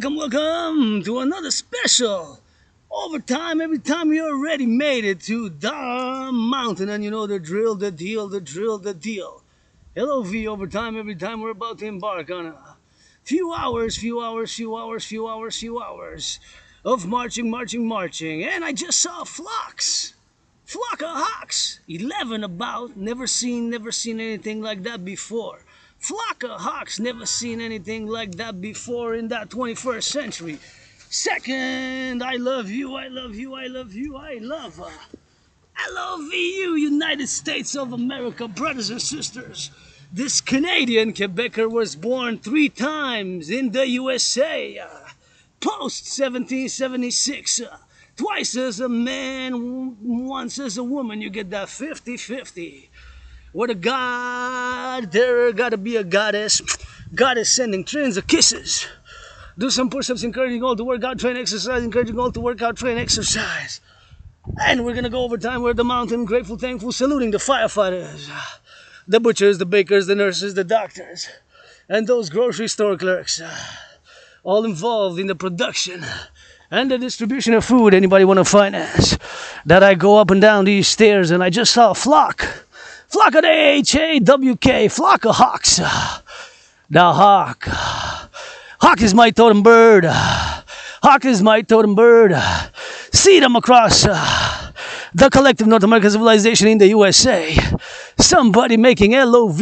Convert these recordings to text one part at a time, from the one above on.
Welcome to another special overtime. Every time you already made it to the mountain, and you know the drill, the deal, the drill, the deal. LOV overtime. Every time we're about to embark on a few hours of marching, and I just saw flock of hawks, 11 about. Never seen anything like that before. Flock of hawks, never seen anything like that before in that 21st century. Second, I love you, I love LOVU, United States of America, brothers and sisters. This Canadian Quebecer was born 3 times in the USA. Post 1776. Twice as a man, once as a woman. You get that 50-50. What a god, there gotta be a goddess. Goddess sending trillions of kisses. Do some push-ups, encouraging all to work out, train, exercise. Encouraging all to work out, train, exercise. And we're gonna go overtime. We're at the mountain, grateful, thankful, saluting the firefighters, the butchers, the bakers, the nurses, the doctors, and those grocery store clerks, all involved in the production and the distribution of food. Anybody want to finance that? I go up and down these stairs and I just saw a flock of the H-A-W-K, flock of hawks. The hawk is my totem bird. Hawk is my totem bird. See them across the collective North American civilization in the USA. Somebody making LOV.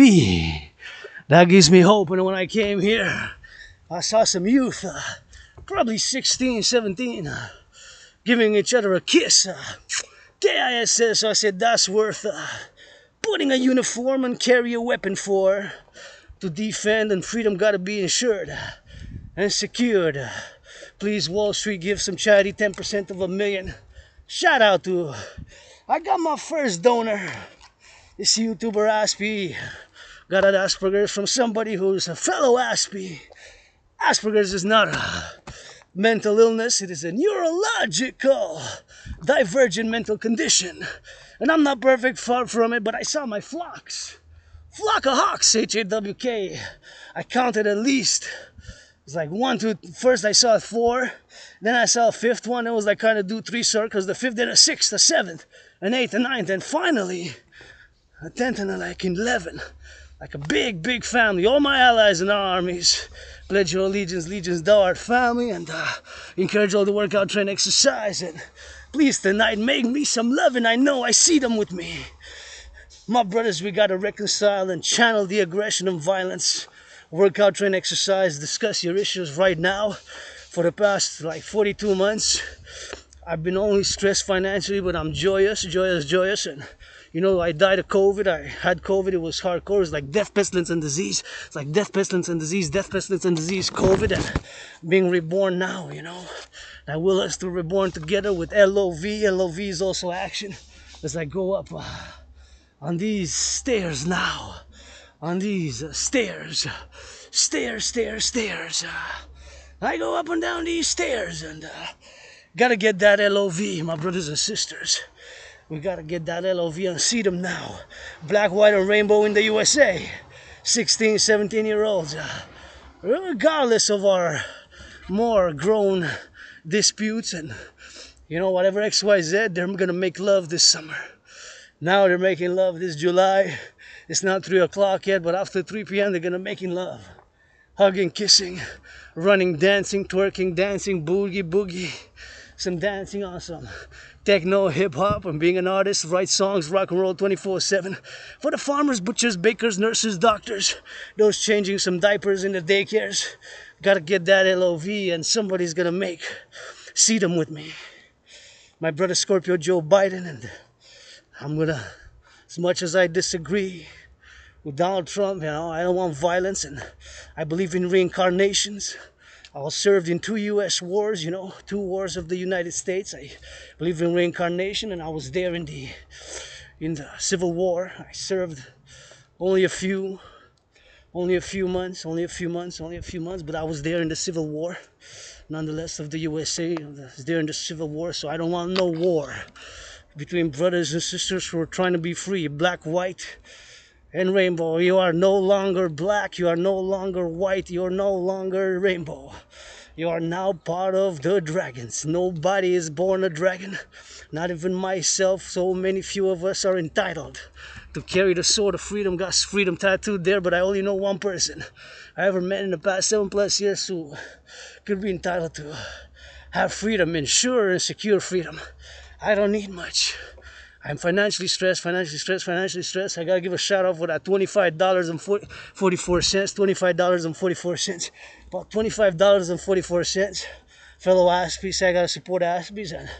That gives me hope. And when I came here, I saw some youth, probably 16, 17, giving each other a kiss. KISS, so I said, that's worth putting a uniform and carry a weapon for. To defend, and freedom gotta be insured and secured. Please, Wall Street, give some charity, 10% of $1 million. Shout out to, I got my first donor, this YouTuber Aspie. Got an Asperger's from somebody who's a fellow Aspie. Asperger's is not a mental illness, it is a neurological divergent mental condition. And I'm not perfect, far from it, but I saw my flock of hawks, H-A-W-K. I counted at least, it's like 1, 2, first I saw 4, then I saw a 5th one. It was like kind of do 3 circles, the 5th, then a 6th, a 7th, an 8th, a 9th, and finally a 10th and a 11. Like a big family. All my allies in our armies pledge your allegiance, thou art family, and encourage all to work out, train, exercise, and please tonight make me some love, and I know I see them with me. My brothers, we gotta reconcile and channel the aggression and violence. Work out, train, exercise, discuss your issues right now. For the past like 42 months, I've been only stressed financially, but I'm joyous, and you know, I died of COVID. I had COVID. It was hardcore. It was like death, pestilence, and disease. It's like death, pestilence, and disease, COVID, and being reborn now, you know. I will us to reborn together with LOV. LOV is also action. As I go up on these stairs now. On these stairs. I go up and down these stairs and gotta get that LOV, my brothers and sisters. We gotta get that LOV and see them now. Black, white, and rainbow in the USA. 16, 17-year-olds. Regardless of our more grown disputes and, you know, whatever XYZ, they're gonna make love this summer. Now they're making love this July. It's not 3 o'clock yet, but after 3 p.m. they're gonna making love. Hugging, kissing, running, dancing, twerking, dancing, boogie. Some dancing on some techno, hip-hop, and being an artist, write songs, rock and roll 24/7. For the farmers, butchers, bakers, nurses, doctors, those changing some diapers in the daycares. Gotta get that LOV, and somebody's gonna see them with me. My brother Scorpio Joe Biden, and I'm gonna, as much as I disagree with Donald Trump, you know, I don't want violence, and I believe in reincarnations. I was served in 2 U.S. wars, you know, 2 wars of the United States. I believe in reincarnation, and I was there in the Civil War. I served only a few months, but I was there in the Civil War, nonetheless, of the USA. I was there in the Civil War, so I don't want no war between brothers and sisters who are trying to be free, black, white, and rainbow. You are no longer black, you are no longer white, you're no longer rainbow. You are now part of the dragons. Nobody is born a dragon. Not even myself. So many few of us are entitled to carry the sword of freedom. Got freedom tattooed there, but I only know one person I ever met in the past 7+ years who could be entitled to have freedom, ensure and secure freedom. I don't need much. I'm financially stressed. I gotta give a shout out for that $25.44. $25.44. About $25.44. Fellow Aspies, I gotta support Aspies. And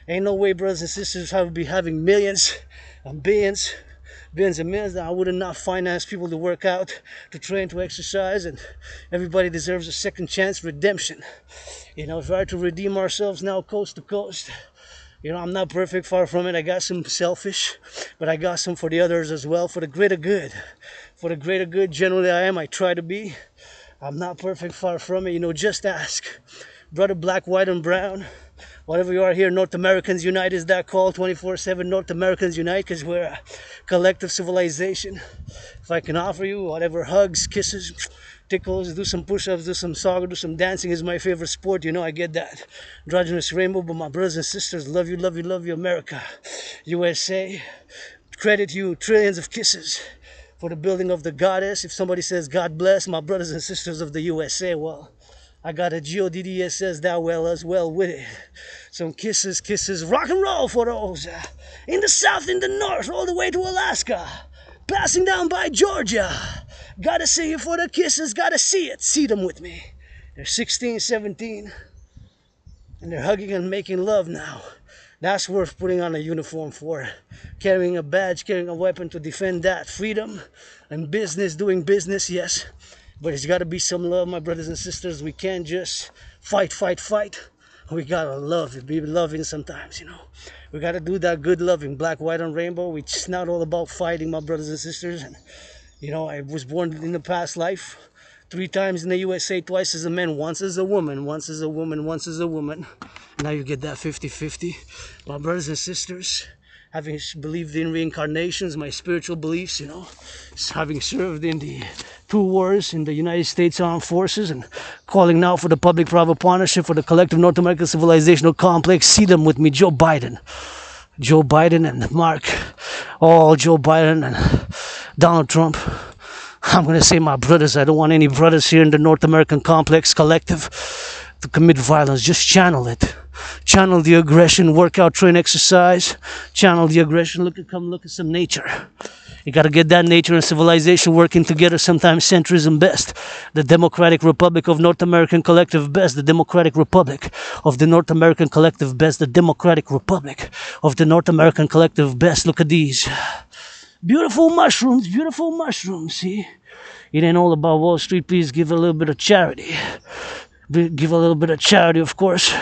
ain't no way, brothers and sisters, I would be having millions and billions and millions. I would not finance people to work out, to train, to exercise, and everybody deserves a second chance, redemption. You know, if we are to redeem ourselves now coast to coast, you know, I'm not perfect, far from it. I got some selfish, but I got some for the others as well, for the greater good. For the greater good, generally I am. I try to be. I'm not perfect, far from it. You know, just ask. Brother, black, white, and brown. Whatever you are here, North Americans Unite is that call, 24/7 North Americans Unite, because we're a collective civilization. If I can offer you whatever, hugs, kisses, tickles, do some push-ups, do some soccer, do some dancing is my favorite sport. You know, I get that. Androgynous rainbow, but my brothers and sisters, love you, America. USA, credit you, trillions of kisses for the building of the goddess. If somebody says God bless my brothers and sisters of the USA, well, I got a G-O-D-D that says that well as well with it. Some kisses, rock and roll for those in the south, in the north, all the way to Alaska, passing down by Georgia. Gotta see it for the kisses, gotta see it. See them with me. They're 16, 17, and they're hugging and making love now. That's worth putting on a uniform for. Carrying a badge, carrying a weapon to defend that. Freedom and business, doing business, yes. But it's got to be some love, my brothers and sisters. We can't just fight. We got to love it, be loving sometimes, you know. We got to do that good loving, black, white, and rainbow. It's not all about fighting, my brothers and sisters. And, you know, I was born in the past life 3 times in the USA, twice as a man, once as a woman, once as a woman. Now you get that 50-50. My brothers and sisters, having believed in reincarnations, my spiritual beliefs, you know, having served in the 2 wars in the United States Armed Forces and calling now for the public-private partnership for the collective North American civilizational complex. See them with me, Joe Biden and Mark, Joe Biden and Donald Trump. I'm going to say my brothers. I don't want any brothers here in the North American complex collective to commit violence. Just channel it. Channel the aggression, work out, train, exercise. Channel the aggression. Come look at some nature. You got to get that nature and civilization working together. Sometimes centrism best. The Democratic Republic of North American Collective best. The Democratic Republic of the North American Collective best. The Democratic Republic of the North American Collective best. Look at these. Beautiful mushrooms, see? It ain't all about Wall Street. Please give a little bit of charity. Give a little bit of charity, of course.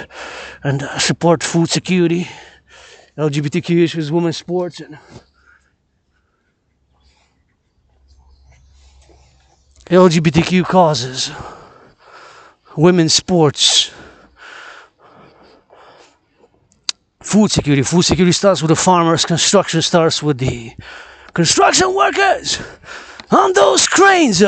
And support food security, LGBTQ issues, women's sports, and LGBTQ causes, women's sports, food security. Food security starts with the farmers. Construction starts with the construction workers on those cranes.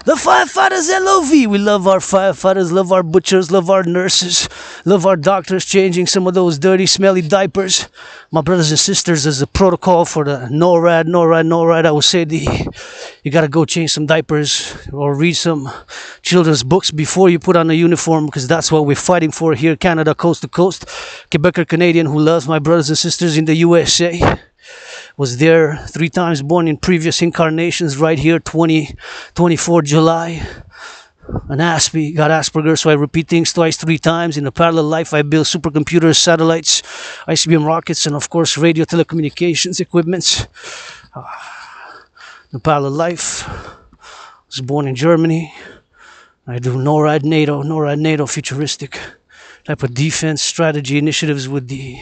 The firefighters, LOV. We love our firefighters, love our butchers, love our nurses, love our doctors changing some of those dirty, smelly diapers. My brothers and sisters, as a protocol for the NORAD, I would say you got to go change some diapers or read some children's books before you put on a uniform, because that's what we're fighting for here, Canada, coast to coast. Quebecer Canadian who loves my brothers and sisters in the USA. Was there 3 times, born in previous incarnations, right here, 24 July. An Aspie, got Asperger's, so I repeat things twice, 3 times. In a parallel life, I build supercomputers, satellites, ICBM rockets, and of course, radio telecommunications equipments. In a parallel life, I was born in Germany. I do NORAD, NATO, futuristic type of defense strategy initiatives with the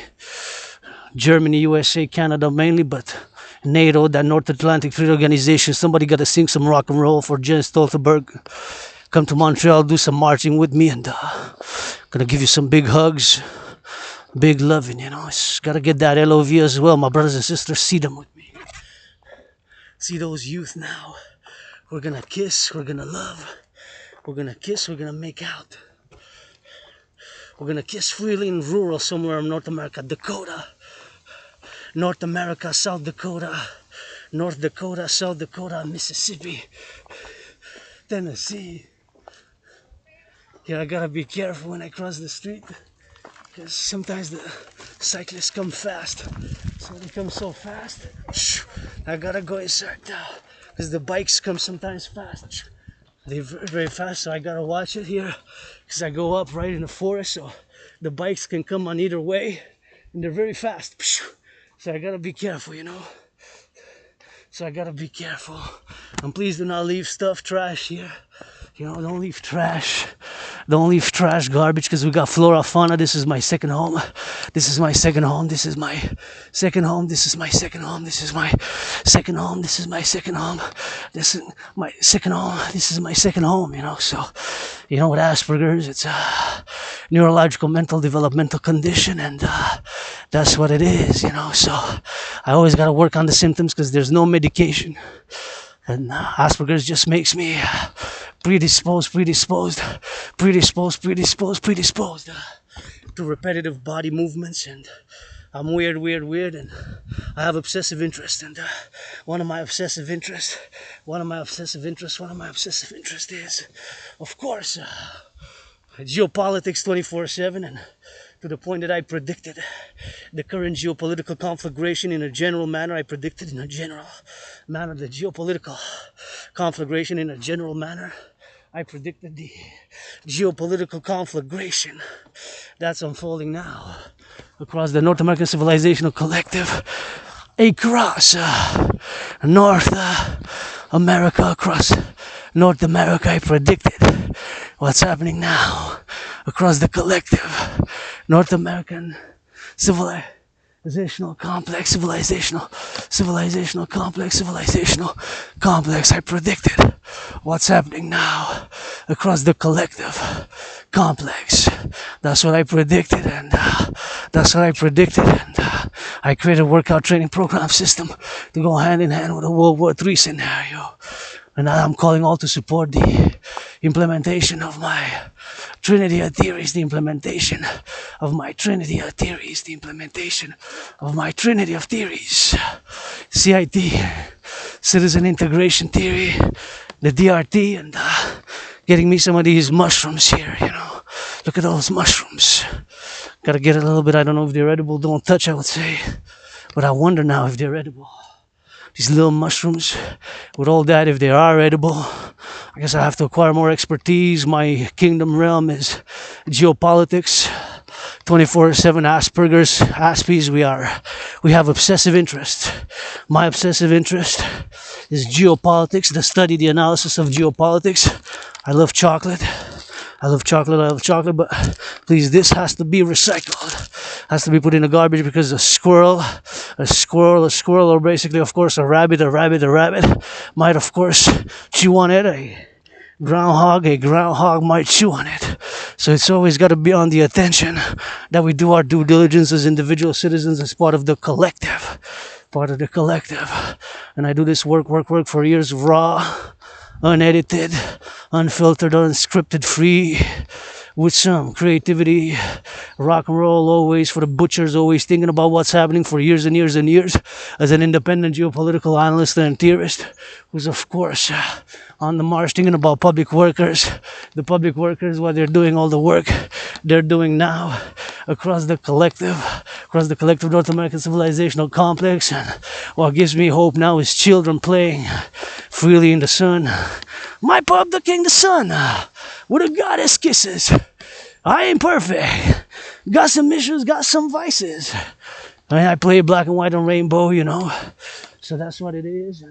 Germany, USA, Canada mainly, but NATO, that North Atlantic Treaty Organization. Somebody got to sing some rock and roll for Jen Stoltenberg. Come to Montreal, do some marching with me, and gonna give you some big hugs, big loving, you know. It's gotta get that LOV as well, my brothers and sisters. See them with me. See those youth now. We're gonna kiss, we're gonna love, we're gonna kiss, we're gonna make out. We're gonna kiss freely in rural somewhere in North America, Dakota, North America, South Dakota, North Dakota, South Dakota, Mississippi, Tennessee. Here I gotta be careful when I cross the street, because sometimes the cyclists come fast. So they come so fast, I gotta go inside now, because the bikes come sometimes fast. They're very, very fast, so I gotta watch it here, because I go up right in the forest, so the bikes can come on either way, and they're very fast. So I gotta be careful, you know. So I gotta be careful. And please do not leave stuff, trash here. You know, don't leave trash. Don't leave trash, garbage, because we got flora, fauna. This is my second home. This is my second home. This is my second home. This is my second home. This is my second home. This is my second home. This is my second home. This is my second home, you know. So, you know, with Asperger's, it's a neurological, mental, developmental condition, and that's what it is, you know. So I always got to work on the symptoms because there's no medication. And Asperger's just makes me predisposed to repetitive body movements, and I'm weird, and I have obsessive interest, and one of my obsessive interests is, of course, geopolitics 24/7, and to the point that I predicted the current geopolitical conflagration in a general manner. I predicted in a general manner the geopolitical conflagration in a general manner. I predicted the geopolitical conflagration that's unfolding now across the North American Civilizational Collective, across North America, across North America. I predicted what's happening now across the collective North American civilizational complex, civilizational complex. I predicted what's happening now across the collective complex. That's what I predicted, and I created a workout training program system to go hand in hand with a World War III scenario. And I'm calling all to support the implementation of my Trinity of theories, the implementation of my Trinity of theories, CIT, citizen integration theory, the DRT, and getting me some of these mushrooms here, you know. Look at those mushrooms. Gotta get a little bit, I don't know if they're edible, don't touch, I would say. But I wonder now if they're edible. These little mushrooms, with all that, if they are edible, I guess I have to acquire more expertise. My kingdom realm is geopolitics, 24/7 Asperger's, Aspies. We have obsessive interest. My obsessive interest is geopolitics, the study, the analysis of geopolitics. I love chocolate, but please, this has to be recycled. Has to be put in the garbage, because a squirrel, or basically, of course, a rabbit might, of course, chew on it. A groundhog might chew on it. So it's always got to be on the attention that we do our due diligence as individual citizens, as part of the collective. And I do this work for years, raw, unedited, unfiltered, unscripted, free, with some creativity, rock and roll, always for the butchers, always thinking about what's happening for years and years and years, as an independent geopolitical analyst and theorist, who's, of course, on the march, thinking about public workers, while they're doing all the work they're doing now across the collective North American civilizational complex. And what gives me hope now is children playing freely in the sun. My pub, the king, the sun, with a goddess kisses. I ain't perfect. Got some issues, got some vices. I play black and white and rainbow, you know. So that's what it is.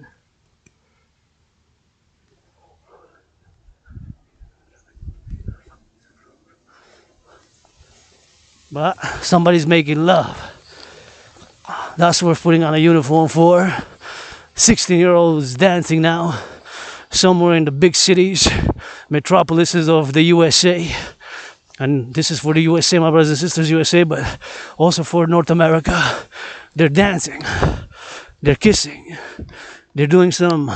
But somebody's making love. That's what we're putting on a uniform for. 16-year-olds dancing now, somewhere in the big cities, metropolises of the USA. And this is for the USA, my brothers and sisters, USA, but also for North America. They're dancing, they're kissing, they're doing some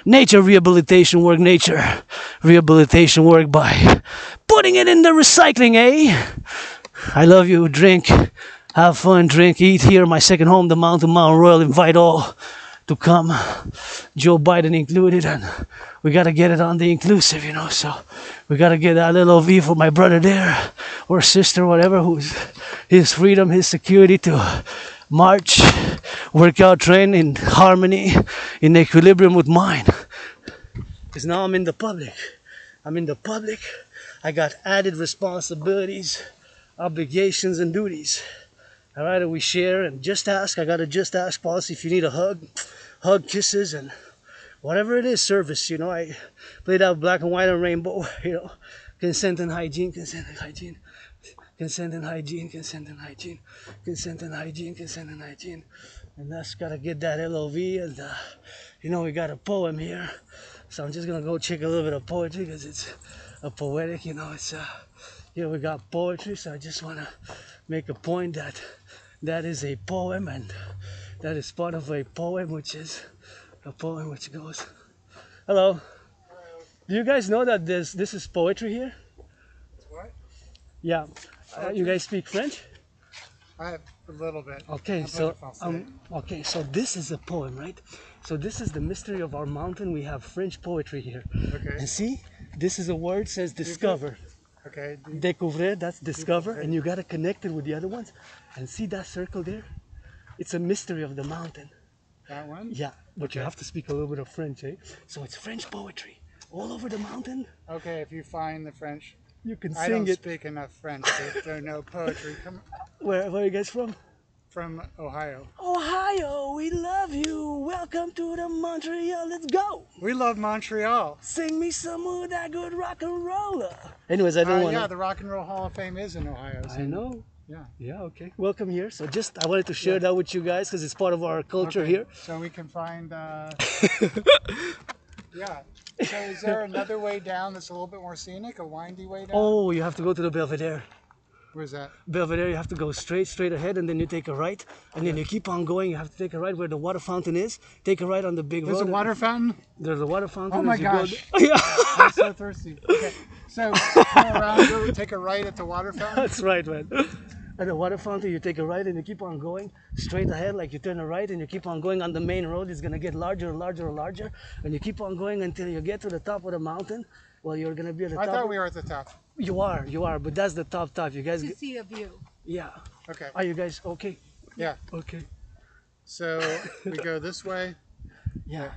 nature rehabilitation work, nature rehabilitation work by putting it in the recycling, eh? I love you. Drink, have fun, drink, eat here. My second home, the Mountain Royal. Invite all to come, Joe Biden included, and we gotta get it on the inclusive, you know. So we gotta get that little V for my brother there, or sister, whatever, who's his freedom, his security to march, work out, train in harmony, in equilibrium with mine. Because now I'm in the public. I got added responsibilities, obligations, and duties. All right, we share and just ask. I got a just ask policy. If you need a hug, kisses, and whatever it is, service. You know, I played out black and white and rainbow. You know, consent and hygiene, consent and hygiene, consent and hygiene, consent and hygiene, consent and hygiene, consent and hygiene. And that's gotta get that LOV. And you know, we got a poem here, so I'm just gonna go check a little bit of poetry because it's a poetic. You know, it's here we got poetry. So I just wanna make a point that that is a poem, and that is part of a poem, which is a poem which goes, hello. Hello. Do you guys know that this is poetry here? What? Yeah. You guys speak French? I have a little bit. Okay, so this is a poem, right? So this is the mystery of our mountain. We have French poetry here. Okay. And see, this is a word says discover. Okay. Découvrir, that's discover, and you gotta connect it with the other ones. And see that circle there? It's a mystery of the mountain. That one? Yeah, but you have to speak a little bit of French, eh? So it's French poetry all over the mountain. Okay, if you find the French, you can sing I don't it. speak enough French to know poetry. Come. Where are you guys from? From Ohio. Ohio, we love you. Welcome to the Montreal. Let's go. We love Montreal. Sing me some of that good rock and roll. Anyways, I don't want to. Yeah, the Rock and Roll Hall of Fame is in Ohio. So I know. Yeah. Yeah, okay. Welcome here. So just, I wanted to share that with you guys because it's part of our culture here. So we can find, yeah. So is there another way down that's a little bit more scenic, a windy way down? Oh, you have to go to the Belvedere. Where's that? Belvedere, you have to go straight ahead, and then you take a right, and then you keep on going. You have to take a right where the water fountain is. Take a right on the big road. There's a water fountain? There's a water fountain. Oh my gosh. Yeah. I'm so thirsty. Okay. So go around, go take a right at the water fountain? That's right, man. At the water fountain, you take a right and you keep on going straight ahead, like you turn a right and you keep on going on the main road. It's gonna get larger and larger and larger, and you keep on going until you get to the top of the mountain. Well, you're gonna be at the top. I thought we were at the top. You are, but that's the top. You guys to see a view. Yeah. Okay. Are you guys okay? Yeah. Okay. So we go this way. Yeah.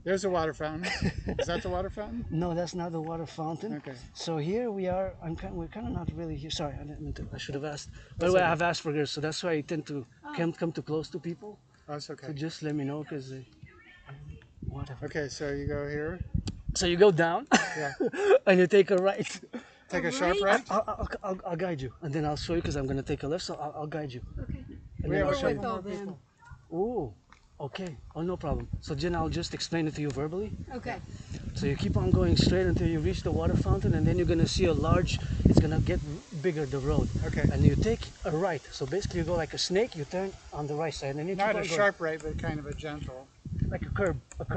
There's a water fountain. Is that the water fountain? No, that's not the water fountain. Okay. So here we are. We're kind of not really here. Sorry, I didn't mean to. I should have asked. By the way, I have Asperger's, so that's why I tend to come too close to people. Oh, that's okay. So just let me know, because whatever. Okay, so you go here. So you go down. Yeah. And you take a right. Take a sharp right. I'll guide you, and then I'll show you, because I'm gonna take a left. So I'll guide you. Okay. And We then have I'll a show couple you. more people. Oh, okay. Oh, no problem. So Jen, I'll just explain it to you verbally. Okay. So you keep on going straight until you reach the water fountain, and then you're gonna see it's gonna get bigger, the road. Okay. And you take a right. So basically you go like a snake, you turn on the right side, and then you Not keep a on going. sharp right, but kind of a gentle. Like a curb, like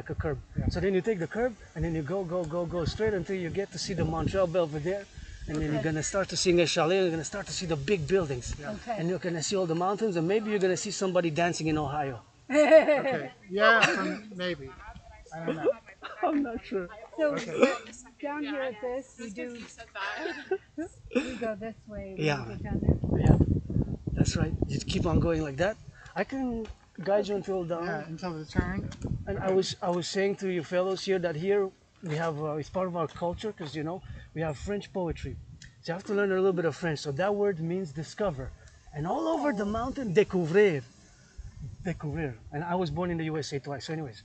a curb. Yeah. So then you take the curb, and then you go straight until you get to see the Montreal Belvedere, and then you're gonna start to see the chalet, you're gonna start to see the big buildings. Yeah. Okay. And you're gonna see all the mountains, and maybe you're gonna see somebody dancing in Ohio. Okay. Yeah, maybe. I don't know. I'm not sure. So down here at this, we go this way. We Yeah. get down there. Yeah, that's right. You keep on going like that. I can guide you until down. Yeah, until the turn. And I was saying to you fellows here that here we have it's part of our culture, because we have French poetry. So you have to learn a little bit of French. So that word means discover. And all over the mountain, découvrir. And I was born in the USA twice. So anyways,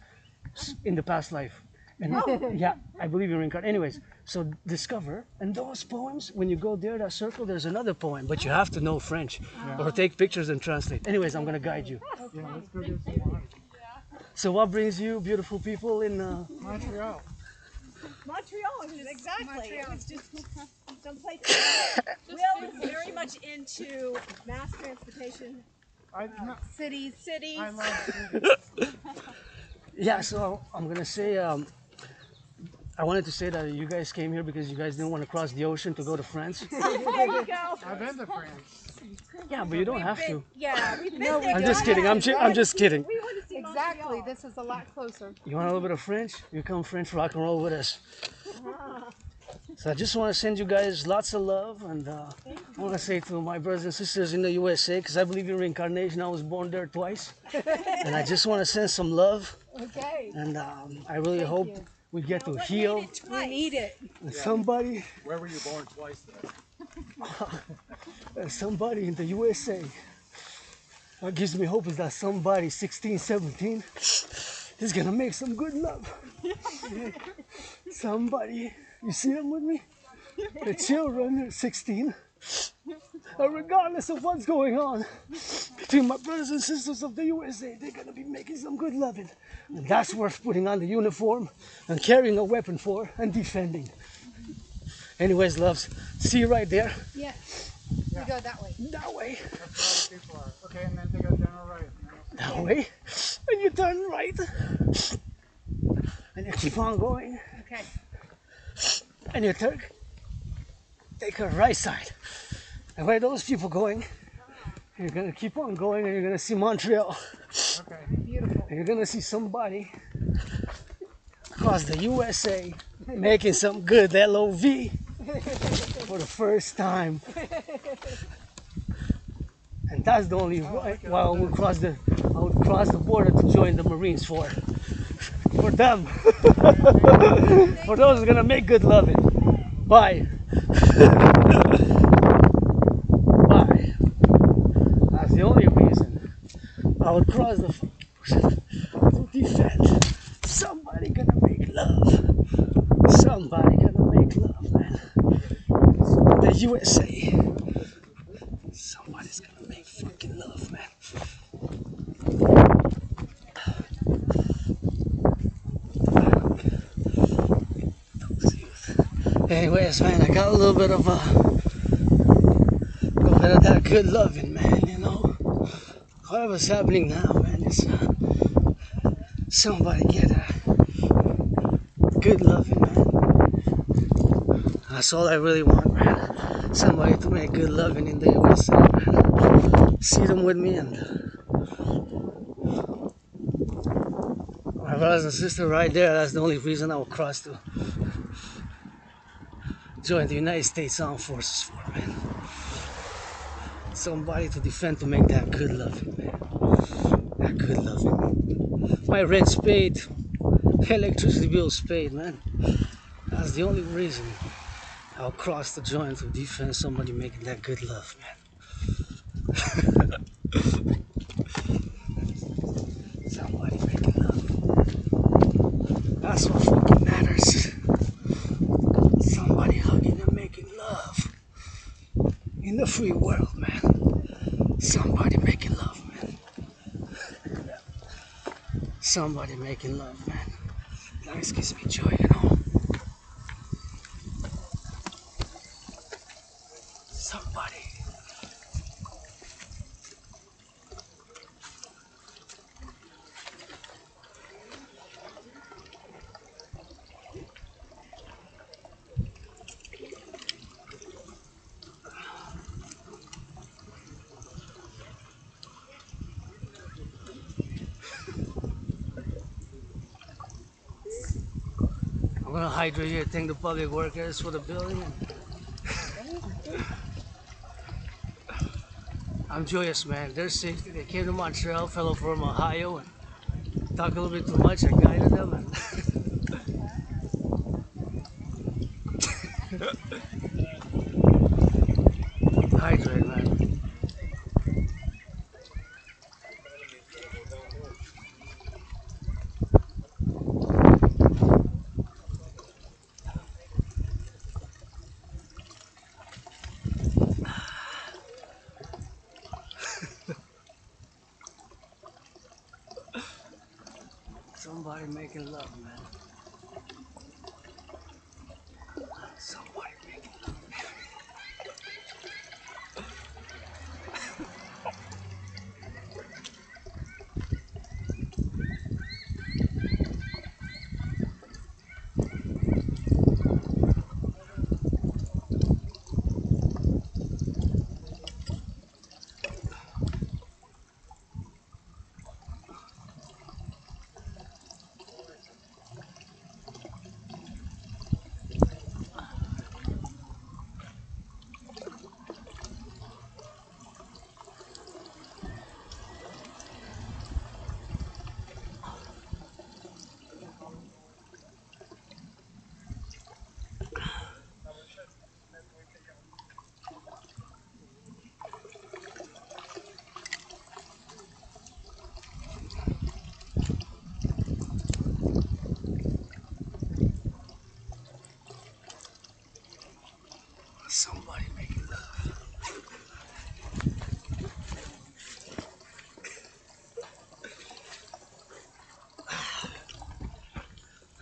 in the past life. And yeah, I believe you're incarnate. Anyways, so discover. And those poems, when you go there, that circle, there's another poem. But you have to know French or take pictures and translate. Anyways, I'm going to guide you. Yeah, let's go get some water. So what brings you beautiful people in... Montreal. Montreal, exactly. Montreal. It was just someplace. Will is very much into mass transportation, Cities. cities. I love cities. Yeah, so I'm going to say... I I wanted to say that you guys came here because you guys didn't want to cross the ocean to go to France. There you go. I've been to France. Yeah, but you don't have to. Yeah, we've been No, we there. I'm just don't kidding. have to, I'm just kidding. We want to see Exactly. Montreal. This is a lot closer. You want a little bit of French? You come French rock and roll with us. So I just want to send you guys lots of love, and I want to say to my brothers and sisters in the USA, because I believe in reincarnation. I was born there twice, and I just want to send some love, Okay. and I really hope you. we get to What heal made it We twice? need it. somebody, Where were you born twice then? somebody in the USA. What gives me hope is that somebody 16, 17 is gonna make some good love. Somebody, you see them with me? The children are 16. Regardless of what's going on between my brothers and sisters of the USA, they're gonna be making some good loving. And that's worth putting on the uniform and carrying a weapon for and defending. Anyways, loves, see you right there. Yeah. We go that way. That way, That's where all the people are. Okay, and then take a general right. that way. And you turn right. And you keep on going. Okay. And you take a right side. And where are those people going? You're gonna keep on going and you're gonna see Montreal. Okay. Beautiful. And you're gonna see somebody across the USA making some good LOV for the first time. And that's the only right why I would cross the border to join the Marines for them. For those who are gonna make good loving. Bye. Bye. That's the only reason I would cross the ocean to defend. Somebody gonna make love. Somebody gonna make love, man. The USA. Somebody's gonna make fucking love, man. Anyways, man, I got a little bit of that good loving, man, you know. Whatever's happening now, man, is somebody get good loving, man. That's all I really want, man. Somebody to make good loving in the USA, man. See them with me, and my brothers and sisters right there. That's the only reason I will cross to join the United States Armed Forces for, man. Somebody to defend, to make that good loving, man. That good loving. My rent's paid, electricity bill's paid, man. That's the only reason I'll cross the joint to defend somebody making that good love, man. Somebody making love. That's what fucking matters. Somebody hugging and making love. In the free world, man. Somebody making love, man. Somebody making love, man. That gives me joy, you know. Somebody. I'm gonna hydrate here, thank the public workers for the building. I'm joyous, man. They're safe. They came to Montreal, fellow from Ohio, and talked a little bit too much. I guided them, and hydrate, man. Somebody making love, man. Somebody making love.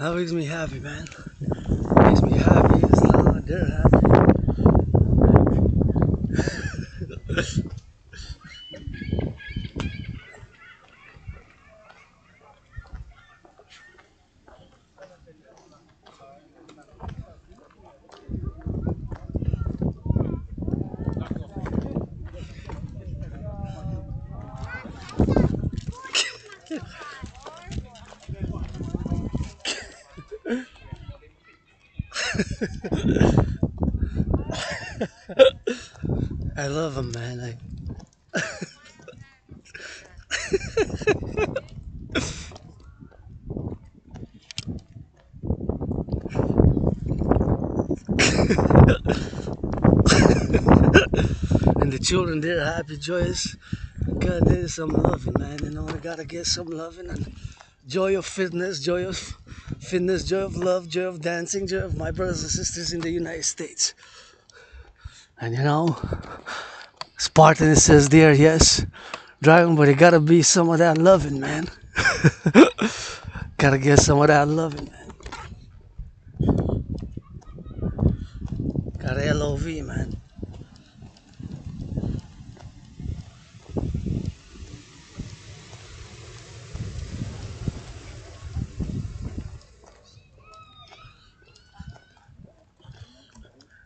That makes me happy, man. Makes me happy as long as they're happy. I love them, man. And the children, they're happy, joyous. God, there's some loving, man. You know, I gotta get some loving and joy of fitness, joy of love, joy of dancing, joy of my brothers and sisters in the United States. And you know, Spartan says there, yes, Dragon, but it gotta be some of that loving, man. Gotta get some of that loving, man. Gotta LOV, man.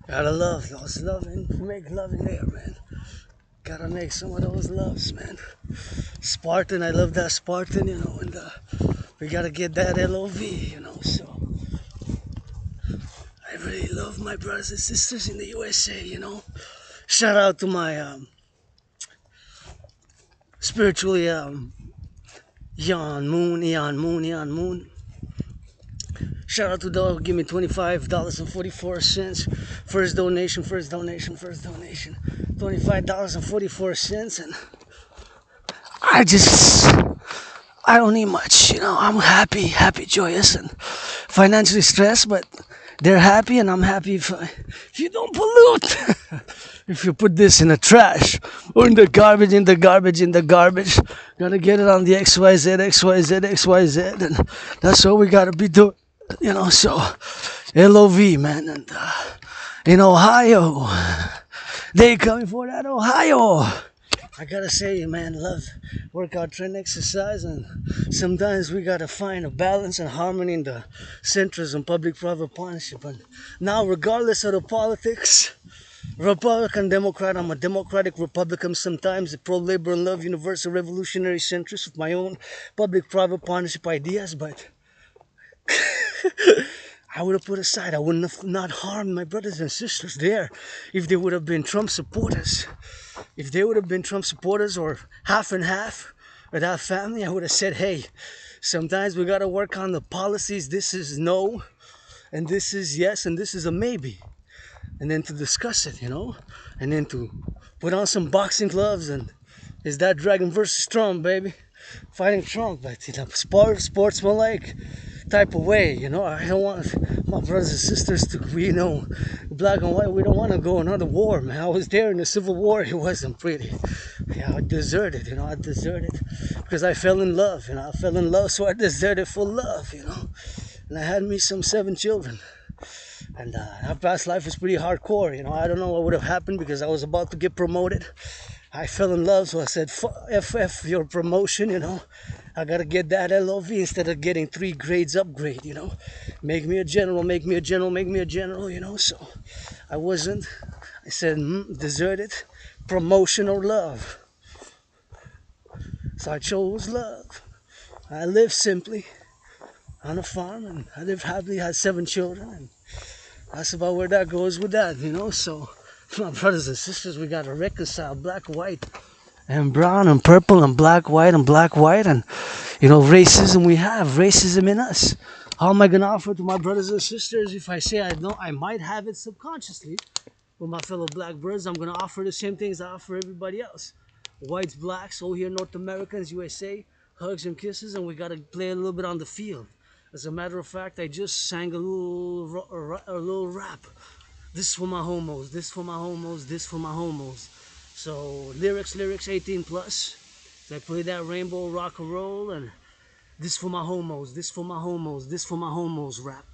Gotta love those loving, make loving there, man. Gotta make some of those loves, man. Spartan, I love that Spartan, you know, and we gotta get that LOV, you know, so. I really love my brothers and sisters in the USA, you know. Shout out to my spiritually Eon Moon. Shout out to those who give me $25.44. First donation. $25.44. And I don't need much, you know. I'm happy, joyous, and financially stressed, but they're happy, and I'm happy if you don't pollute. If you put this in the trash or in the garbage, gotta get it on the XYZ, and that's what we gotta be doing, you know. So, LOV, man, and in Ohio, they coming for that Ohio. I gotta say, man, love, workout, train, exercise, and sometimes we gotta find a balance and harmony in the centrism, public-private partnership. And now, regardless of the politics, Republican, Democrat, I'm a Democratic Republican sometimes, a pro-labor and love, universal revolutionary centrist with my own public-private partnership ideas, but I would have put aside, I wouldn't have not harmed my brothers and sisters there if they would have been Trump supporters. If they would have been Trump supporters or half and half of that family, I would have said, hey, sometimes we got to work on the policies. This is no, and this is yes, and this is a maybe. And then to discuss it, you know, and then to put on some boxing gloves and is that Dragon versus Trump, baby? Fighting Trump, but in a sportsmanlike type of way, you know. I don't want my brothers and sisters to be, you know, black and white. We don't want to go another war, man. I was there in the Civil War. It wasn't pretty. Yeah, I deserted, you know. I deserted because I fell in love, you know. I fell in love, so I deserted for love, you know. And I had me some 7 children. And that past life was pretty hardcore, you know. I don't know what would have happened because I was about to get promoted. I fell in love, so I said, F your promotion, you know. I gotta get that LOV instead of getting 3 grades upgrade, you know. Make me a general, you know. So I wasn't. I said, deserted, promotion or love. So I chose love. I lived simply on a farm, and I lived happily, had 7 children, and that's about where that goes with that, you know. So my brothers and sisters, we gotta reconcile black, white, and brown, and purple, and black, white, and you know, racism. We have racism in us. How am I gonna offer to my brothers and sisters if I say I know I might have it subconsciously with my fellow black brothers? I'm gonna offer the same things I offer everybody else. Whites, blacks, all here North Americans, USA, hugs and kisses, and we gotta play a little bit on the field. As a matter of fact, I just sang a little rap. This is for my homos, this for my homos, this for my homos. So lyrics 18 plus. So I play that rainbow rock and roll, and This for my homos, this for my homos, this for my homos rap.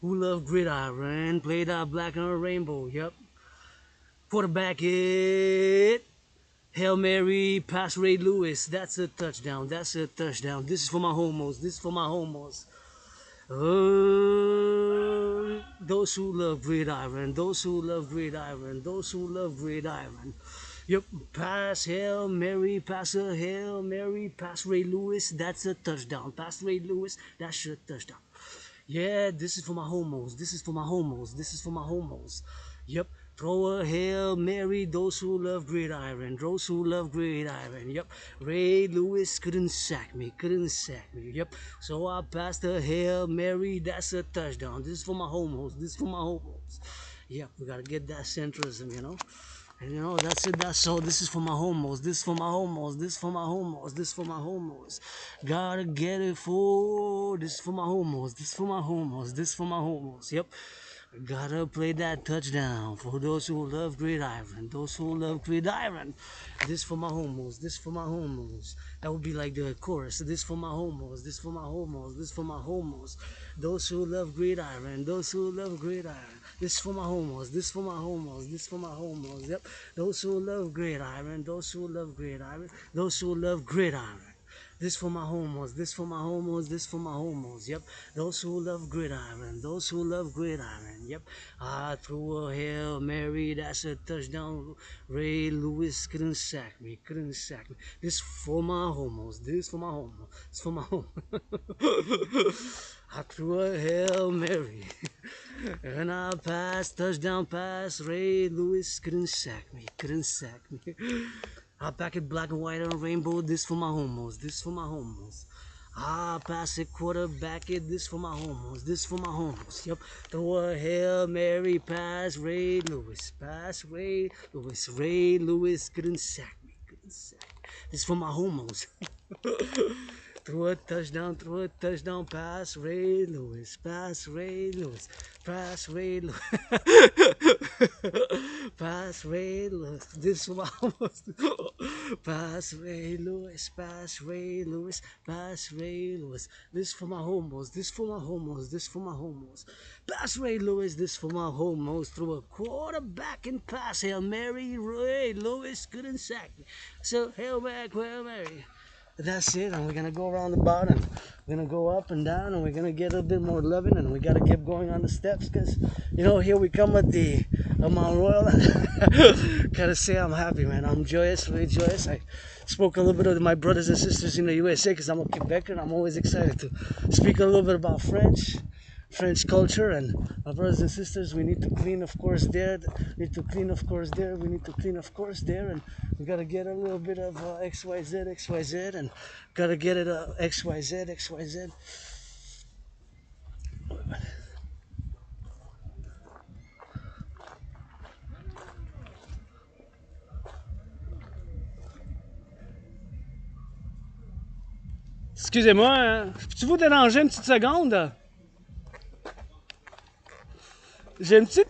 Who love gridiron, play that black and a rainbow, yep. Quarterback it. Hail Mary, pass Ray Lewis. That's a touchdown. That's a touchdown. This is for my homos. This is for my homos. Those who love gridiron. Those who love gridiron. Those who love gridiron. Yep. Pass Hail Mary, pass a Hail Mary, pass Ray Lewis. That's a touchdown. Pass Ray Lewis. That's a touchdown. Yeah, this is for my homos. This is for my homos. This is for my homos. Yep. Throw a Hail Mary, those who love gridiron, those who love gridiron, yep. Ray Lewis couldn't sack me, yep. So I passed a Hail Mary, that's a touchdown. This is for my homos, this is for my homos. Yep, we gotta get that centrism, you know. And you know, that's it, that's all. This is for my homos, this is for my homos, this is for my homos, this is for my homos. Gotta get it for, this is for my homos, this is for my homos, this is for my homos, yep. Gotta play that touchdown for those who love gridiron, those who love gridiron. This for my homos, this for my homos. That would be like the chorus. This for my homos, this for my homos, this for my homos. Those who love gridiron, those who love gridiron. This for my homos, this for my homos, this for my homos. Yep. Those who love gridiron, those who love gridiron, those who love gridiron. This for my homos, this for my homos, this for my homos, yep. Those who love gridiron, those who love gridiron, yep. I threw a Hail Mary, that's a touchdown. Ray Lewis couldn't sack me, couldn't sack me. This for my homos, this for my homos, this for my homos. I threw a Hail Mary, and I passed, touchdown pass. Ray Lewis couldn't sack me, couldn't sack me. I pack it black and white and rainbow, this for my homos, this for my homos. I pass it quarterback it, this for my homos, this for my homos. Yep, throw a Hail Mary, pass Ray Lewis, pass Ray Lewis. Ray Lewis couldn't sack me, couldn't sack me. This for my homos. Throw a touchdown, pass Ray Lewis, pass Ray Lewis, pass Ray Lewis, pass Ray Lewis, this for my homos, pass Ray Lewis, pass Ray Lewis, pass Ray Lewis, this for my homos, this for my homos, this for my homos, pass Ray Lewis, this for my homos, throw a quarterback and pass, Hail Mary, Ray Lewis couldn't sack me, so Hail Mary. That's it, and we're gonna go around the bottom. We're gonna go up and down, and we're gonna get a bit more loving, and we gotta keep going on the steps, because you know, here we come at the amoureu. Gotta say I'm happy, man. I'm joyous, really joyous. I spoke a little bit of my brothers and sisters in the USA because I'm a Quebecer, and I'm always excited to speak a little bit about French culture, and my brothers and sisters, we need to clean, of course, there, we need to clean, of course, there, we need to clean, of course, there, and we gotta get a little bit of XYZ, and gotta get it XYZ. Excusez-moi, hein? Peux-tu vous déranger une petite seconde? J'ai une petite...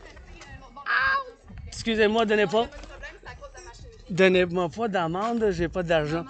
Excusez-moi, donnez-moi pas d'amende, j'ai pas d'argent.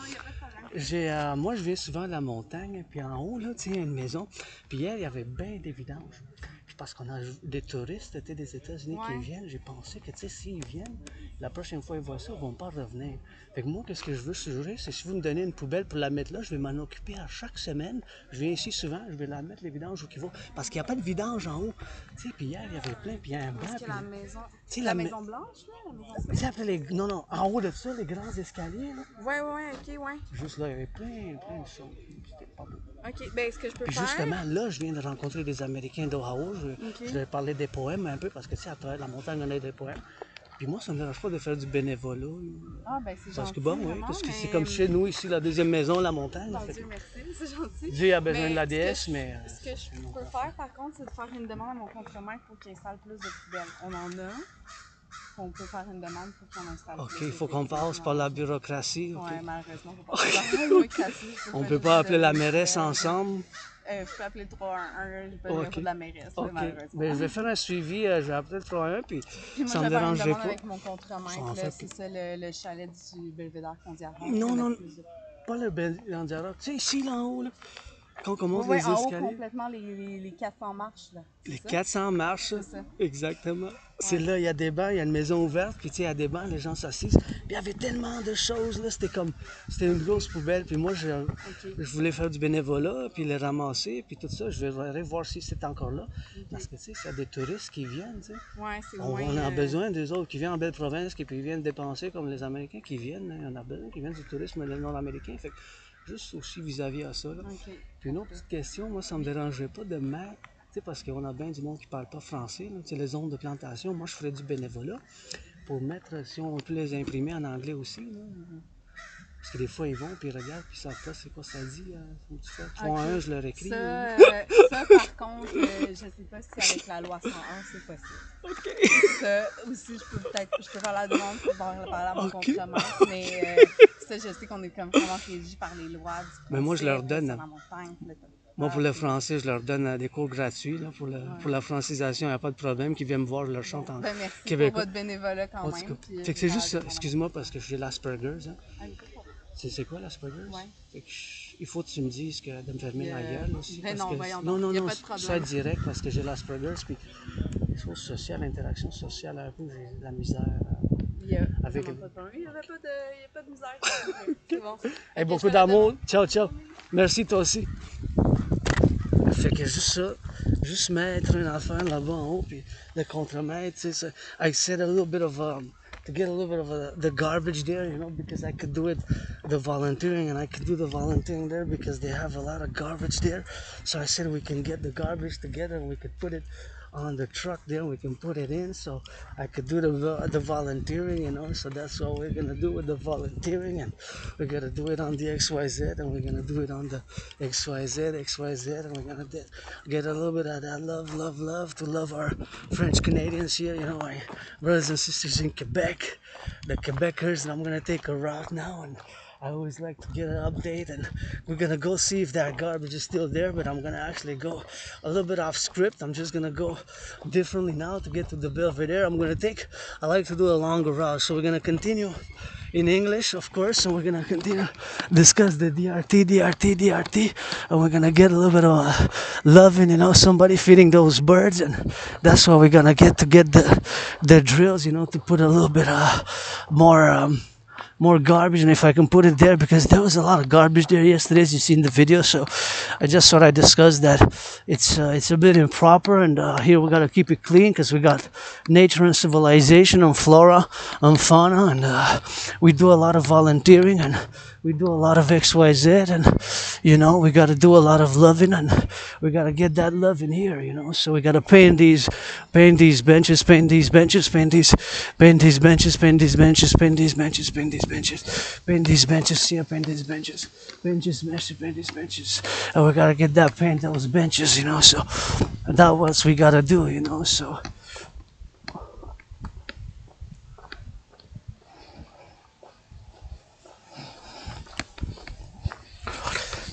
Moi, je viens souvent de la montagne, puis en haut, là, tu sais, il y a une maison. Puis hier, il y avait bien des vidanges. Puis parce qu'on a des touristes, tu sais, des États-Unis qui viennent, j'ai pensé que, tu sais, s'ils viennent, la prochaine fois ils voient ça, ils vont pas revenir. Fait que moi, qu'est-ce que je veux suggérer, c'est si vous me donnez une poubelle pour la mettre là, je vais m'en occuper à chaque semaine. Je viens ici souvent, je vais la mettre, les vidanges, où qu'il va. Parce qu'il n'y a pas de vidange en haut. Tu sais, puis hier, il y avait plein, puis il y a un banc. Parce que la maison... Tu sais, la maison blanche, là? La maison blanche. Tu sais, après les... Non, en haut de ça, les grands escaliers, là. Ouais, ok, ouais. Juste là, il y avait plein de choses. C'était pas beau. Ok, ben ce que je peux Puis faire... justement, là, je viens de rencontrer des Américains d'Ohio. Je vais parler des poèmes un peu, parce que, tu sais, à travers la montagne, on a des poèmes. Puis moi, ça me dérange pas de faire du bénévolat. Ah, ben c'est gentil. Parce que bon, oui, parce que mais... c'est comme chez nous, ici, la deuxième maison, la montagne. Bon Dieu, merci, c'est gentil. Dieu a besoin de la ce déesse, que mais... Ce que je peux faire, par contre, c'est de faire une demande à mon contremaître pour qu'il installe plus de poubelles. On en a. On peut faire une demande pour qu'on installe plus. OK, il faut qu'on passe par la bureaucratie. Oui, Okay. malheureusement, on peut pas passer par la bureaucratie. On peut pas appeler la mairesse ensemble. Je peux appeler le 311, je peux le numéro de la mairesse, malheureusement. Ben, je vais faire un suivi, je vais appeler le 311, puis moi, ça me dérangerait pas. avec mon contremaître, c'est ça, le chalet du Belvédère qu'on dit avant. Non, pas le Bandiara. Tu sais, ici, là en haut, là, quand on commence Oui, les en haut, escaliers. complètement, les 400 marches. Là. Les C'est ça? 400 marches, C'est ça. exactement. C'est là, il y a des bancs, il y a une maison ouverte, puis tu sais, il y a des bancs, les gens s'assisent. Puis il y avait tellement de choses, là, c'était une grosse poubelle. Puis moi, je voulais faire du bénévolat, puis les ramasser, puis tout ça. Je vais voir si c'est encore là. Parce que, tu sais, s'il y a des touristes qui viennent, tu sais. Ouais, c'est On a besoin des autres qui viennent en belle province, qui puis viennent dépenser comme les Américains qui viennent. Hein. On a besoin qui viennent du tourisme nord-américain. Fait que juste aussi vis-à-vis à ça. Là. OK. Puis une autre petite question, moi, ça me dérangerait pas de mettre, tu sais, parce qu'on a bien du monde qui parle pas français, tu sais, les zones de plantation. Moi, je ferais du bénévolat pour mettre, si on peut les imprimer en anglais aussi. Là. Parce que des fois, ils vont, puis ils regardent, puis ils savent pas c'est quoi ça dit. Tu vois, un, je leur écris. Ça, par contre, je sais pas si avec la loi 101, c'est possible. OK. Ça aussi, je peux faire la demande pour parler à mon contremaître, mais ça, je sais qu'on est comme vraiment régi par les lois du français. Mais moi, je leur donne. Moi, pour le français, je leur donne des cours gratuits. Là, pour la francisation, il n'y a pas de problème. Qu'ils viennent me voir, je leur chante en merci québécois. pour votre bénévolat quand même. Fait que c'est juste ça. Excuse-moi parce que j'ai l'Asperger's. Hein. C'est quoi l'Asperger's? Ouais. Il faut que tu me dises de me fermer la gueule aussi. Ben non, voyons non, donc, y a pas de problème. ça direct parce que j'ai l'Asperger's. Puis les choses sociales, l'interaction sociale, un peu, j'ai de la misère. Avec il n'y a pas de misère. C'est bon. Hey, beaucoup d'amour. Ciao, ciao. Merci, toi aussi. Fait que juste ça, juste mettre une affaire là-bas en haut, puis le contremaître, tu sais, I said a little bit of, to get a little bit of the garbage there, you know, because I could do it, the volunteering, and I could do the volunteering there because they have a lot of garbage there. So I said we can get the garbage together and we could put it on the truck there, we can put it in, so I could do the volunteering, you know, so that's what we're gonna do with the volunteering, and we're gonna do it on the XYZ, and we're gonna do it on the XYZ, and we're gonna get a little bit of that love to love our French Canadians here, you know, my brothers and sisters in Quebec, the Quebecers, and I'm gonna take a route now, and I always like to get an update, and we're gonna go see if that garbage is still there, but I'm gonna actually go a little bit off script. I'm just gonna go differently now to get to the Belvedere. I like to do a longer route, so we're gonna continue in English, of course, and we're gonna continue discuss the DRT, and we're gonna get a little bit of loving, you know, somebody feeding those birds, and that's what we're gonna get the drills, you know, to put a little bit more garbage, and if I can put it there, because there was a lot of garbage there yesterday, as you see in the video. So I just thought I'd discuss that it's a bit improper, and here we gotta keep it clean because we got nature and civilization and flora and fauna, and we do a lot of volunteering, and we do a lot of XYZ, and you know, we gotta do a lot of loving, and we gotta get that love in here, you know. So we gotta paint these benches, paint these benches, yeah, paint these benches, benches, and we gotta get that paint those benches, you know. So that's what we gotta do, you know. So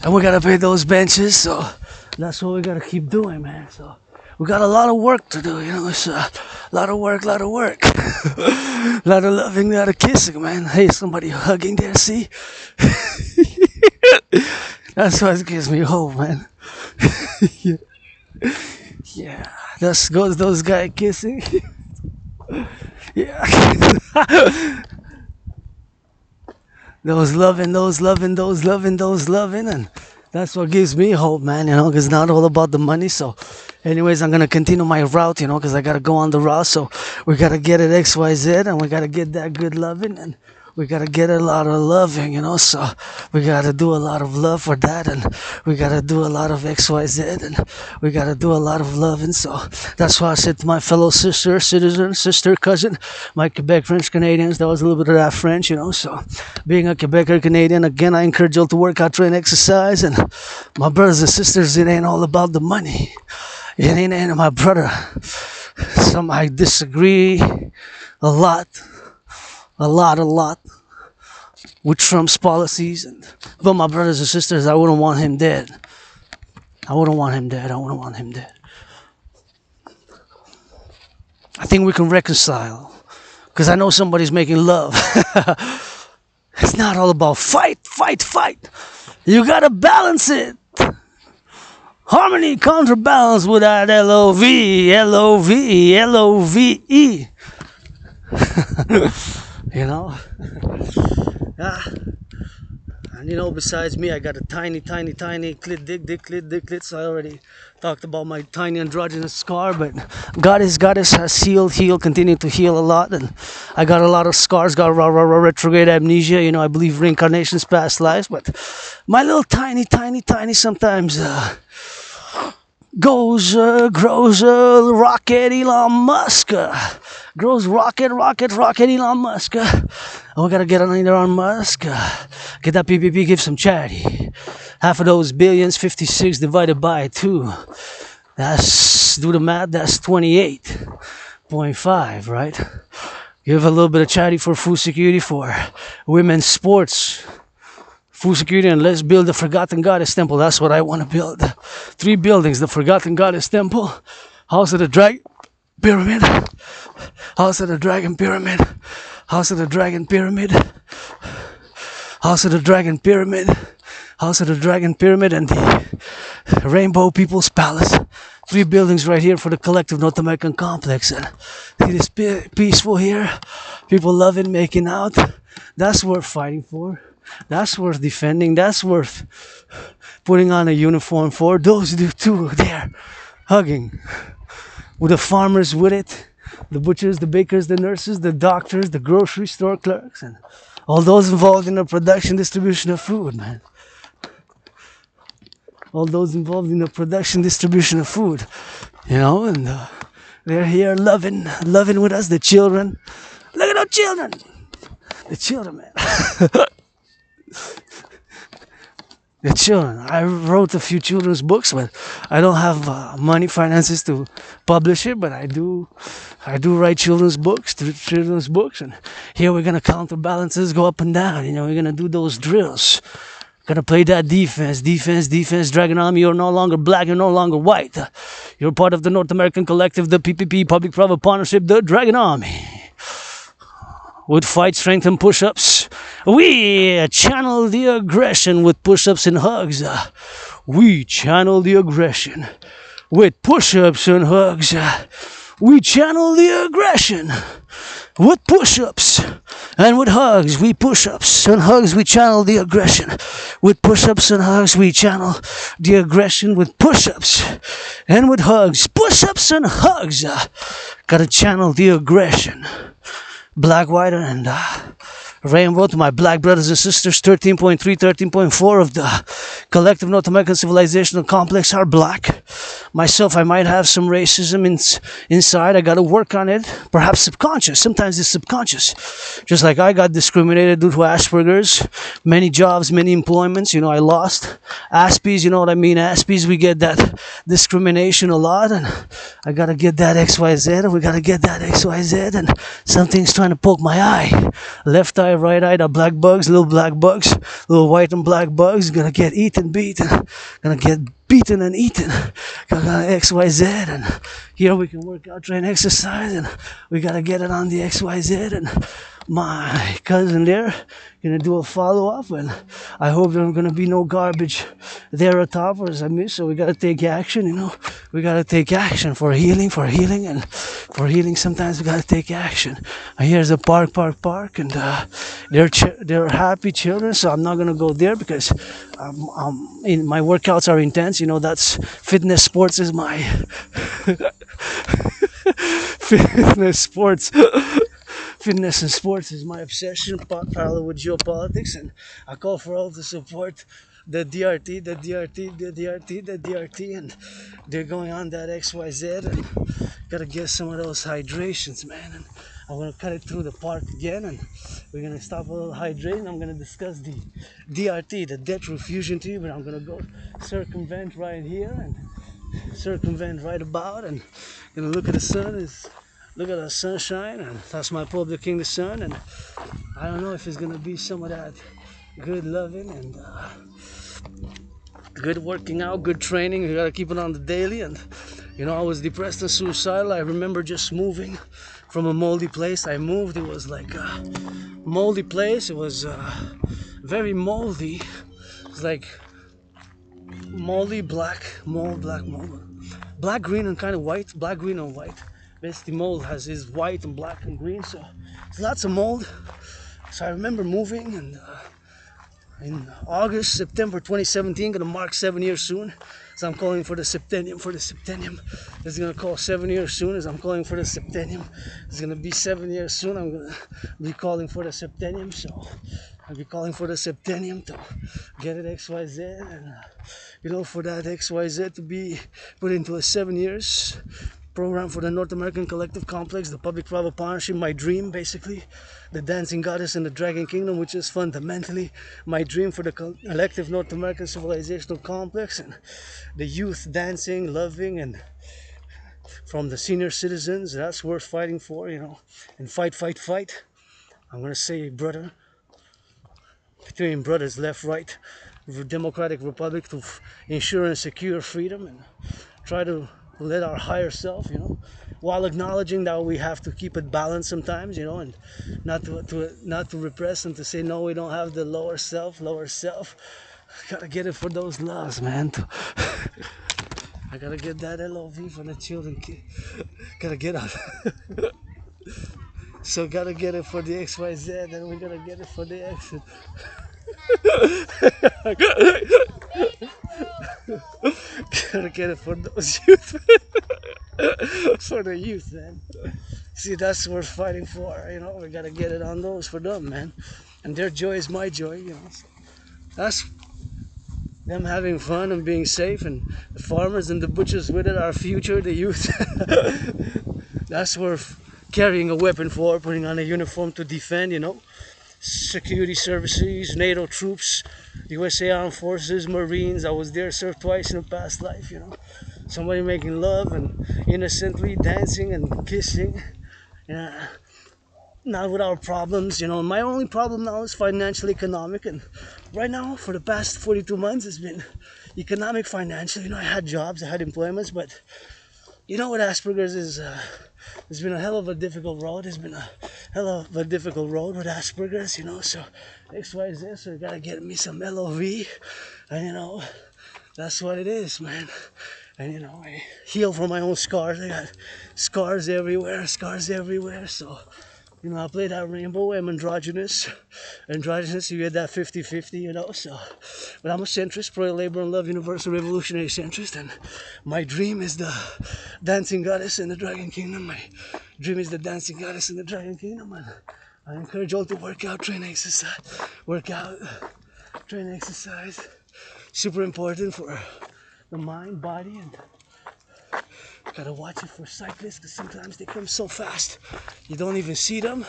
and we gotta pay those benches, so that's what we gotta keep doing, man. So we got a lot of work to do, you know. It's a lot of work, a lot of loving, a lot of kissing, man. Hey, somebody hugging there, see? That's what gives me hope, man. Yeah, that's goes those guys kissing. Yeah. Those loving, and that's what gives me hope, man, you know, because it's not all about the money. So anyways, I'm going to continue my route, you know, because I got to go on the route. So we got to get it XYZ, and we got to get that good loving, and we got to get a lot of loving, you know. So we got to do a lot of love for that, and we got to do a lot of XYZ, and we got to do a lot of loving. So that's why I said to my fellow sister, cousin, my Quebec French Canadians, that was a little bit of that French, you know. So being a Quebecer Canadian, again, I encourage you to work out, train, exercise, and my brothers and sisters, it ain't all about the money. It ain't my brother. Some I disagree a lot with Trump's policies, but my brothers and sisters, I wouldn't want him dead. I think we can reconcile, because I know somebody's making love. It's not all about fight, fight, fight. You gotta balance it. Harmony counterbalance with that L-O-V, L-O-V, L-O-V-E. You know? Yeah. And you know, besides me, I got a tiny clit. So I already talked about my tiny androgynous scar, but Goddess has healed, continue to heal a lot, and I got a lot of scars, got retrograde amnesia, you know, I believe reincarnations, past lives, but my little tiny sometimes grows rocket Elon Musk. Grows rocket Elon Musk. We gotta get on Elon Musk. Get that PPP, give some charity. Half of those billions, 56 divided by 2. That's, do the math, that's 28.5, right? Give a little bit of charity for food security, for women's sports. Food security, and let's build the Forgotten Goddess Temple. That's what I want to build. 3 buildings: the Forgotten Goddess Temple, House of the Dragon Pyramid, House of the Dragon Pyramid, House of the Dragon Pyramid, House of the Dragon Pyramid, House of the Dragon Pyramid, and the Rainbow People's Palace. 3 buildings right here for the Collective North American Complex. And see this peaceful here, people loving, making out. That's worth fighting for. That's worth defending. That's worth putting on a uniform for. Those two there, hugging, with the farmers with it, the butchers, the bakers, the nurses, the doctors, the grocery store clerks, and all those involved in the production, distribution of food, man. All those involved in the production, distribution of food, you know, and they're here loving with us, the children. Look at our children. The children, man. The children. I wrote a few children's books, but I don't have money, finances to publish it. But I do write children's books, and here we're gonna counterbalances, go up and down. You know, we're gonna do those drills. Gonna play that defense. Dragon Army, you're no longer black, you're no longer white. You're part of the North American Collective, the PPP, Public-Private Partnership, the Dragon Army. With fight, strength, and push-ups. We channel the aggression with push-ups and hugs. We channel the aggression with push-ups and hugs. We channel the aggression with push-ups and with hugs. We push-ups and hugs. We channel the aggression with push-ups and hugs. We channel the aggression with push-ups and with hugs. Push-ups and hugs. Gotta channel the aggression. Black, white, and rainbow to my black brothers and sisters. 13.3, 13.4 of the Collective North American Civilizational Complex are black. Myself, I might have some racism inside. I got to work on it. Perhaps subconscious. Sometimes it's subconscious. Just like I got discriminated due to Asperger's. Many jobs, many employments. You know, I lost. Aspies, you know what I mean? Aspies, we get that discrimination a lot. And I got to get that XYZ. We got to get that XYZ. And something's trying to poke my eye. Left eye, right eye, the black bugs, little white and black bugs. Gonna get eaten, beaten. Gonna get beaten and eaten. Got XYZ, and here we can work out, train, exercise, and we gotta get it on the XYZ. And my cousin there gonna do a follow-up, and I hope there's gonna be no garbage there at top as I miss. So we gotta take action, you know. We gotta take action for healing, and for healing sometimes we gotta take action. And here's a park, and they're happy children. So I'm not gonna go there because my workouts are intense. You know, that's fitness. Sports is my fitness sports. Fitness and sports is my obsession, parallel with geopolitics, and I call for all to support the DRT, and they're going on that XYZ, and gotta get some of those hydrations, man. And I'm gonna cut it through the park again, and we're gonna stop a little hydrating. I'm gonna discuss the DRT, the debt refusion tube, and I'm gonna go circumvent right here and circumvent right about, and gonna look at the sun. Look at the sunshine, and that's my public king, the sun. And I don't know if it's gonna be some of that good loving and good working out, good training. You gotta keep it on the daily. And I was depressed and suicidal. I remember just moving from a moldy place. I moved. It was like a moldy place. It was very moldy. It was like moldy, black mold, black, green, and kind of white. Black, green, and white. Basically, mold is white and black and green. So there's lots of mold. So I remember moving, and in September 2017, gonna mark 7 years soon. So I'm calling for the septennium. It's gonna call 7 years soon. As I'm calling for the septennium. It's gonna be 7 years soon. I'm gonna be calling for the septennium. So I'll be calling for the septennium to get it XYZ, and for that XYZ to be put into a 7 years program for the North American Collective Complex, the public-private partnership, my dream basically, the dancing goddess in the Dragon Kingdom, which is fundamentally my dream for the collective North American civilizational complex, and the youth dancing, loving, and from the senior citizens, that's worth fighting for, and fight. I'm gonna say, brother, between brothers, left, right, democratic republic, to ensure and secure freedom, and try to let our higher self, while acknowledging that we have to keep it balanced sometimes, and not to repress and to say no, we don't have the lower self. Gotta get it for those loves, man. I gotta get that LOV for the children. Gotta get out. So gotta get it for the XYZ, and we gotta get it for the exit. Gotta get it for those youth. For the youth, man. See, that's what we're fighting for, we gotta get it on those for them, man. And their joy is my joy, So that's them having fun and being safe, and the farmers and the butchers with it, our future, the youth. That's worth carrying a weapon for, putting on a uniform to defend, security services, NATO troops, USA Armed Forces, Marines. I was there, served twice in a past life, Somebody making love and innocently dancing and kissing. Not without problems, My only problem now is financial, economic, and right now, for the past 42 months, it's been economic, financial. I had jobs, I had employments, but what Asperger's is, it's been a hell of a difficult road. It's been a hell of a difficult road with Asperger's, so XYZ, so I gotta get me some LOV, and that's what it is, man. And I heal from my own scars. I got scars everywhere, so I play that rainbow. I'm androgynous, you get that 50-50, so. But I'm a centrist, pro-labor and love, universal revolutionary centrist, and my dream is the dancing goddess in the Dragon Kingdom. My dream is the dancing goddess in the Dragon Kingdom, and I encourage all to work out, train, exercise. Super important for the mind, body, and gotta watch it for cyclists, because sometimes they come so fast you don't even see them,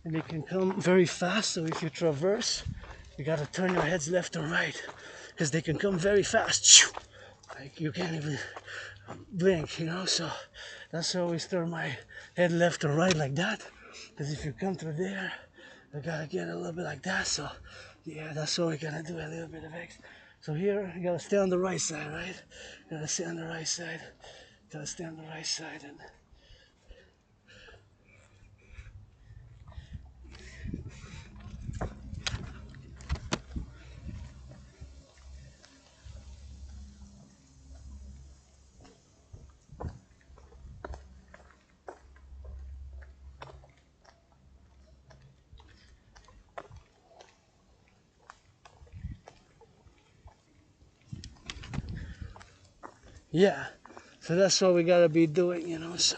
and they can come very fast. So if you traverse, you gotta turn your heads left and right, because they can come very fast, like you can't even blink, So that's why I always turn my head left and right like that, because if you come through there, you gotta get a little bit like that. So yeah, that's what we're gonna do, a little bit of X. So here, you gotta stay on the right side, right? Gotta stay on the right side. And yeah, so that's what we gotta be doing, So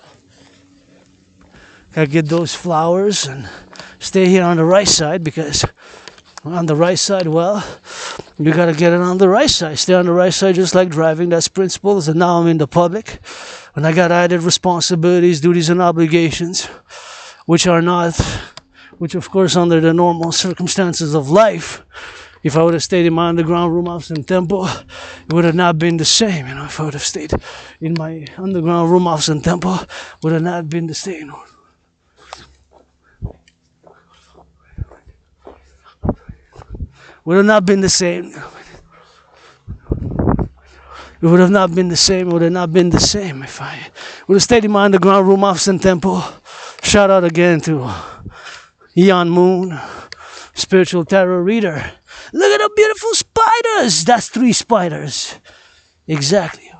gotta get those flowers and stay here on the right side, because on the right side, well, you gotta get it on the right side. Stay on the right side, just like driving. That's principles. And now I'm in the public, and I got added responsibilities, duties, and obligations, which of course, under the normal circumstances of life, if I would have stayed in my underground room house in Temple, it would have not been the same. If I would have stayed in my underground room house in Temple, it would have not been the same. Would have not been the same. It would have not been the same. It would have not been the same if I would have stayed in my underground room off Sun Temple. Shout out again to Eon Moon, spiritual tarot reader. Look at the beautiful spiders. That's 3 spiders. Exactly.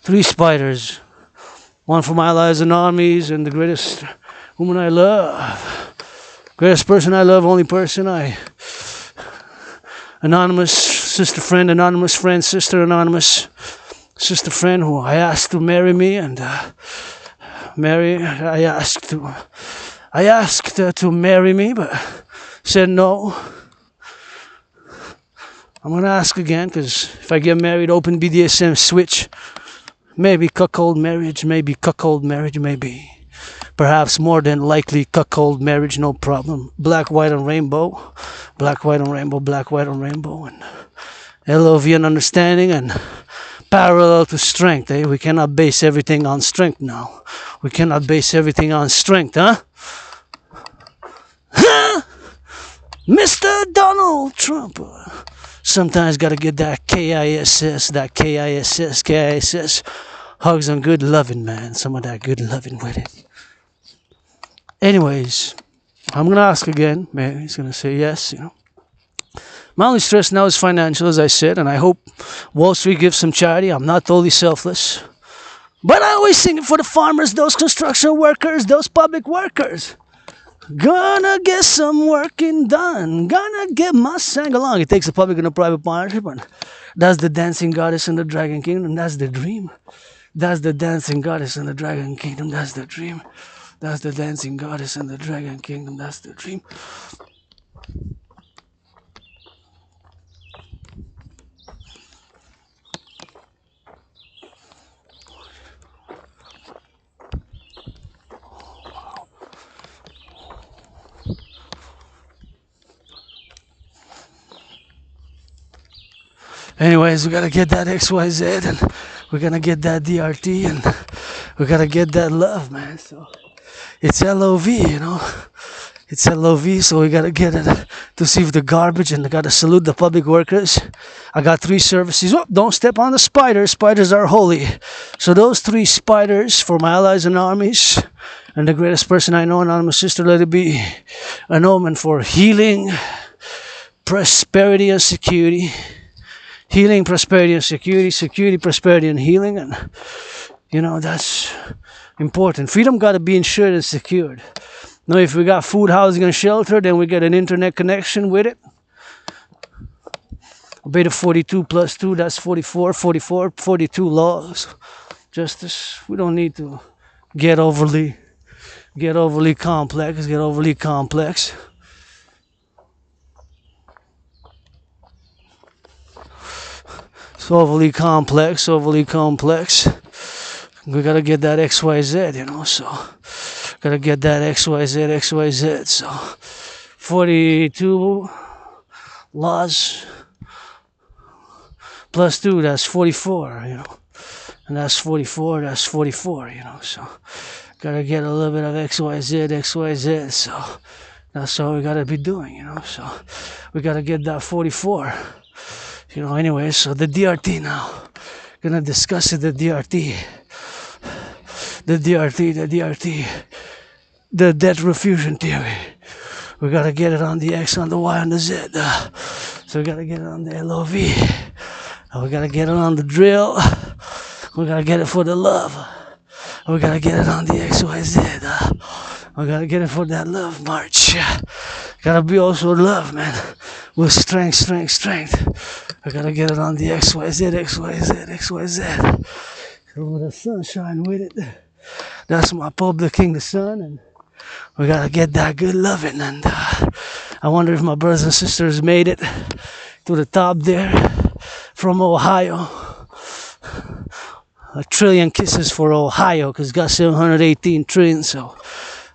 Three spiders. One for my allies and armies and the greatest woman I love. Greatest person I love, only person I... Anonymous sister friend, anonymous friend, sister anonymous sister friend who I asked to marry me and I asked her to marry me but said no. I'm gonna ask again because if I get married, open BDSM switch. Maybe cuckold marriage, maybe perhaps more than likely cuckold marriage, no problem. Black, white, and rainbow. Black, white, and rainbow, black, white, and rainbow. And LOV and understanding and parallel to strength, eh? We cannot base everything on strength now. We cannot base everything on strength, huh? Huh? Mr. Donald Trump. Sometimes gotta get that KISS, KISS. Hugs and good loving, man. Some of that good loving with it. Anyways, I'm gonna ask again. Maybe he's gonna say yes, you know. My only stress now is financial, as I said, and I hope Wall Street gives some charity. I'm not totally selfless. But I always think for the farmers, those construction workers, those public workers. Gonna get some working done. Gonna get my sang along. It takes a public and a private partnership. And that's the dancing goddess in the dragon kingdom. That's the dream. That's the dancing goddess in the dragon kingdom. That's the dream. That's the dancing goddess in the dragon kingdom. That's the dream. Anyways, we gotta get that XYZ and we're gonna get that DRT and we gotta get that love, man. So it's LOV, you know. It's LOV, so we gotta get it to see if the garbage and I gotta salute the public workers. I got 3 services. Oh, don't step on the spiders. Spiders are holy. So those 3 spiders for my allies and armies and the greatest person I know, anonymous sister, let it be an omen for healing, prosperity, and security. Healing, prosperity, and security. Security, prosperity, and healing. And, you know, that's important. Freedom got to be insured and secured. Now, if we got food, housing, and shelter, then we get an internet connection with it. Beta 42 plus 2, that's 44. 42 laws. Justice. We don't need to get overly complex. It's overly complex. We gotta get that XYZ, you know, so gotta get that XYZ. So 42 laws plus 2, that's 44, you know. And that's 44, you know, so gotta get a little bit of XYZ, so that's all we gotta be doing, you know, so we gotta get that 44. You know, anyway, so the DRT now. Gonna discuss it, the DRT. The debt refusion theory. We gotta get it on the X, on the Y, on the Z. So we gotta get it on the LOV. And we gotta get it on the drill. We gotta get it for the love. We gotta get it on the XYZ. We gotta get it for that love march. Gotta be also love, man. With strength. I gotta get it on the XYZ. With the sunshine with it. That's my public king, the sun, and we gotta get that good loving. And I wonder if my brothers and sisters made it to the top there from Ohio. 1 trillion kisses for Ohio, because got 718 trillion, so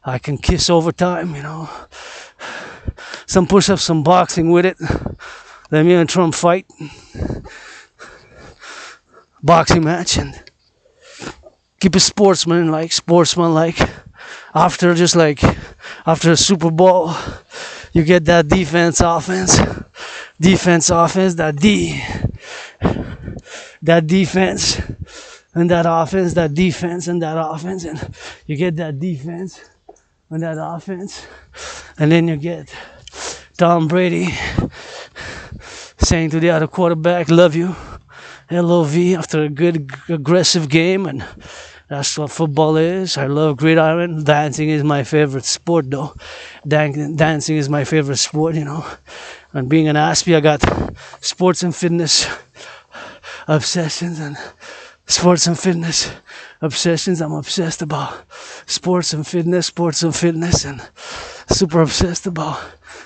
I can kiss over time, you know. Some push-ups, some boxing with it. Let me and Trump fight. Boxing match, and keep it sportsman-like. After a Super Bowl, you get that defense, offense, that defense, and that offense, that defense, and that offense, and you get that defense and that offense, and then you get Tom Brady saying to the other quarterback, "Love you," LOV, after a good aggressive game, and that's what football is. I love gridiron. Dancing is my favorite sport, though. Dancing is my favorite sport, you know. And being an Aspie, I got sports and fitness obsessions, and I'm obsessed about sports and fitness, and super obsessed about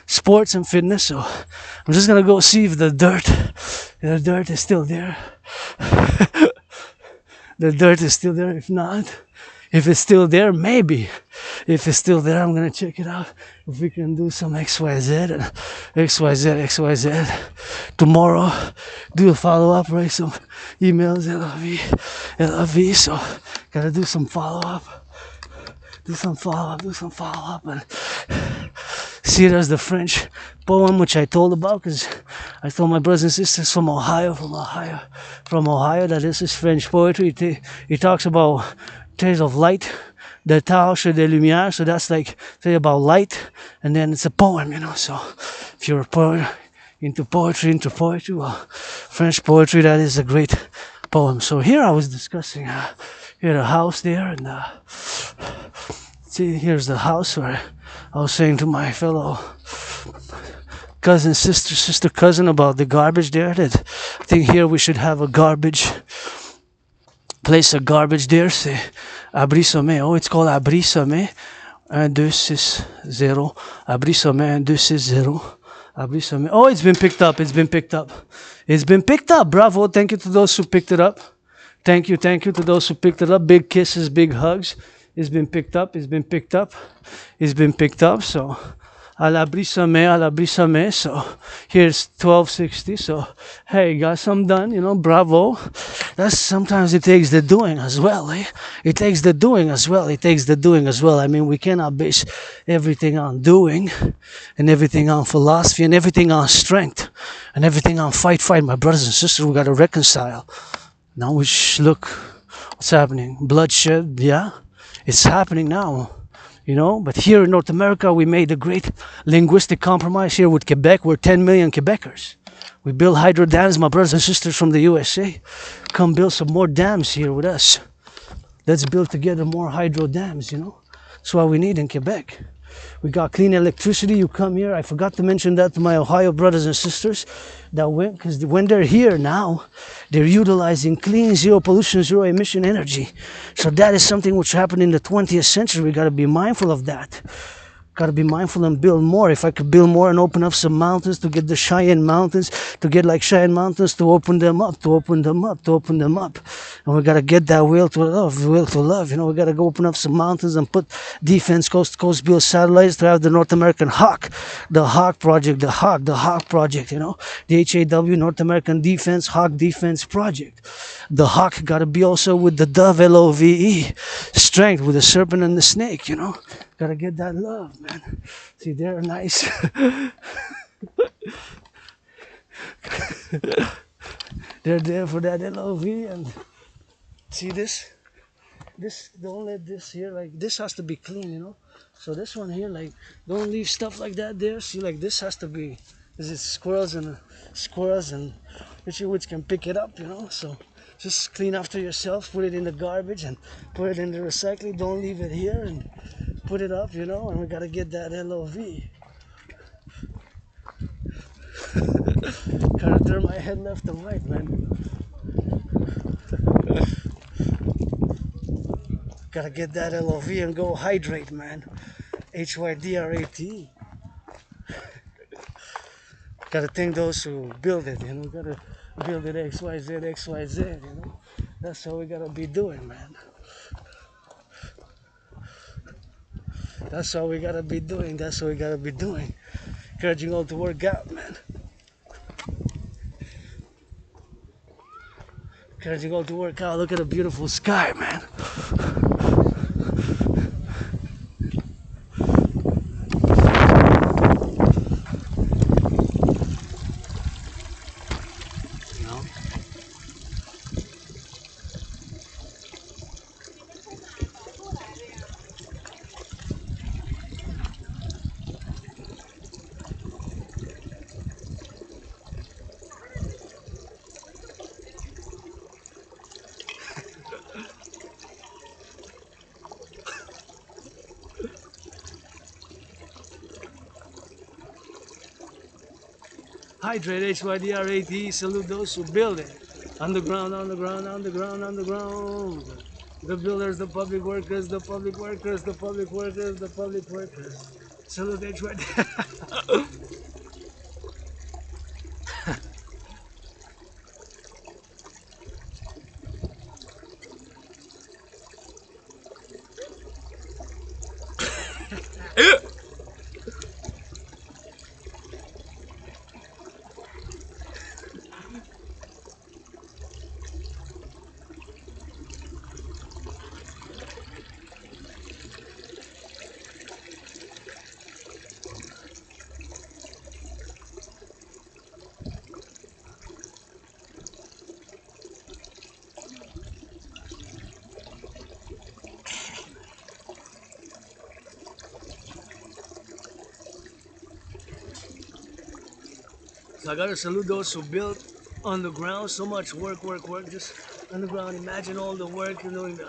sports and fitness. So I'm just gonna go see if the dirt is still there. The dirt is still there. If not, if it's still there, maybe. If it's still there, I'm gonna check it out. If we can do some XYZ and XYZ. Tomorrow, do a follow-up, write some emails, LV. So, gotta do some follow-up. And see, there's the French poem which I told about, because I told my brothers and sisters from Ohio, that this is French poetry. It talks about tales of light, the tâche de lumière, so that's like say about light, and then it's a poem, you know. So if you're a poet, into poetry, well, French poetry, that is a great poem. So here I was discussing here a house there, and see, here's the house where I was saying to my fellow sister cousin about the garbage there, that I think here we should have a garbage place, a garbage there. C'est Abri Sommet. Oh, it's called Abri Sommet 1260. Abri Sommet 1260. Abri Sommet. Oh, it's been picked up. Bravo. Thank you to those who picked it up. Thank you to those who picked it up. Big kisses, big hugs. It's been picked up. So à l'abri sommet. So here's 1260. So hey, got some done, you know. Bravo. That's sometimes it takes the doing as well, eh? It takes the doing as well. I mean, we cannot base everything on doing, and everything on philosophy, and everything on strength, and everything on fight. My brothers and sisters, we got to reconcile. Now we look what's happening. Bloodshed, yeah, it's happening now. You know, but here in North America, we made a great linguistic compromise here with Quebec. We're 10 million Quebecers. We build hydro dams, my brothers and sisters from the USA. Come build some more dams here with us. Let's build together more hydro dams, you know. That's what we need in Quebec. We got clean electricity. You come here. I forgot to mention that to my Ohio brothers and sisters that went, because when they're here now, they're utilizing clean, zero pollution, zero emission energy. So that is something which happened in the 20th century. We got to be mindful of that. Got to be mindful and build more. If I could build more and open up some mountains, to get the Cheyenne Mountains, to get like Cheyenne Mountains, to open them up. And we got to get that will to love. You know, we got to go open up some mountains and put defense coast to coast, build satellites to have the North American Hawk, the Hawk Project, you know, the HAW, North American Defense, Hawk Defense Project. The Hawk got to be also with the dove, LOVE, strength with the serpent and the snake, you know. Gotta get that love, man. See, they're nice. They're there for that LOV, and see this, don't let this here, like, this has to be clean, you know. So this one here, like, don't leave stuff like that there. See, like, this has to be, this is squirrels and Richie Woods can pick it up, you know. So just clean after yourself, put it in the garbage and put it in the recycling. Don't leave it here, and put it up, you know. And we gotta get that LOV. Gotta turn my head left and right, man. Gotta get that LOV and go hydrate, man. HYDRAT. Gotta thank those who build it, you know. Gotta build it XYZ, you know. That's what we gotta be doing, man. That's what we gotta be doing. Encouraging all to work out, man. Look at the beautiful sky, man. Hydrate, Hydrate, salute those who build it. Underground, underground, underground, underground. The builders, the public workers, the public workers, the public workers, the public workers. Salute Hydrate. So I gotta salute those who built on the ground. So much work, just underground. Imagine all the work during the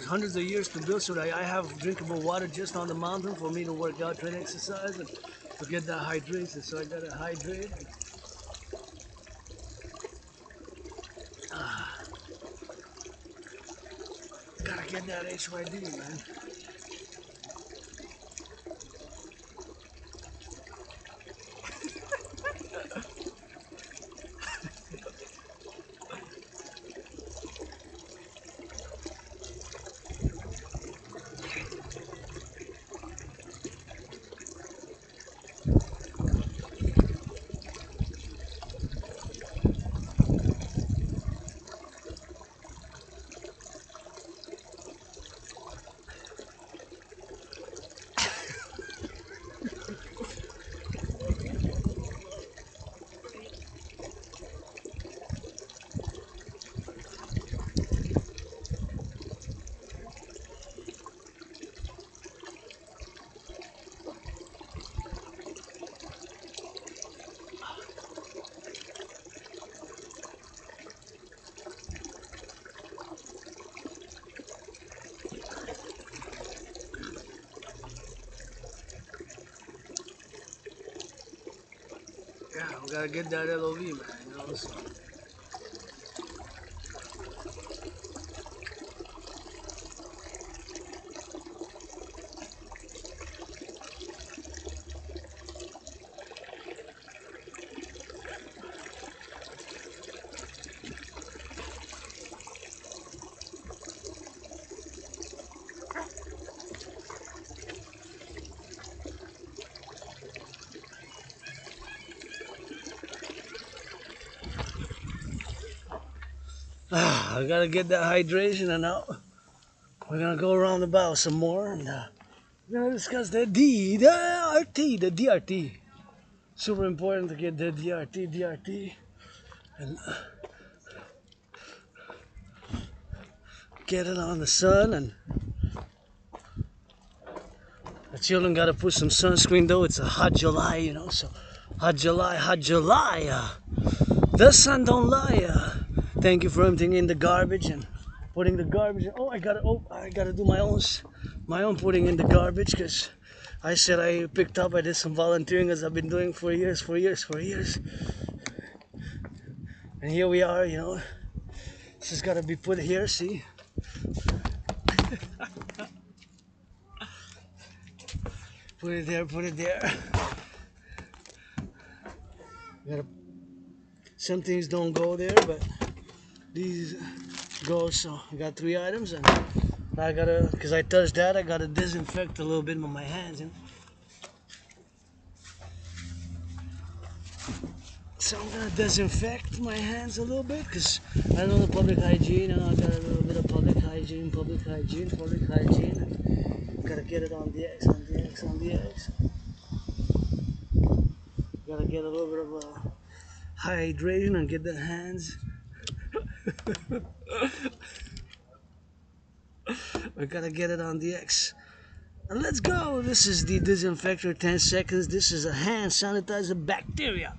hundreds of years to build, so that I have drinkable water just on the mountain for me to work out, train, exercise, and to get that hydration. So I gotta hydrate. Gotta get that HYD, man. Yeah, we gotta get that LOV, man. You know, so. I gotta get that hydration, and now we're gonna go around about some more, and we're gonna discuss the DRT. Super important to get the DRT, and get it on the sun. And the children gotta put some sunscreen, though it's a hot July, you know. So hot July, hot July. The sun don't lie. Thank you for emptying in the garbage and putting the garbage in. I gotta do my own putting in the garbage, because I said I did some volunteering, as I've been doing for years. And here we are, you know. This has gotta be put here, see? Put it there. Some things don't go there, but these go. So I got 3 items, and I gotta, because I touched that, I gotta disinfect a little bit with my hands, you know? So I'm gonna disinfect my hands a little bit, because I know the public hygiene, and I got a little bit of public hygiene. Gotta get it on the X. Gotta get a little bit of hydration and get the hands. We gotta get it on the X. And let's go. This is the disinfector, 10 seconds. This is a hand sanitizer, bacteria.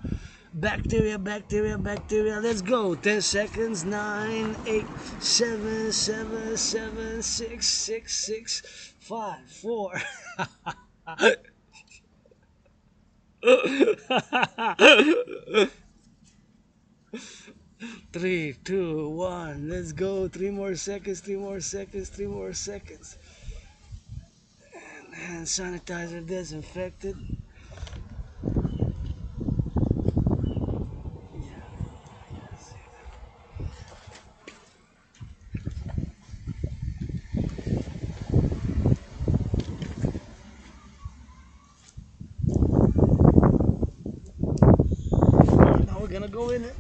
Let's go. 10 seconds. 9, 8, 7, 6, 5, 4. Three, two, one. Let's go. 3 more seconds. 3 more seconds. 3 more seconds. And hand sanitizer disinfected. Now we're gonna go in it.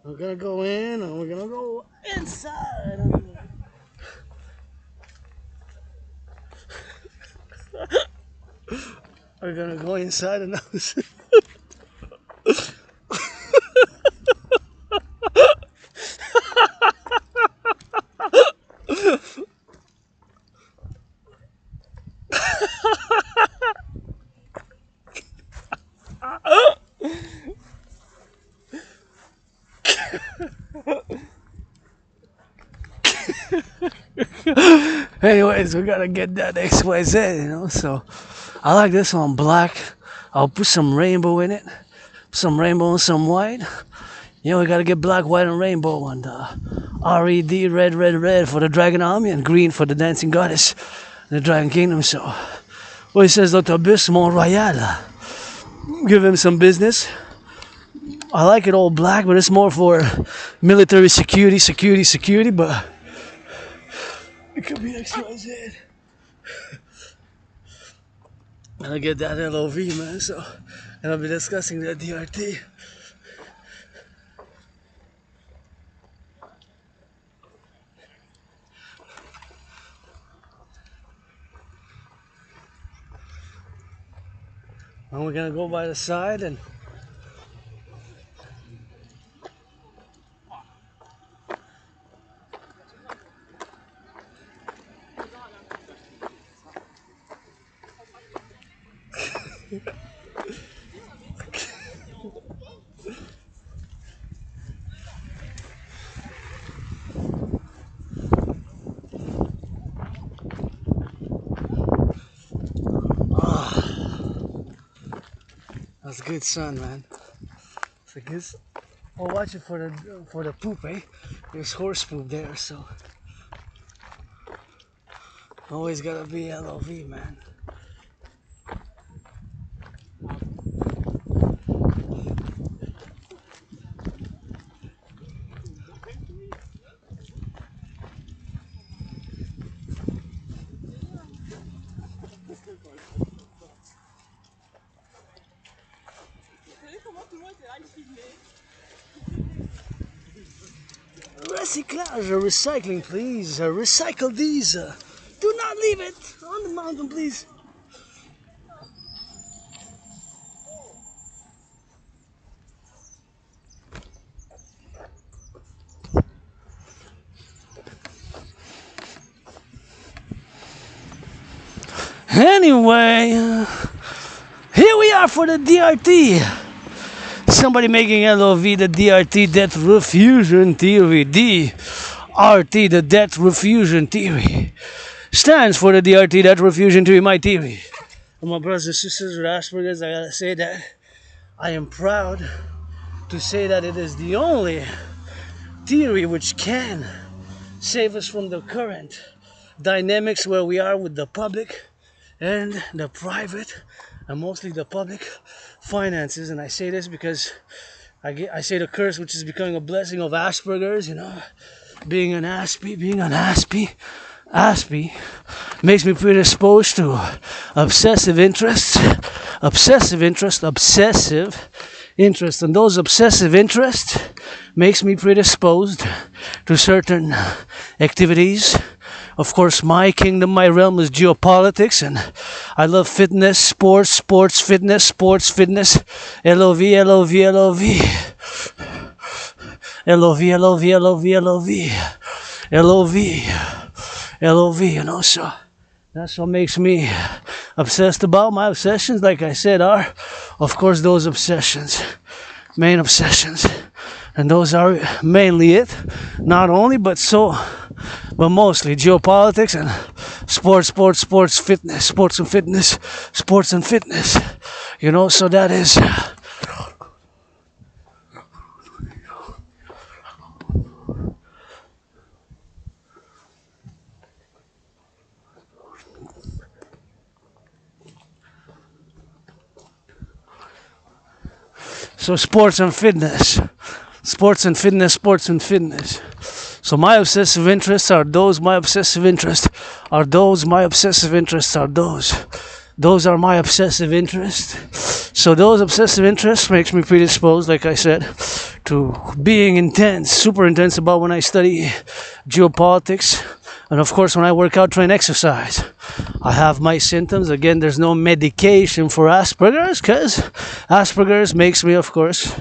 We're gonna go in and we're gonna go inside. We're gonna go inside and out. Anyways, we gotta get that XYZ, you know. So I like this one black. I'll put some rainbow in it, some rainbow and some white. You know, we gotta get black, white, and rainbow, and red, red, red, red for the dragon army, and green for the dancing goddess, the dragon kingdom. So, well, he says l'autobus Mont-Royal. Give him some business. I like it all black, but it's more for military security, but it could be XYZ. And I get that LOV, man, so, and I'll be discussing that DRT. And we're gonna go by the side and that's good sun, man. It's a good. Oh, watch it for the poop, eh? There's horse poop there, so always gotta be LOV, man. Recyclage, recycling, please. Recycle these. Do not leave it on the mountain, please. Anyway, here we are for the DRT. Somebody making LOV, the DRT, death refusion theory. DRT, the death refusion theory. Stands for the DRT, death refusion theory, my theory. And my brothers and sisters with Asperger's, I gotta say that I am proud to say that it is the only theory which can save us from the current dynamics where we are with the public and the private, and mostly the public finances. And I say this because I say the curse which is becoming a blessing of Asperger's, you know, being an Aspie makes me predisposed to obsessive interest, and those obsessive interests makes me predisposed to certain activities. Of course, my kingdom, my realm is geopolitics, and I love fitness, sports, fitness, LOV, LOV, LOV, LOV, LOV, LOV, LOV, LOV, LOV, you know, so that's what makes me obsessed about. My obsessions, like I said, are, of course, those obsessions, main obsessions, and those are mainly it, not only, but so but mostly geopolitics and fitness, sports and fitness. You know, so that is. So sports and fitness. So my obsessive interests are those. Those are my obsessive interests. So those obsessive interests makes me predisposed, like I said, to being intense, super intense about when I study geopolitics. And of course, when I work out, train, exercise, I have my symptoms. Again, there's no medication for Asperger's, because Asperger's makes me, of course,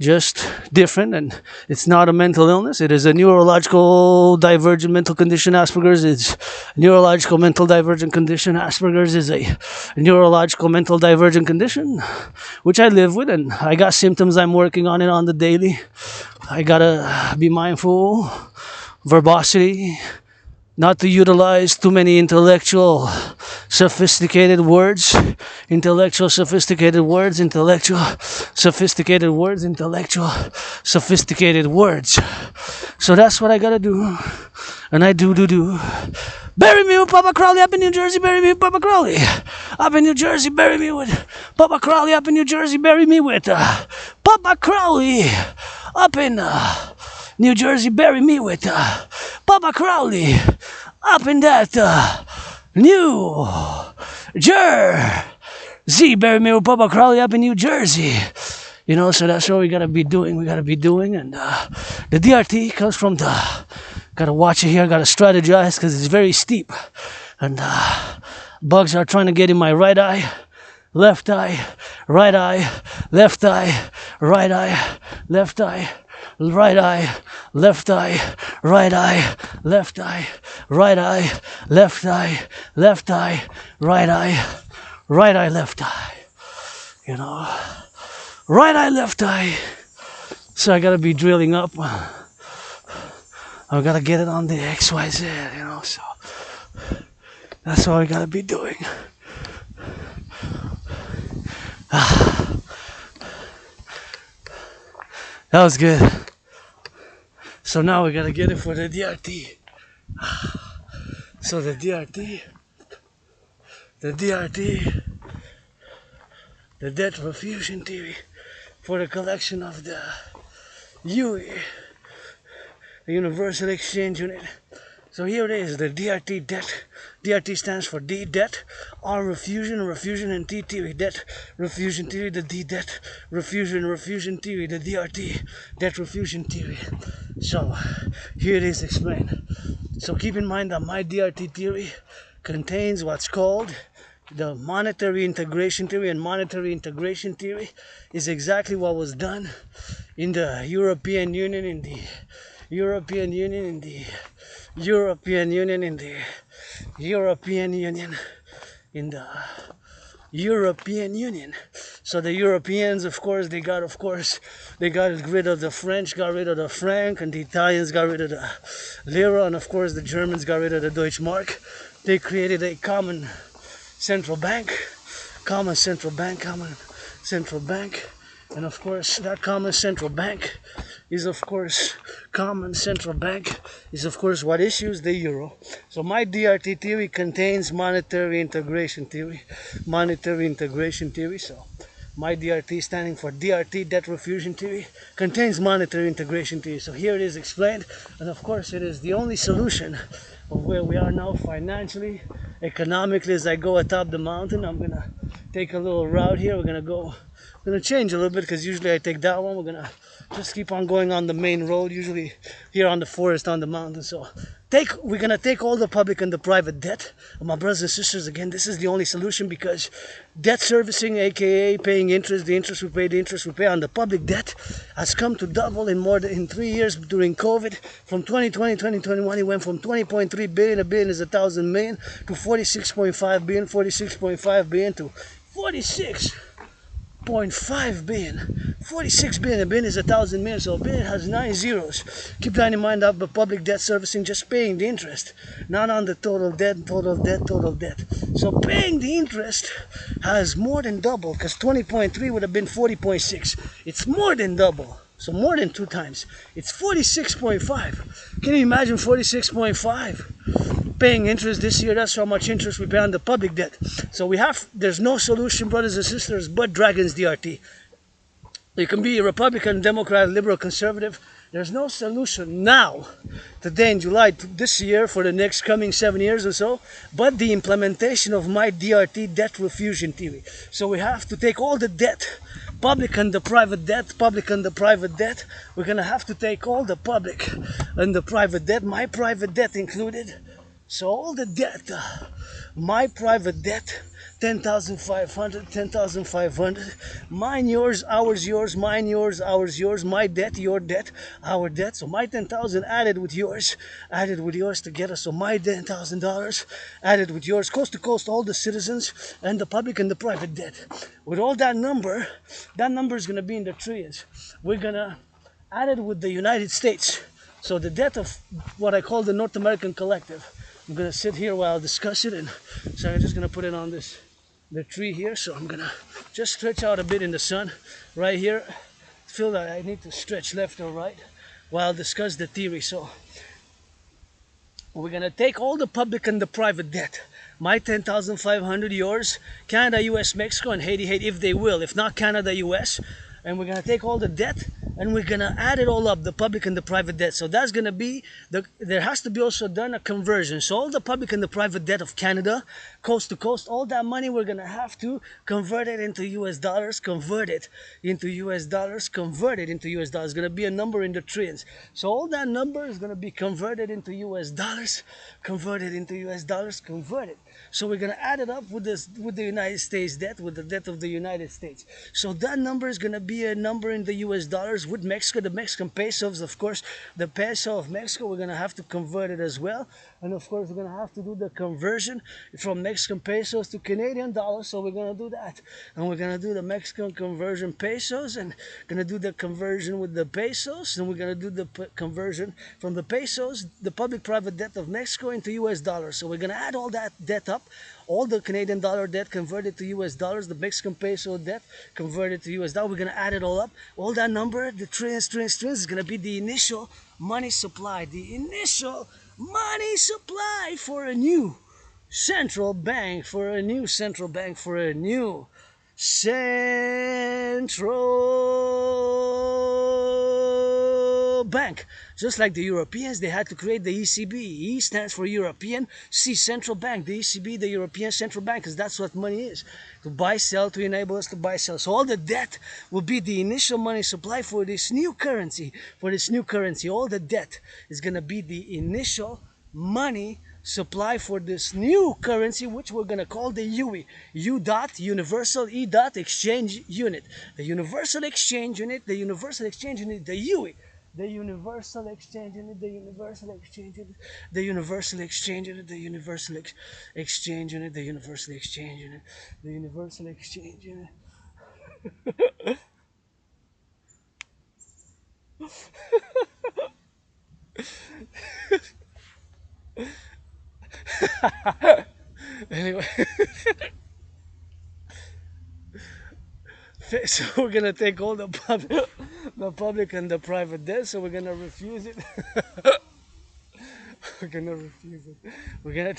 just different, and it's not a mental illness. It is a neurological divergent mental condition. Asperger's is a neurological mental divergent condition. Asperger's is a neurological mental divergent condition, which I live with, and I got symptoms. I'm working on it on the daily. I gotta be mindful, verbosity, not to utilize too many intellectual sophisticated words. So that's what I gotta do. And I do. Bury me with Papa Crowley up in New Jersey, bury me with Papa Crowley. Up in New Jersey, bury me with Papa Crowley. Up in New Jersey, bury me with Papa Crowley. Up in New Jersey, bury me with Papa Crowley. Up in that New Jersey, bury me with Papa Crowley up in New Jersey. You know, so that's what we gotta be doing. And the DRT comes from the. Gotta watch it here. Gotta strategize because it's very steep, and bugs are trying to get in my right eye, left eye, right eye, left eye, right eye, left eye. Right eye, left eye, right eye, left eye, right eye, left eye, left eye, right eye, left eye. You know, right eye, left eye. So I gotta be drilling up. I gotta get it on the XYZ, you know, so that's what I gotta be doing. That was good. So now we gotta get it for the DRT. So the DRT, the debt refusion theory for the collection of the UE, the Universal Exchange Unit. So here it is, the DRT debt. DRT stands for D, debt, R, refusion, and T, theory, debt, refusion theory, the D, debt, refusion theory, the DRT, debt refusion theory. So here it is explained. So keep in mind that my DRT theory contains what's called the monetary integration theory, and monetary integration theory is exactly what was done in the European Union, in the European Union. So the Europeans, of course, they got rid of the French, got rid of the franc, and the Italians got rid of the lira, and of course the Germans got rid of the Deutschmark. They created a common central bank, and of course that common central bank is of course what issues the euro. So my DRT theory contains monetary integration theory. So my DRT, standing for DRT, debt refusion theory, contains monetary integration theory. So here it is explained, and of course it is the only solution of where we are now financially, economically. As I go atop the mountain, I'm gonna take a little route here. We're gonna change a little bit because usually I take that one. We're gonna just keep on going on the main road, usually here on the forest, on the mountain. So we're gonna take all the public and the private debt. And my brothers and sisters, again, this is the only solution, because debt servicing, aka paying interest, the interest we pay on the public debt, has come to double in 3 years during COVID. From 2020, 2021, it went from 20.3 billion, a billion is 1,000 million, to 46.5 billion, to 46 46.5 billion. 46 billion. A billion is 1,000 million, so a billion has 9 zeros. Keep that in mind of the public debt servicing, just paying the interest, not on the total debt, total debt, total debt. So paying the interest has more than double, because 20.3 would have been 40.6. It's more than double. So more than 2 times. It's 46.5. Can you imagine 46.5? Paying interest this year, that's how much interest we pay on the public debt. So there's no solution, brothers and sisters, but Dragons DRT. You can be a Republican, Democrat, Liberal, Conservative. There's no solution now, today in July this year, for the next coming 7 years or so, but the implementation of my DRT, debt refusion theory. So we have to take all the debt, public and the private debt, public and the private debt. We're going to have to take all the public and the private debt, my private debt included. So all the debt, my private debt, 10,500, 10,500, mine, yours, ours, yours, mine, yours, ours, yours, my debt, your debt, our debt. So my 10,000 added with yours together. So my $10,000 added with yours, coast to coast, all the citizens and the public and the private debt. With all that number is going to be in the trillions. We're going to add it with the United States. So the debt of what I call the North American Collective. I'm going to sit here while I discuss it, and so I'm just going to put it on the tree here. So I'm going to just stretch out a bit in the sun right here. Feel that I need to stretch left or right while I discuss the theory. So we're going to take all the public and the private debt. My 10,500, yours, Canada, US, Mexico, and Haiti, if they will. If not, Canada, US. And we're going to take all the debt and we're going to add it all up, the public and the private debt. So that's going to be, there has to be also done a conversion. So all the public and the private debt of Canada, coast to coast, all that money we're going to have to convert it into US dollars, convert it into US dollars, convert it into US dollars. It's going to be a number in the trillions. So all that number is going to be converted into US dollars, converted into US dollars, converted. So we're going to add it up with the United States debt, with the debt of the United States. So that number is going to be a number in the US dollars with Mexico, the Mexican pesos, of course, the peso of Mexico, we're going to have to convert it as well. And of course, we're going to have to do the conversion from Mexican pesos to Canadian dollars. So we're going to do that. And we're going to do the Mexican conversion pesos, and going to do the conversion with the pesos. And we're going to do the conversion from the pesos, the public-private debt of Mexico, into US dollars. So we're going to add all that debt up. All the Canadian dollar debt converted to US dollars, the Mexican peso debt converted to US dollars. We're going to add it all up. All that number, the trillions is going to be the initial money supply. The initial money supply for a new central bank, for a new central bank, for a new central bank. Just like the Europeans, they had to create the ECB. E stands for European, C, Central Bank. The ECB, the European Central Bank, because that's what money is. To buy, sell, to enable us to buy, sell. So all the debt will be the initial money supply for this new currency. For this new currency, all the debt is going to be the initial money supply for this new currency, which we're going to call the UE. U dot, universal, E dot, exchange unit. The universal exchange unit, the universal exchange unit, the UE. The universal exchange unit, the universal exchange unit, the universal exchange unit, the universal exchange unit, the universal exchange unit, the universal exchange unit. Anyway, so we're gonna take all the public and the private debt. So we're gonna refuse it. We're gonna refuse it. We're gonna.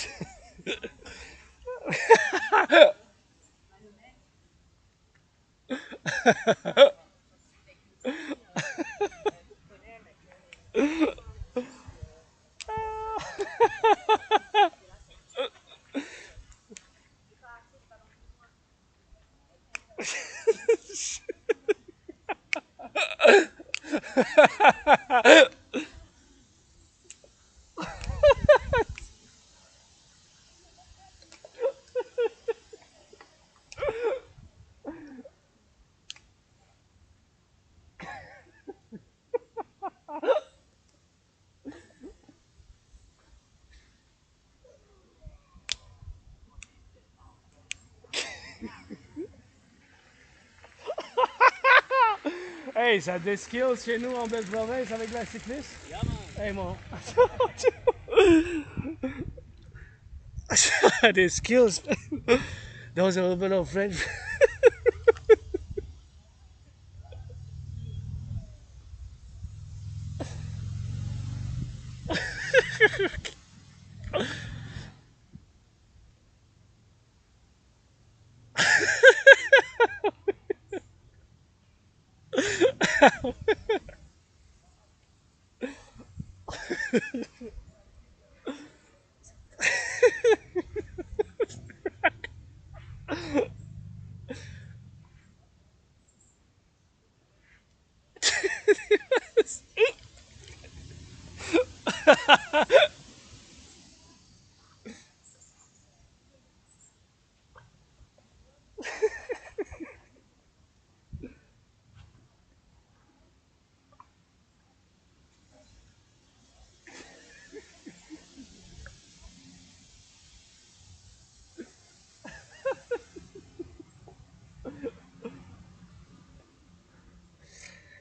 Hey, ça a des skills chez nous en belle province avec la cycliste? Yeah, man. Hey, mon. Des skills. That was a little bit of French.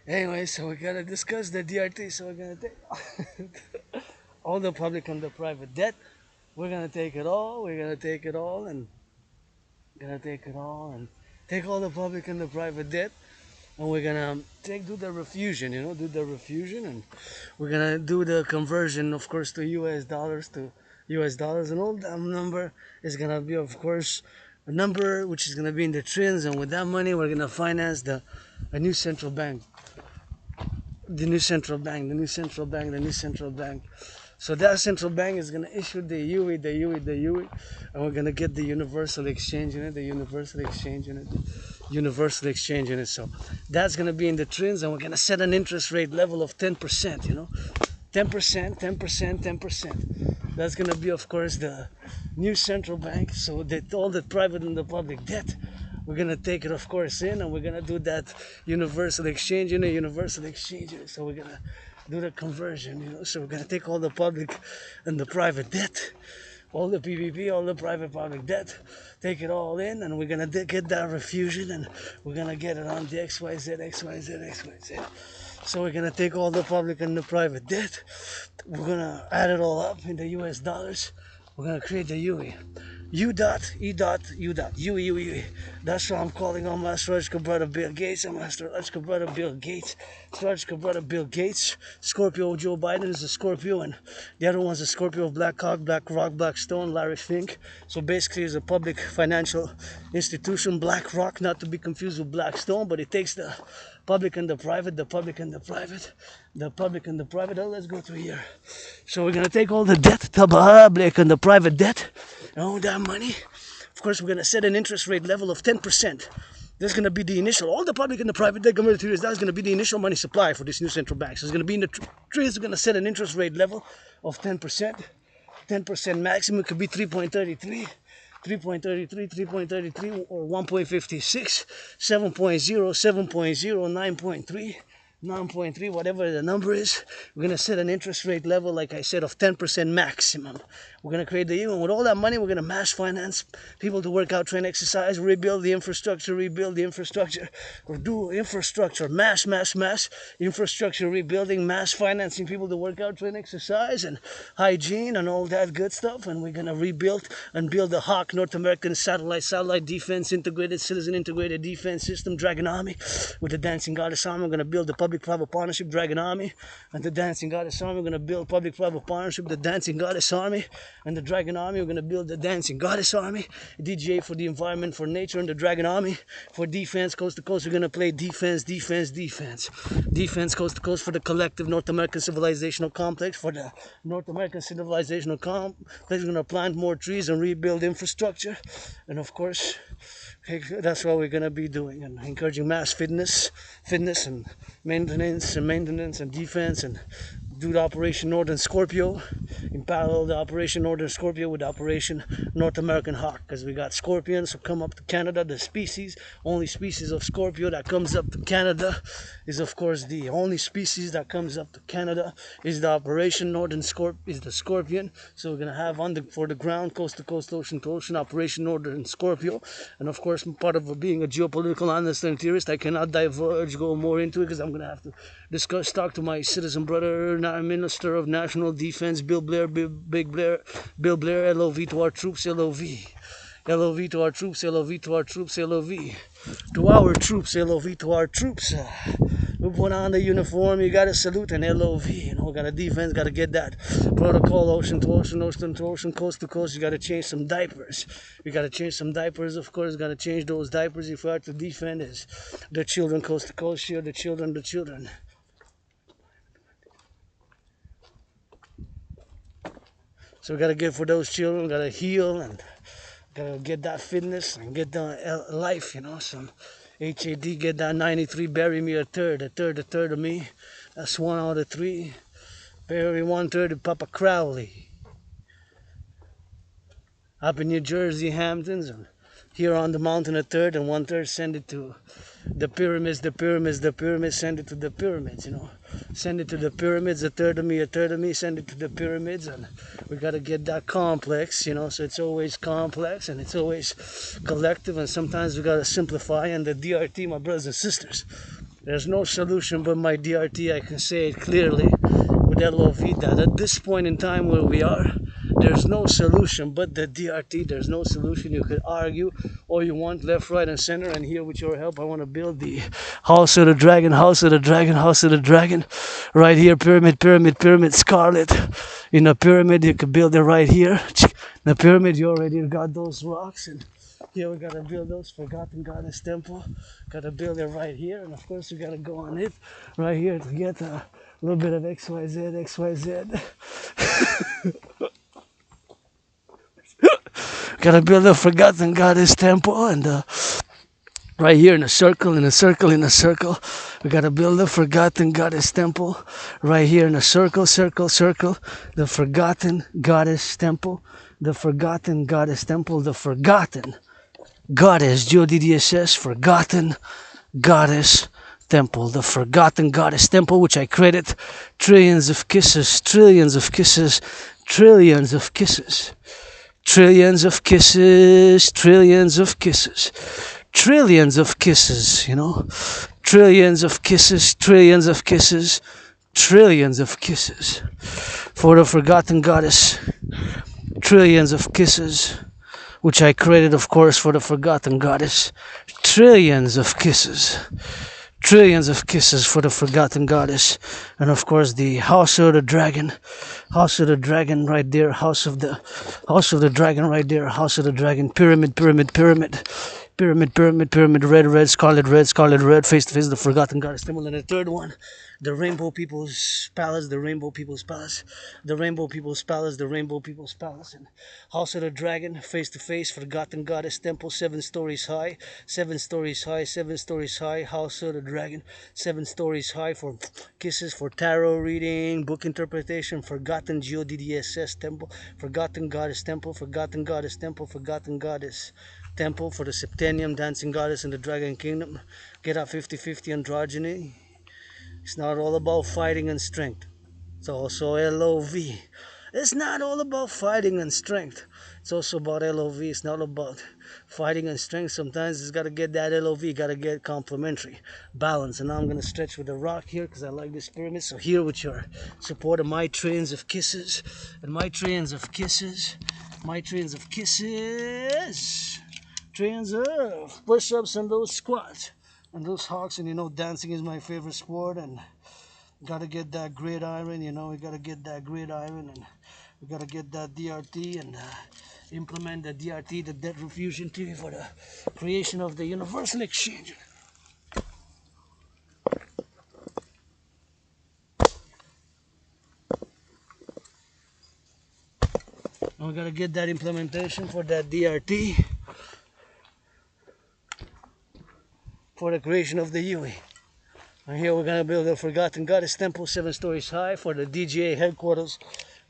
Anyway, so we're gonna discuss the DRT. So we're gonna take all the public and the private debt. We're gonna take it all. We're gonna take it all and take all the public and the private debt, and we're gonna do the refusion. Do the refusion, and we're gonna do the conversion, of course, to U.S. dollars and all that number is gonna be, of course, a number which is gonna be in the trins, and with that money, we're gonna finance a new central bank. The new central bank. So that central bank is gonna issue the UE, and we're gonna get the universal exchange in it. So that's gonna be in the trins, and we're gonna set an interest rate level of 10%. 10%. That's gonna be, of course, the new central bank. So that all the private and the public debt, we're gonna take it, of course, in, and we're gonna do that universal exchange in it. So we're gonna do the conversion. So we're gonna take all the public and the private debt, all the PPP, all the private public debt, take it all in, and we're gonna get that refusion, and we're gonna get it on the XYZ. So we're gonna take all the public and the private debt, we're gonna add it all up in the US dollars, we're gonna create the UE. U dot, E dot, U dot, UE. That's why I'm calling on my astrological brother Bill Gates. Scorpio Joe Biden is a Scorpio, and the other one's a Scorpio of Black Hawk, Black Rock, Black Stone, Larry Fink. So basically, it's a public financial institution, Black Rock, not to be confused with Black Stone, but it takes the public and the private. Oh, let's go through here. So we're gonna take all the debt, the public and the private debt, and all that money. Of course, we're gonna set an interest rate level of 10%. That's gonna be the initial. All the public and the private debt converted to years. That's gonna be the initial money supply for this new central bank. So it's gonna be in the trees. We're gonna set an interest rate level of 10%. 10% maximum. It could be 3.33. 3.33 or 1.56, 7.0, 7.0, 9.3, whatever the number is. We're going to set an interest rate level, like I said, of 10% maximum. We're going to create the and with all that money, we're going to mass finance people to work out, train, exercise, rebuild the infrastructure, or do infrastructure, mass infrastructure rebuilding, mass financing people to work out, train, exercise, and hygiene, and all that good stuff. And we're going to rebuild and build the Hawk, North American satellite defense, integrated defense system, Dragon Army, with the Dancing Goddess Army. We're going to build the public-private partnership, Dragon Army, and the Dancing Goddess Army. We're going to build public-private partnership, the Dancing Goddess Army, and the Dragon Army. We're going to build the Dancing Goddess Army, DGA for the environment, for nature, and the Dragon Army for defense, coast to coast. We're going to play defense, coast to coast for the collective North American civilizational complex, for the North American civilizational complex. We're going to plant more trees and rebuild infrastructure, and of course, that's what we're going to be doing, and encouraging mass fitness and maintenance and defense, and do the Operation Northern Scorpio in parallel to Operation Northern Scorpio with Operation North American Hawk, because we got scorpions who come up to Canada. The only species of Scorpio that comes up to Canada is, of course, the only species that comes up to Canada is the Operation Northern is the scorpion. So we're gonna have for the ground, coast to coast, ocean to ocean, Operation Northern Scorpio. And of course, part of being a geopolitical analyst and theorist, I cannot go more into it because I'm gonna have to talk to my citizen brother, Minister of National Defense, Bill Blair, LOV to our troops, LOV. LOV to our troops, LOV to our troops, LOV. To our troops, LOV to our troops. We put on the uniform, you gotta salute an LOV. You know, gotta defense, gotta get that protocol, ocean to ocean, ocean to ocean, coast to coast. You gotta change some diapers. We gotta change some diapers, of course. Gotta change those diapers if we are to defend is the children, coast to coast here, the children. So we gotta get for those children, gotta heal and gotta get that fitness and get the life, you know, some HAD, get that 93, bury me a third of me. That's 1 out of 3. Bury 1/3 of Papa Crowley. Up in New Jersey, Hamptons, and here on the mountain a third, and 1/3 send it to the pyramids, send it to the pyramids, you know. Send it to the pyramids, a third of me, send it to the pyramids, and we gotta get that complex, you know, so it's always complex and it's always collective, and sometimes we gotta simplify. And the DRT, my brothers and sisters, there's no solution but my DRT. I can say it clearly with LOV that at this point in time where we are, there's no solution but the DRT. There's no solution. You could argue all you want, left, right, and center. And here, with your help, I want to build the House of the Dragon, right here, pyramid, scarlet. In a pyramid, you could build it right here. In a pyramid, you already got those rocks, and here we gotta build those forgotten goddess temple. Gotta build it right here, and of course we gotta go on it right here to get a little bit of XYZ. Gotta build a forgotten goddess temple, and right here in a circle. We gotta build a forgotten goddess temple. Right here in a circle. The forgotten goddess temple. The forgotten goddess temple. The forgotten goddess, GODDSS, forgotten goddess temple. The forgotten goddess temple, which I created. Trillions of kisses, trillions of kisses, trillions of kisses. Trillions of kisses, trillions of kisses, trillions of kisses, you know, trillions of kisses, trillions of kisses, trillions of kisses for the forgotten goddess, trillions of kisses, which I created, of course, for the forgotten goddess, trillions of kisses. Trillions of kisses for the forgotten goddess, and of course the House of the Dragon right there, House of the Dragon right there, House of the Dragon, pyramid, red, scarlet, face to face, the forgotten goddess temple. And the third one, the Rainbow People's Palace, the Rainbow People's Palace, and House of the Dragon, face to face, forgotten goddess temple, 7 stories high, House of the Dragon, 7 stories high, for kisses, for tarot reading, book interpretation, forgotten GODDSS temple, forgotten goddess temple, forgotten goddess temple for the Septennium, dancing goddess in the Dragon Kingdom. Get out 50-50 androgyny. It's not all about fighting and strength. It's also LOV. It's not all about fighting and strength. It's also about LOV. It's not about fighting and strength. Sometimes it's got to get that LOV. Got to get complementary balance. And now I'm going to stretch with the rock here because I like this pyramid. So here with your support of my trillions of kisses. And my trillions of kisses. Trillions of push-ups and those squats. And those hawks, and you know, dancing is my favorite sport, and gotta get that gridiron, you know, we gotta get that gridiron, and we gotta get that DRT, and implement the DRT, the debt refusion theory, for the creation of the universal exchange. And we gotta get that implementation for that DRT, for the creation of the UE. And here we're gonna build a Forgotten Goddess Temple 7 stories high for the DGA headquarters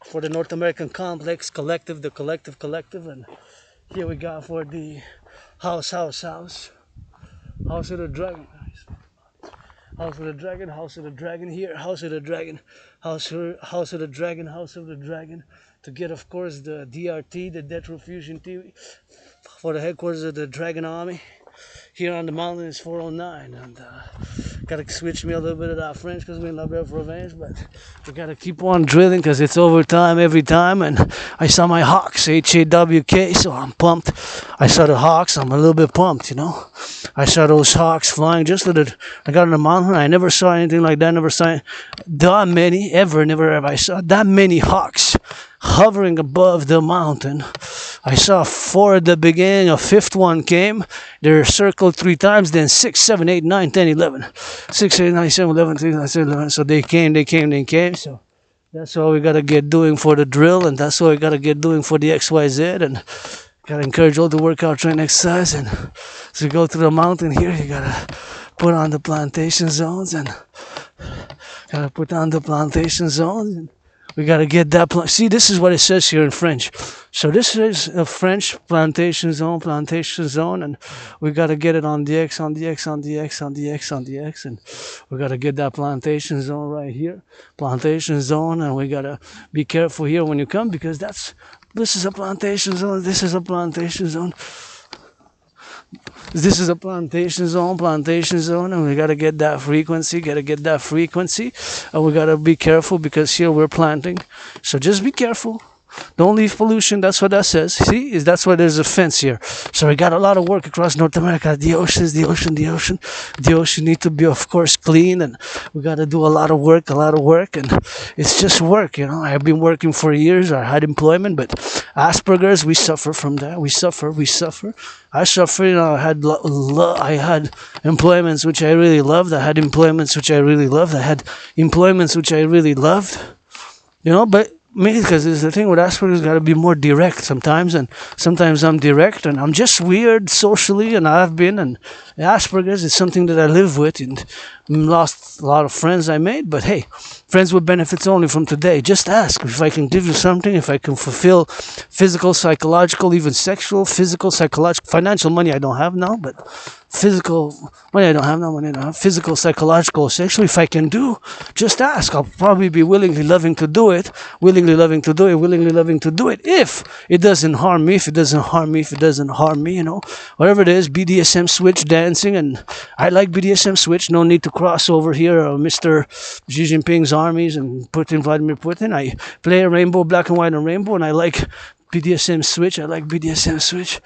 for the North American Complex Collective, the Collective. And here we got for the House of the Dragon. House of the Dragon here, House of the Dragon, House of the Dragon, to get, of course, the DRT, the Death Refusion TV, for the headquarters of the Dragon Army. Here on the mountain is 409, and gotta switch me a little bit of that French because we're in La Belle Province, but we gotta keep on drilling because it's overtime every time. And I saw my Hawks, HAWK, so I'm pumped. I saw the Hawks, I'm a little bit pumped, you know. I saw those Hawks flying just I got on the mountain. I never saw anything like that, never saw that many, never ever. I saw that many Hawks hovering above the mountain. I saw 4 at the beginning, a 5th one came. They're circled 3 times, then 6, 7, 8, 9, 10, 11. 6, 8, 9, 7, 11, 6, 9, 7, 11. So they came. So that's what we got to get doing for the drill, and that's what we got to get doing for the XYZ. And got to encourage all the workout, train, exercise. And as you go through the mountain here, you got to put on the plantation zones and we got to get that. See, this is what it says here in French. So this is a French plantation zone, and we got to get it on the X, and we got to get that plantation zone right here, and we got to be careful here when you come because this is a plantation zone. This is a plantation zone, and we gotta get that frequency, and we gotta be careful because here we're planting. So just be careful. Don't leave pollution. That's what that says. See, that's why there's a fence here. So we got a lot of work across North America. The ocean need to be, of course, clean, and we got to do a lot of work, and it's just work, you know. I've been working for years. I had employment, but Asperger's, we suffer from that. We suffer. I suffer, you know. I had employments which I really loved. I had employments which I really loved. You know, but me, because the thing with Asperger's, got to be more direct sometimes, and sometimes I'm direct, and I'm just weird socially, and I've been, and Asperger's is something that I live with, and lost a lot of friends I made, but hey, friends with benefits only from today. Just ask if I can give you something, if I can fulfill physical, psychological, even sexual, physical, psychological, financial money I don't have now, but physical money I don't have, physical, psychological, sexual, if I can do, just ask. I'll probably be willingly loving to do it, if it doesn't harm me, you know, whatever it is, BDSM switch, dancing, and I like BDSM switch, no need to cross over here, Mr. Xi Jinping's armies and Vladimir Putin. I play a rainbow, black and white and rainbow, and I like BDSM switch. I like BDSM switch,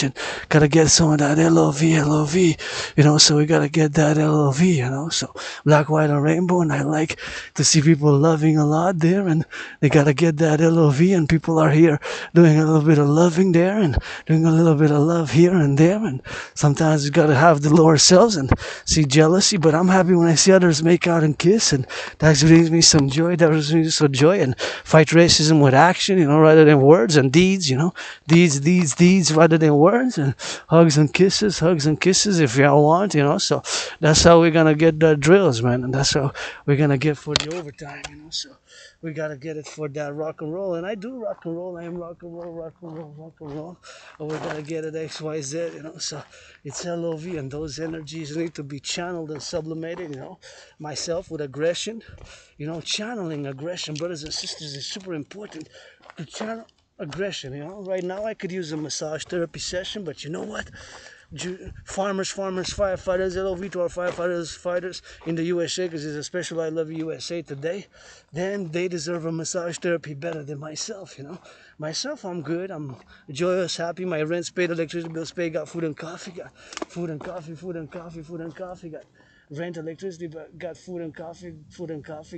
and gotta get some of that LOV, you know, so we gotta get that LOV, you know, so black, white, and rainbow, and I like to see people loving a lot there, and they gotta get that LOV, and people are here doing a little bit of loving there, and doing a little bit of love here and there, and sometimes you gotta have the lower selves and see jealousy, but I'm happy when I see others make out and kiss, and that brings me some joy, and fight racism with action, you know, rather than words, and deeds, you know, deeds rather than words, and hugs and kisses if y'all want, you know. So that's how we're gonna get the drills, man, and that's how we're gonna get for the overtime, you know. So we gotta get it for that rock and roll, and I do rock and roll. I am rock and roll. And we're gonna get it XYZ, you know. So it's LOV, and those energies need to be channeled and sublimated, you know. Myself with aggression, you know, channeling aggression, brothers and sisters, is super important to channel aggression, you know. Right now I could use a massage therapy session, but you know what? Farmers, firefighters, LOV to our fighters in the USA, because it's a special I Love USA today, then they deserve a massage therapy better than myself, you know. Myself, I'm good, I'm joyous, happy, my rent's paid, electricity bill's paid, got food and coffee, got Rent, electricity, got food and coffee,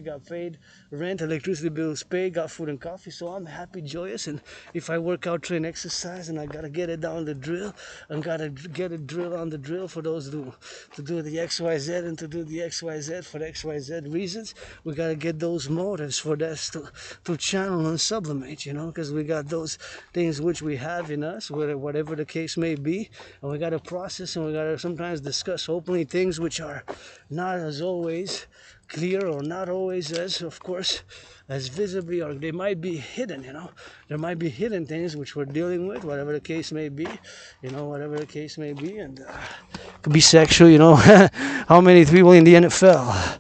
got paid. Rent, electricity bills paid, got food and coffee. So I'm happy, joyous. And if I work out, train, exercise, and I gotta get it down the drill, and gotta get it drill on the drill for those to do the XYZ and to do the XYZ for the XYZ reasons, we gotta get those motives for us to channel and sublimate, because we got those things which we have in us, whatever the case may be, and we gotta process and we gotta sometimes discuss openly things which are not as always clear or not always as, of course, as visibly, or they might be hidden, there might be hidden things which we're dealing with, whatever the case may be, whatever the case may be, and could be sexual, how many people in the NFL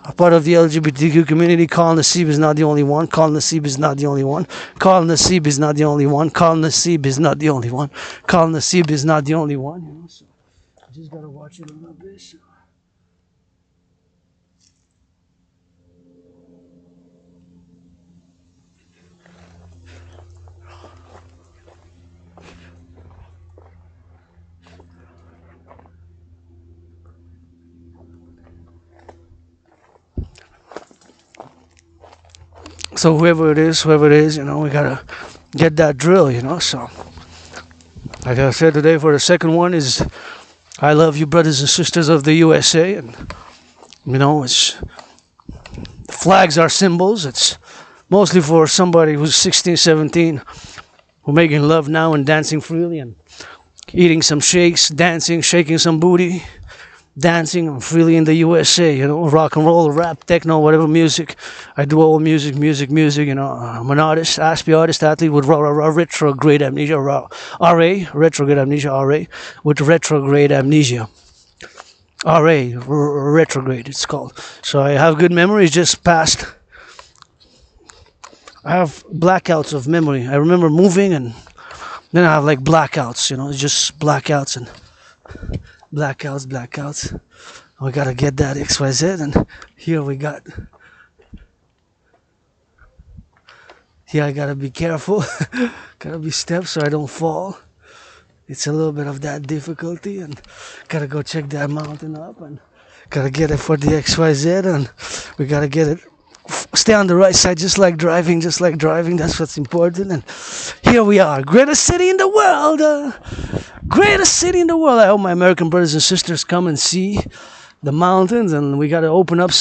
a part of the LGBTQ community. Kal Nassib is not the only one. Kal Nassib is not the only one. Kal Nassib is not the only one. Kal Nassib is not the only one. Kal Nassib is not the only one. So I just gotta watch it a little bit. So whoever it is, we gotta get that drill, So, like I said today, for the second one is, I love you, brothers and sisters of the USA, and it's flags are symbols. It's mostly for somebody who's 16, 17, who making love now and dancing freely and eating some shakes, dancing, shaking some booty. Dancing freely in the USA, rock and roll, rap, techno, whatever music. I do all music. I'm an artist, Aspie artist, athlete with retrograde amnesia, retrograde amnesia, with retrograde amnesia. Retrograde, it's called. So I have good memories just past. I have blackouts of memory. I remember moving, and then I have like blackouts, it's just blackouts and blackouts. We gotta get that XYZ, and here we got. Here I gotta be careful, gotta be steps so I don't fall. It's a little bit of that difficulty, and gotta go check that mountain up, and gotta get it for the XYZ, and we gotta get it. Stay on the right side, just like driving. That's what's important. And here we are, greatest city in the world. Greatest city in the world. I hope my American brothers and sisters come and see the mountains, and we gotta open up, of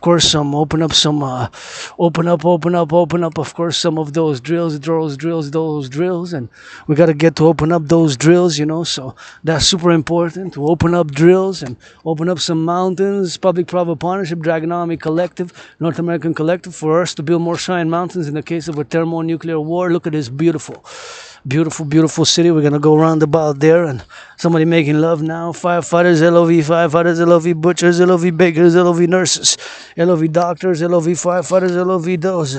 course, some of those drills, and we gotta get to open up those drills, so that's super important, to open up drills and open up some mountains. Public-private partnership, Dragonomy Collective, North American Collective, for us to build more giant mountains in the case of a thermonuclear war. Look at this beautiful city. We're gonna go roundabout there, and somebody making love now. Firefighters, LOV butchers, LOV bakers, LOV nurses, LOV doctors, LOV firefighters, LOV those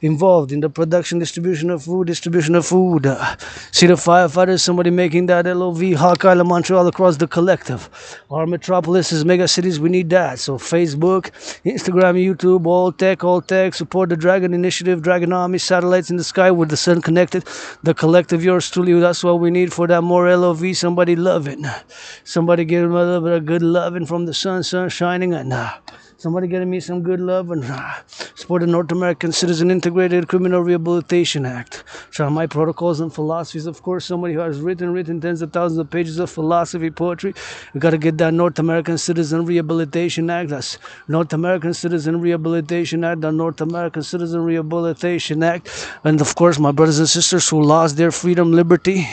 involved in the production, distribution of food. See the firefighters, somebody making that LOV, Hawk Island, Montreal, across the collective. Our metropolises, mega cities, we need that. So Facebook, Instagram, YouTube, all tech, support the Dragon Initiative, Dragonomy, satellites in the sky with the sun connected. The collective, yours truly, that's what we need for that more LOV. Somebody love it. Somebody give him a little bit of good loving from the sun shining, and somebody getting me some good love, and support the North American Citizen Integrated Criminal Rehabilitation Act. So my protocols and philosophies, of course, somebody who has written tens of thousands of pages of philosophy, poetry. We got to get that North American Citizen Rehabilitation Act. That's North American Citizen Rehabilitation Act, the North American Citizen Rehabilitation Act. And of course, my brothers and sisters who lost their freedom, liberty.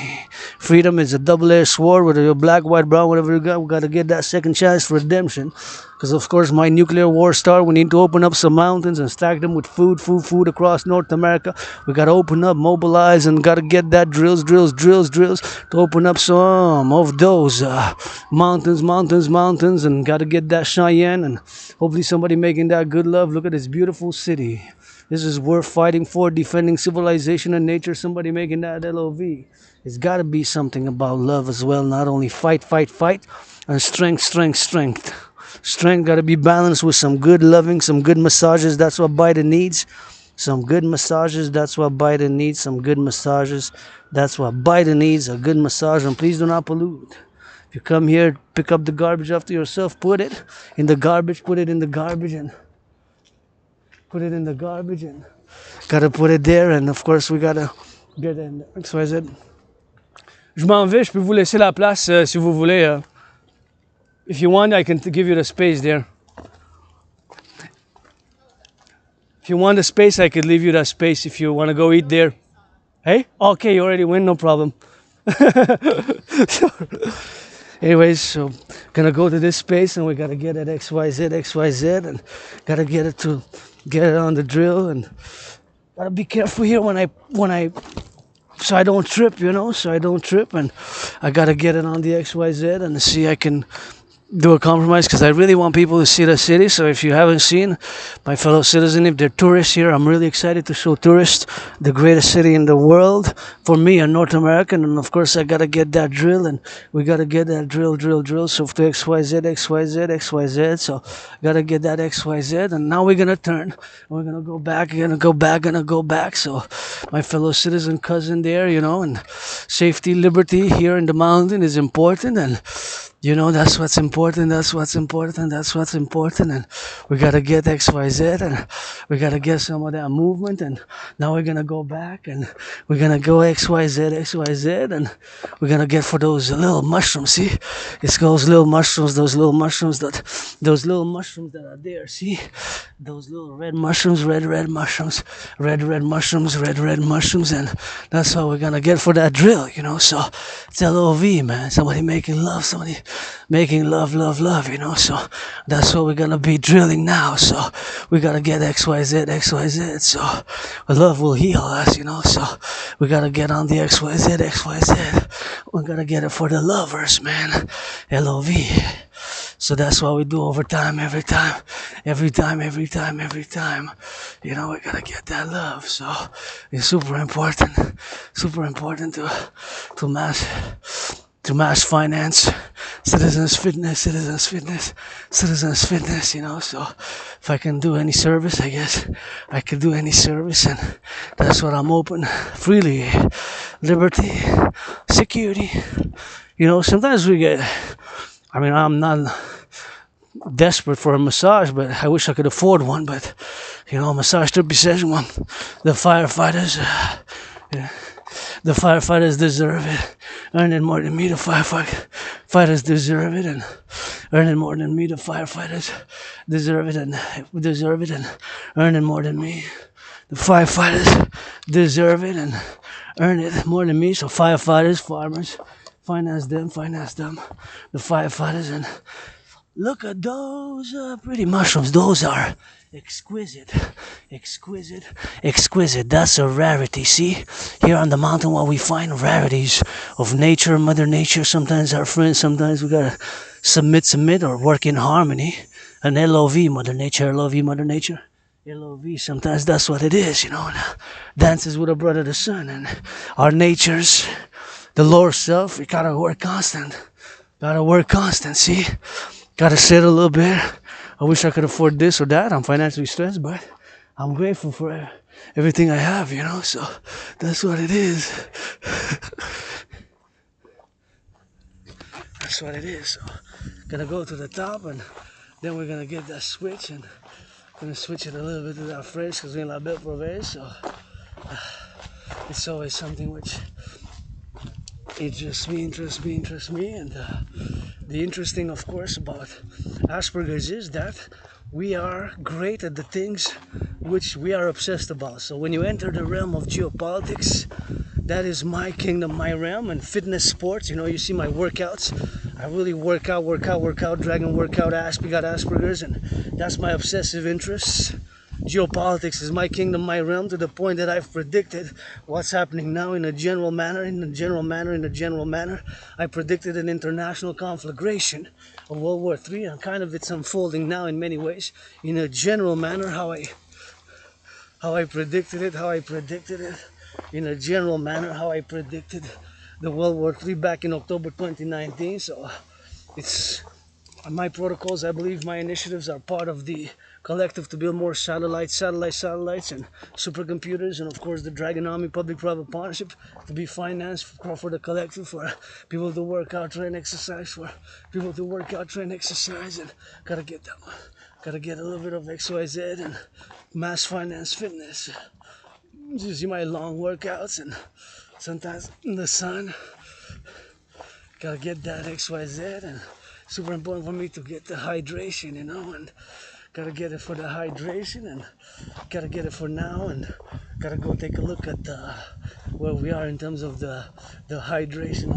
Freedom is a double-edged sword, whether you're black, white, brown, whatever you got. We got to get that second chance for redemption. Because, of course, my nuclear war star, we need to open up some mountains and stack them with food across North America. We got to open up, mobilize, and got to get that drills to open up some of those mountains, and got to get that Cheyenne, and hopefully somebody making that good love. Look at this beautiful city. This is worth fighting for, defending civilization and nature. Somebody making that LOV. It's got to be something about love as well, not only fight, and strength. Strength got to be balanced with some good loving, some good massages. That's what Biden needs. Some good massages. That's what Biden needs. Some good massages. That's what Biden needs. A good massage. And please do not pollute. If you come here, pick up the garbage after yourself, put it in the garbage, put it in the garbage, and put it in the garbage, and gotta put it there. And of course, we gotta get in XYZ. Je m'en vais, je peux vous laisser la place si vous voulez. If you want, I can give you the space there. If you want the space, I could leave you that space if you want to go eat there. Hey? Okay, you already win, no problem. Anyways, so gonna go to this space and we gotta get at XYZ, and gotta get it on the drill, and gotta be careful here when I so I don't trip, and I gotta get it on the XYZ and see I can do a compromise, because I really want people to see the city. So if you haven't seen, my fellow citizen, if they're tourists here, I'm really excited to show tourists the greatest city in the world. For me, a North American, and of course I gotta get that drill, and we gotta get that drill. So to XYZ. So gotta get that XYZ, and now we're gonna turn. We're gonna go back. So my fellow citizen cousin there, and safety, liberty here in the mountain is important, and that's what's important, and we gotta get XYZ, and we gotta get some of that movement, and now we're gonna go back, and we're gonna go XYZ, and we're gonna get for those little mushrooms, see? It's those little mushrooms that are there, see? Those little red mushrooms, red mushrooms, and that's what we're gonna get for that drill, so it's LOV, man, somebody making love, so that's what we're gonna be drilling now. So we gotta get XYZ, so love will heal us, so we gotta get on the XYZ. We gotta get it for the lovers, man. LOV. So that's what we do every time. We gotta get that love. So it's super important to mass finance, citizens fitness, so if I can do any service, I guess I could do any service, and that's what I'm open, freely, liberty, security, sometimes I'm not desperate for a massage, but I wish I could afford one, but, massage therapy session, the firefighters deserve it, earning more than me, the firefighters deserve it, and earning more than me, the firefighters deserve it, and earning more than me, the firefighters deserve it, and earn it more than me, so firefighters, farmers, finance them, the firefighters, and look at those pretty mushrooms, those are exquisite. That's a rarity. See, here on the mountain, what we find rarities of nature, Mother Nature. Sometimes our friends, sometimes we gotta submit, or work in harmony. And LOV, Mother Nature. LOV. Sometimes that's what it is, Dances with a brother, the sun, and our natures, the lower self. We gotta work constant. See, gotta sit a little bit. I wish I could afford this or that. I'm financially stressed, but I'm grateful for everything I have, so that's what it is. That's what it is. So, gonna go to the top, and then we're gonna get that switch, and gonna switch it a little bit to that French, because we're in La Belle Province, so it's always something which interests me, and the interesting, of course, about Asperger's is that we are great at the things which we are obsessed about. So when you enter the realm of geopolitics, that is my kingdom, my realm, and fitness sports. You see my workouts. I really work out, dragon workout, got Asperger's, and that's my obsessive interests. Geopolitics is my kingdom, my realm, to the point that I've predicted what's happening now in a general manner. I predicted an international conflagration of World War III, and kind of it's unfolding now in many ways in a general manner, how I predicted it, in a general manner, how I predicted the World War III back in October 2019. So it's my protocols, I believe my initiatives are part of the collective to build more satellites, and supercomputers, and of course the Dragon Army public-private partnership to be financed for the collective, for people to work out, train, exercise, and gotta get that one. Gotta get a little bit of XYZ and mass finance fitness. Just my long workouts and sometimes in the sun. Gotta get that XYZ, and super important for me to get the hydration, and gotta get it for the hydration, and gotta get it for now, and gotta go take a look at where we are in terms of the hydration.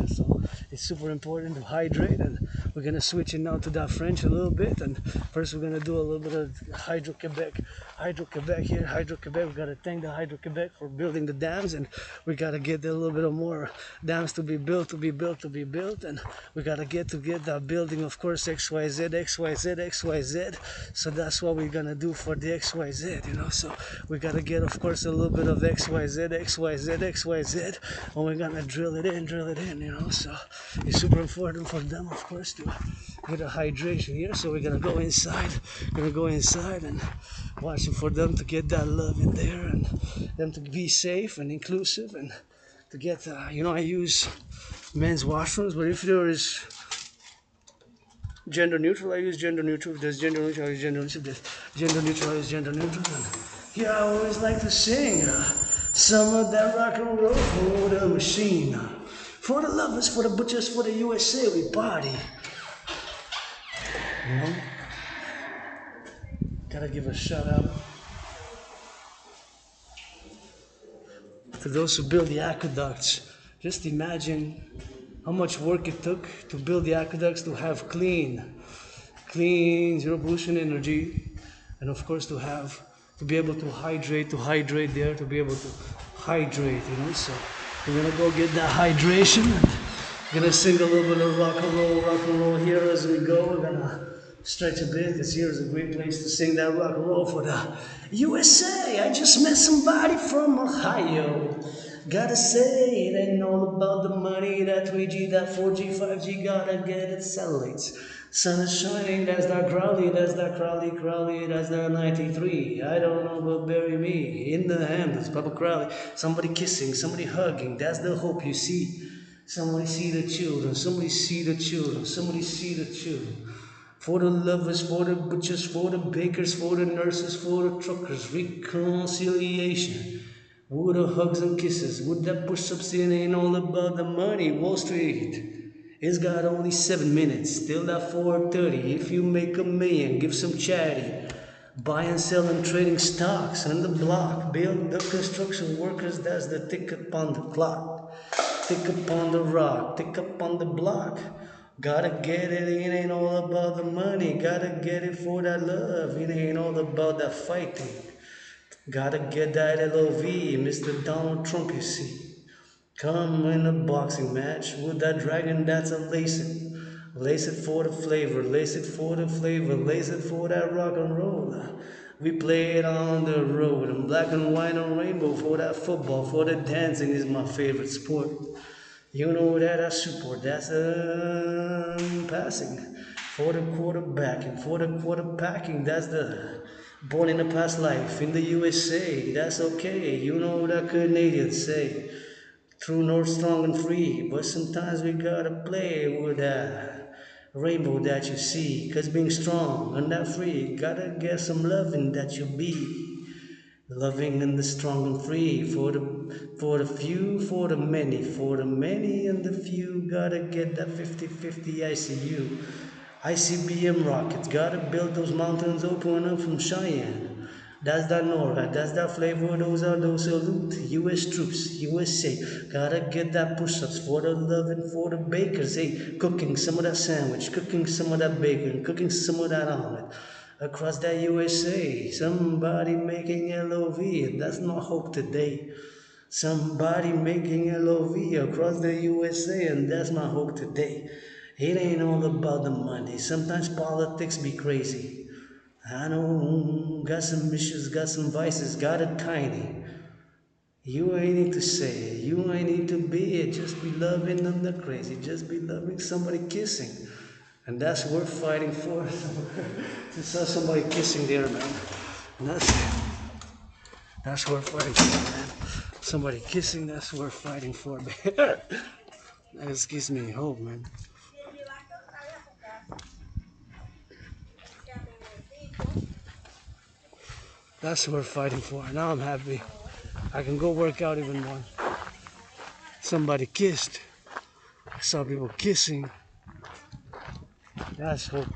So it's super important to hydrate, and we're gonna switch it now to that French a little bit. And first we're gonna do a little bit of Hydro-Quebec here. Hydro-Quebec, we gotta thank the Hydro-Quebec for building the dams, and we gotta get a little bit of more dams to be built, and we gotta get that building, of course, XYZ. So that's what we're gonna do for the XYZ, so we gotta get, of course, a little bit of XYZ, and we're gonna drill it in, so it's super important for them, of course, to get a hydration here. So we're gonna go inside and watching for them to get that love in there, and them to be safe and inclusive, and to get, I use men's washrooms, but if there is gender neutral, I use gender neutral. If there's gender neutral, I use gender neutral. If there's gender neutral, I use gender neutral. And here I always like to sing some of that rock and roll for the machine. For the lovers, for the butchers, for the USA, we party. Gotta give a shout out to those who build the aqueducts. Just imagine how much work it took to build the aqueducts, to have clean, zero pollution energy, and of course to be able to hydrate there, to be able to hydrate, So we're gonna go get that hydration, and we're gonna sing a little bit of rock and roll here as we go. We're gonna stretch a bit, because here is a great place to sing that rock and roll for the USA. I just met somebody from Ohio. Gotta say, it ain't all about the money. That 3G, that 4G, 5G, gotta get it satellites. Sun is shining, that's that Crowley, that's that 93. I don't know, but bury me in the hand, that's Papa Crowley. Somebody kissing, somebody hugging, that's the hope you see. Somebody see the children. For the lovers, for the butchers, for the bakers, for the nurses, for the truckers, reconciliation. With the hugs and kisses, with that push-ups, it ain't all about the money. Wall Street, it's got only 7 minutes, till at 4:30. If you make $1 million, give some charity. Buy and sell and trading stocks on the block. Build the construction workers, that's the tick upon the clock. Tick upon the rock, tick up on the block. Gotta get it, it ain't all about the money. Gotta get it for that love, it ain't all about that fighting. Gotta get that LOV, Mr. Donald Trump, you see. Come in a boxing match with that dragon, that's a lace it. Lace it for the flavor, lace it for that rock and roll. We play it on the road, and black and white and rainbow for that football, for the dancing is my favorite sport. You know that I support, that's passing. For the quarterback and for the quarterbacking, that's the born in a past life in the USA, that's okay. You know what the Canadians say. True north, strong and free, but sometimes we gotta play with that rainbow that you see. Cause being strong and that free, gotta get some loving that you be. Loving and the strong and free, for the few, for the many and the few, gotta get that 50-50 ICU. ICBM rockets, gotta build those mountains open up from Cheyenne. That's that NORAD, that's that flavor, those are those salute. US troops, USA, gotta get that push-ups for the love and for the bakers. Hey, cooking some of that sandwich, cooking some of that bacon, cooking some of that omelet. Across that USA, somebody making LOV, and that's my hope today. Somebody making LOV across the USA, and that's my hope today. It ain't all about the money, sometimes politics be crazy. I know, got some issues, got some vices, got it tiny. You ain't need to say it, you ain't need to be it, just be loving and the crazy, just be loving somebody kissing. And that's worth fighting for. To saw somebody kissing there, man. And that's worth fighting for, man. Somebody kissing, that's worth fighting for, man. That gives me hope, man. That's worth fighting for. Now I'm happy. I can go work out even more. Somebody kissed. I saw people kissing. That's hope.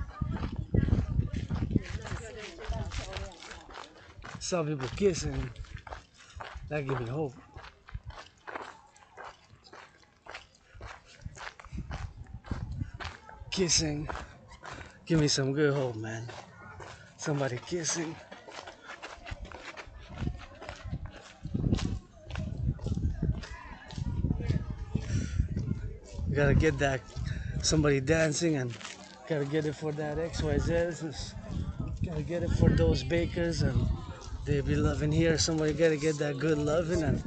I saw people kissing. That gave me hope. Kissing. Give me some good hope, man. Somebody kissing. You gotta get that. Somebody dancing and gotta get it for that XYZ. Gotta get it for those bakers and they be loving here. Somebody gotta get that good loving and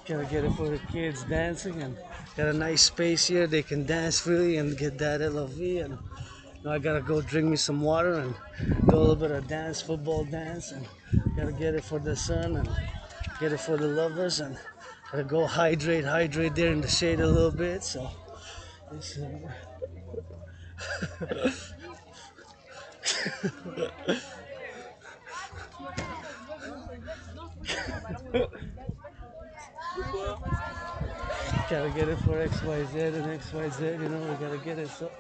gotta get it for the kids dancing and got a nice space here. They can dance freely and get that LOV. And now I gotta go drink me some water and do a little bit of dance, football dance, and gotta get it for the sun and get it for the lovers and gotta go hydrate there in the shade a little bit. So it's, gotta get it for XYZ and XYZ, you know, we gotta get it, so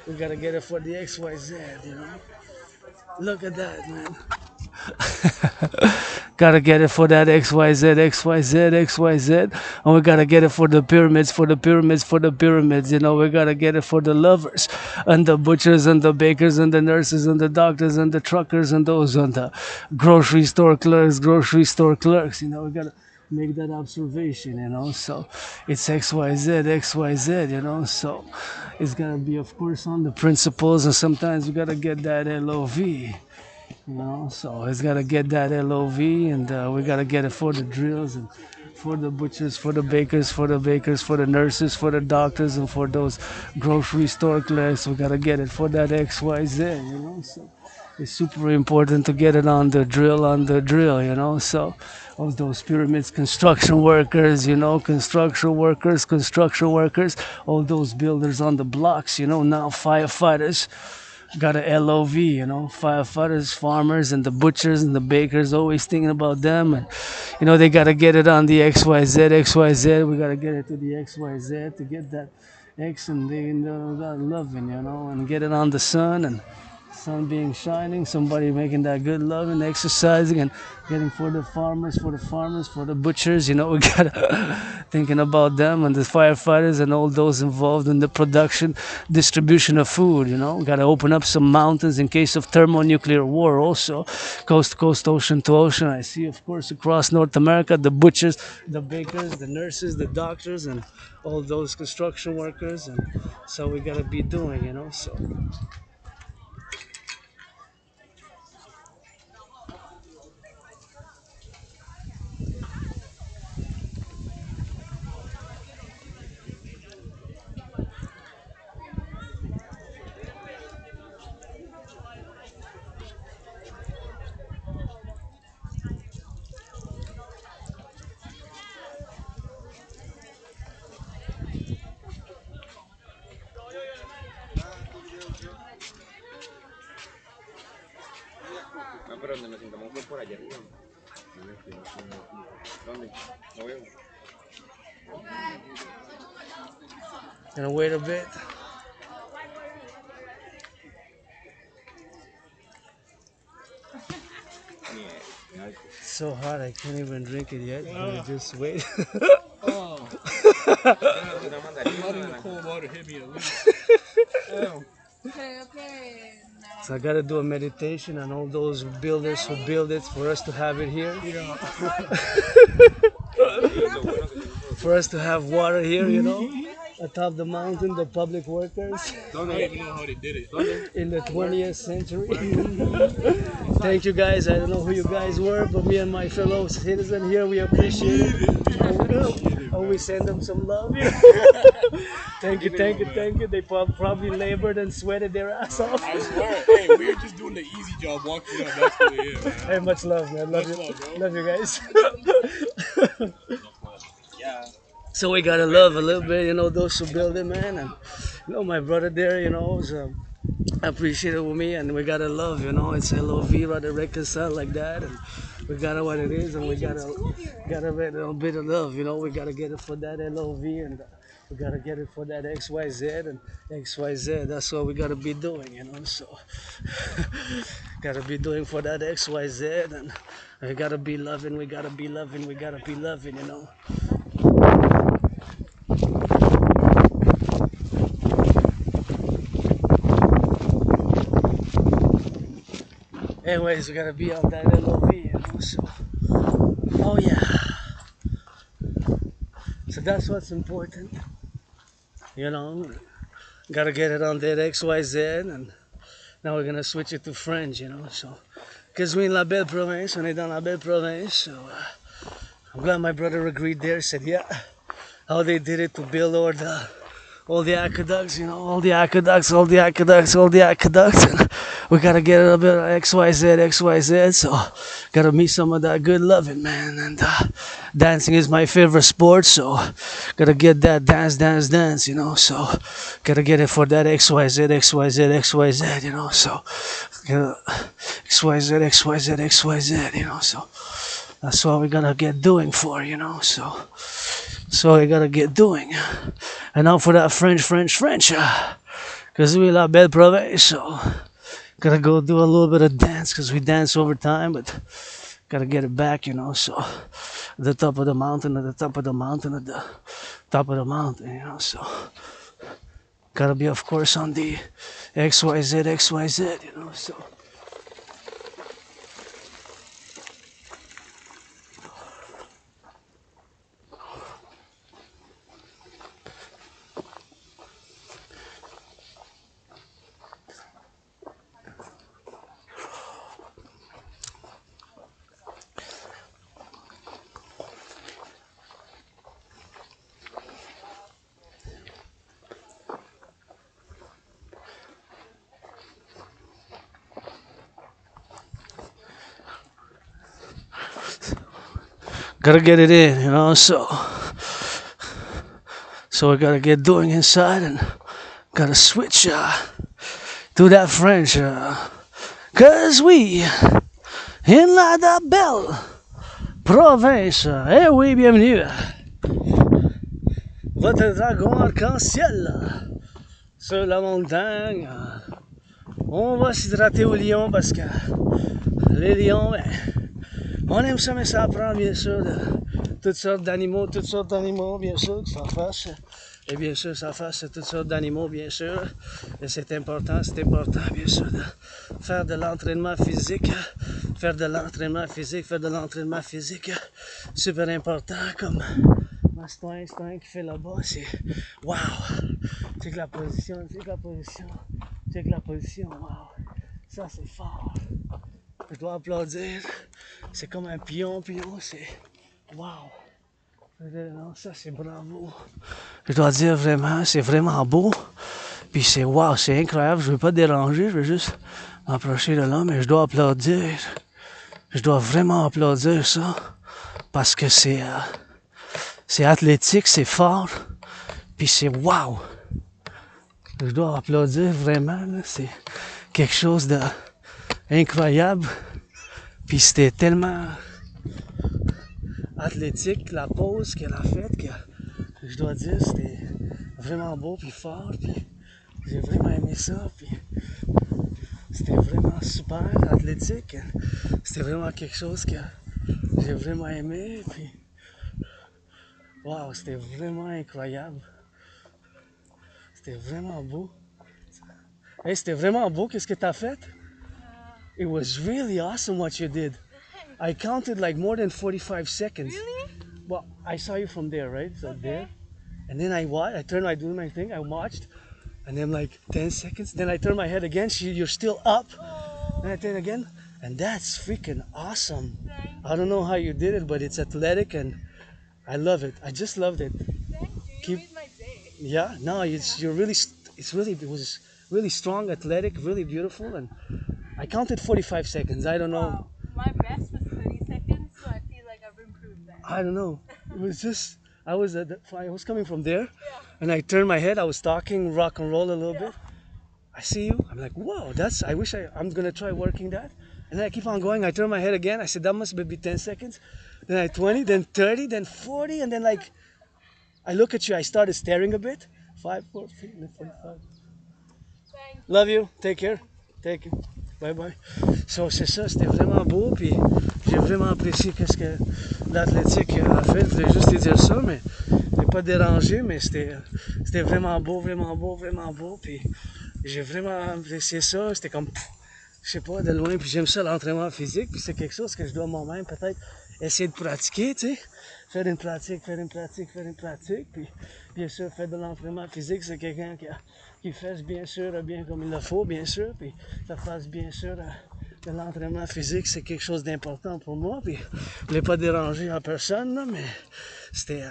we gotta get it for the XYZ, you know. Look at that, man. Gotta get it for that XYZ, XYZ, XYZ. And we gotta get it for the pyramids, for the pyramids, for the pyramids. You know, we gotta get it for the lovers and the butchers and the bakers and the nurses and the doctors and the truckers and those on the grocery store clerks, You know, we gotta make that observation, you know. So it's XYZ, XYZ, you know. So it's gotta be, of course, on the principles, and sometimes we gotta get that LOV. You know, so it's got to get that LOV, and we got to get it for the drills and for the butchers, for the bakers, for the nurses, for the doctors, and for those grocery store clerks. We got to get it for that XYZ, you know. So it's super important to get it on the drill, you know. So all those pyramids, construction workers, you know, construction workers, all those builders on the blocks, you know, now firefighters. Got a LOV, you know, firefighters, farmers, and the butchers and the bakers, always thinking about them. And, you know, they got to get it on the XYZ. We got to get it to the XYZ to get that X, and they, you know, got loving, you know, and get it on the sun, and sun being shining, somebody making that good love and exercising and getting for the farmers, for the butchers, you know, we gotta thinking about them and the firefighters and all those involved in the production, distribution of food, you know, gotta open up some mountains in case of thermonuclear war also, coast to coast, ocean to ocean. I see, of course, across North America, the butchers, the bakers, the nurses, the doctors, and all those construction workers, and so we gotta be doing, you know, so. Pero donde nos sentamos fue por allá arriba. ¿Dónde? No veo. Gonna wait a bit. It's so hot I can't even drink it yet. I just wait. Oh. Letting the cold water hit me at least. Oh. So I gotta do a meditation on all those builders who build it for us to have it here. Yeah. For us to have water here, you know, atop the mountain, the public workers. I don't even know how they did it. In the 20th century. Thank you guys. I don't know who you guys were, but me and my fellow citizen here, we appreciate it. Oh, we send them some love. Yeah. Thank you. They probably labored and sweated their ass off. I swear. Hey, we're just doing the easy job walking up. That's really it, man. Hey, much love, man. Love Much you. love, bro. Love you guys. Yeah. So we gotta love a little bit, those who build it, man. And my brother there, was appreciated with me, and we gotta love, it's LOV, rather reconcile like that, and we gotta what it is, and we gotta get a little bit of love, we gotta get it for that LOV, and we gotta get it for that XYZ and XYZ. That's what we gotta be doing, so gotta be doing for that XYZ, and we gotta be loving, we gotta be loving, we gotta be loving, Anyways, we gotta be on that LOV, so. Oh yeah. So that's what's important. Gotta get it on that XYZ, and now we're gonna switch it to French, so. Because we're in La Belle Province, on est dans La Belle Province, so I'm glad my brother agreed there, said yeah, how they did it to build all the aqueducts, all the aqueducts. And we gotta get a bit of XYZ, so gotta meet some of that good loving, man. And dancing is my favorite sport, so gotta get that dance, so gotta get it for that XYZ, so XYZ, so that's what we gotta get doing for, so we gotta get doing. And now for that French, because we La Belle Province, so gotta go do a little bit of dance, because we dance over time, but gotta get it back, so at the top of the mountain, so gotta be, of course, on the XYZ, so. Gotta get it in, so we gotta get doing inside, and gotta switch to that French, cause we in la belle province. Eh oui, bienvenue. Votre dragon arc-en-ciel sur la montagne. On va s'hydrater au lion, parce que les lions, on aime ça, mais ça prend bien sûr toutes sortes d'animaux, bien sûr, que ça fasse. Et bien sûr, ça fasse toutes sortes d'animaux, bien sûr. Et c'est important, bien sûr, de faire de l'entraînement physique. Super important, comme ma Citoyen qui fait là-bas, c'est wow! Check la position, wow! Ça, c'est fort. Je dois applaudir. C'est comme un pion, c'est wow! Non, ça, c'est bravo. Je dois dire vraiment, c'est vraiment beau. Puis c'est wow, c'est incroyable. Je veux pas déranger, je veux juste m'approcher de là, mais je dois applaudir. Je dois vraiment applaudir ça. Parce que c'est athlétique, c'est fort. Puis c'est wow! Je dois applaudir vraiment, là. C'est quelque chose d'incroyable. Puis c'était tellement athlétique, la pose qu'elle a faite, que je dois dire, c'était vraiment beau puis fort. Puis j'ai vraiment aimé ça. Puis c'était vraiment super athlétique. C'était vraiment quelque chose que j'ai vraiment aimé. Puis wow, c'était vraiment incroyable. C'était vraiment beau. Hey, c'était vraiment beau, qu'est-ce que t'as fait? It was really awesome what you did. I counted like more than 45 seconds. Really? Well, I saw you from there, right? So there. And then I turned, I do my thing, I watched. And then like 10 seconds. Then I turned my head again, you're still up. Then I turn again. And that's freaking awesome. I don't know how you did it, but it's athletic, and I love it. I just loved it. Thank you. Keep- You made my day. Yeah, no, you're really, it was really strong, athletic, really beautiful, and I counted 45 seconds. I don't know. Wow. My best was 30 seconds, so I feel like I've improved that. I don't know. It was just, I was coming from there, and I turned my head. I was talking rock and roll a little bit. I see you. I'm like, whoa, I'm gonna try working that. And then I keep on going. I turn my head again. I said, that must be 10 seconds. Then I 20, then 30, then 40, and then like, I look at you. I started staring a bit. 5, 4, 3, 45. Love you. Take care. Take care. Bye bye. So c'est ça, c'était vraiment beau, puis j'ai vraiment apprécié qu'est-ce que l'athlétique a fait. Je voulais juste te dire ça, mais je n'ai pas dérangé, mais c'était vraiment beau, vraiment beau, vraiment beau, puis j'ai vraiment apprécié ça. C'était comme, je sais pas, de loin, puis j'aime ça l'entraînement physique, puis c'est quelque chose que je dois moi-même peut-être essayer de pratiquer, tu sais. Faire une pratique, puis bien sûr, faire de l'entraînement physique, c'est quelqu'un qui fasse bien sûr bien comme il le faut, bien sûr, puis ça fasse bien sûr de l'entraînement physique, c'est quelque chose d'important pour moi, puis je voulais pas déranger en personne, là, mais c'était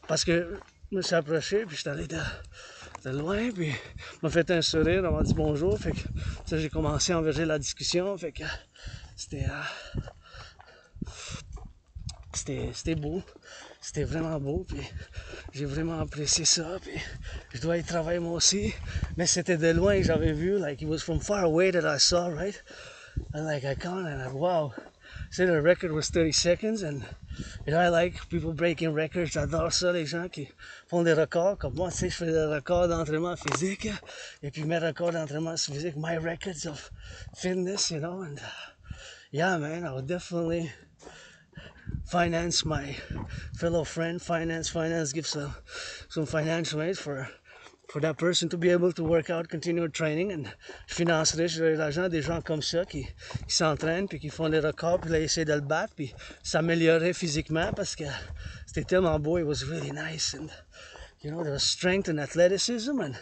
parce que je me suis approché, puis je suis allé de loin, puis il m'a fait un sourire, on m'a dit bonjour, fait que ça, j'ai commencé à enverger la discussion, fait que c'était beau, c'était vraiment beau, puis j'ai vraiment apprécié ça, puis je dois y travailler moi aussi, mais c'était de loin, j'avais vu, like, it was from far away that I saw, right, and like, I counted, and like, wow, say the record was 30 seconds, and you know, I like people breaking records, j'adore ça, les gens qui font des records, comme moi, tu sais, je fais des records d'entraînement physique, et puis mes records d'entraînement physique, my records of fitness, you know, and yeah, man, I would definitely finance my fellow friend, finance, give some financial aid for that person to be able to work out, continue training, and je financerai, je donnerai l'argent des gens comme ça qui s'entraînent, puis qui font des records, puis là, essayer de le battre, puis s'améliorer physiquement, parce que c'était tellement beau, it was really nice, and you know, there was strength and athleticism, and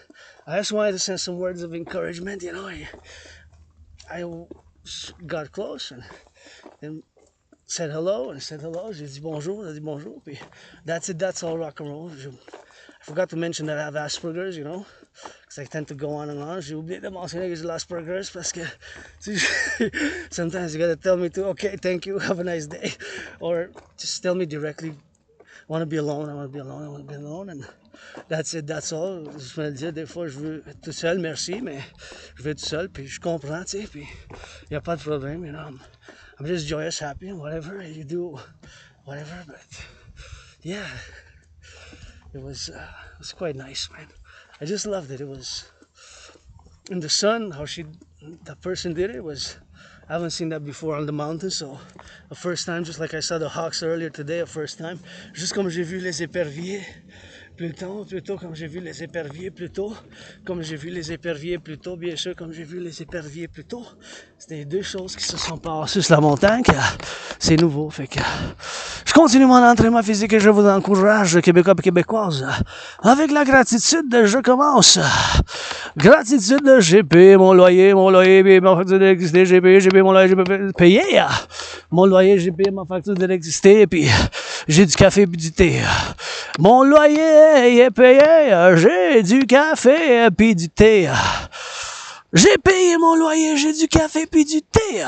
I just wanted to send some words of encouragement, you know, I got close, and said hello, j'ai dit bonjour, puis that's all rock and roll. I forgot to mention that I have Asperger's, you know, because I tend to go on and on. J'ai oublié de mentionner que j'ai l'Asperger's parce que sometimes you gotta tell me to, okay, thank you, have a nice day, or just tell me directly, I want to be alone, and that's it, that's all. Je me le dis, des fois, je veux être tout seul, merci, mais je veux être tout seul, puis je comprends, tu sais, puis il n'y a pas de problème, you know. I'm just joyous, happy, and whatever you do, whatever, but yeah, it was quite nice, man. I just loved it. It was in the sun, that person did it was, I haven't seen that before on the mountain, so the first time, just like I saw the hawks earlier today, a first time, juste comme j'ai vu les éperviers, plutôt comme j'ai vu les éperviers plus tôt, bien sûr, comme j'ai vu les éperviers plus tôt. C'était deux choses qui se sont passées sur la montagne, c'est nouveau, fait que je continue mon entraînement physique et je vous encourage, Québécois et Québécoises, avec la gratitude, je commence. Gratitude, j'ai payé mon loyer, payé ma facture d'électricité, j'ai payé mon loyer, j'ai payé mon loyer, j'ai payé ma facture d'électricité, puis j'ai du café et du thé. Mon loyer est payé, j'ai du café puis du thé. J'ai payé mon loyer, j'ai du café puis du thé.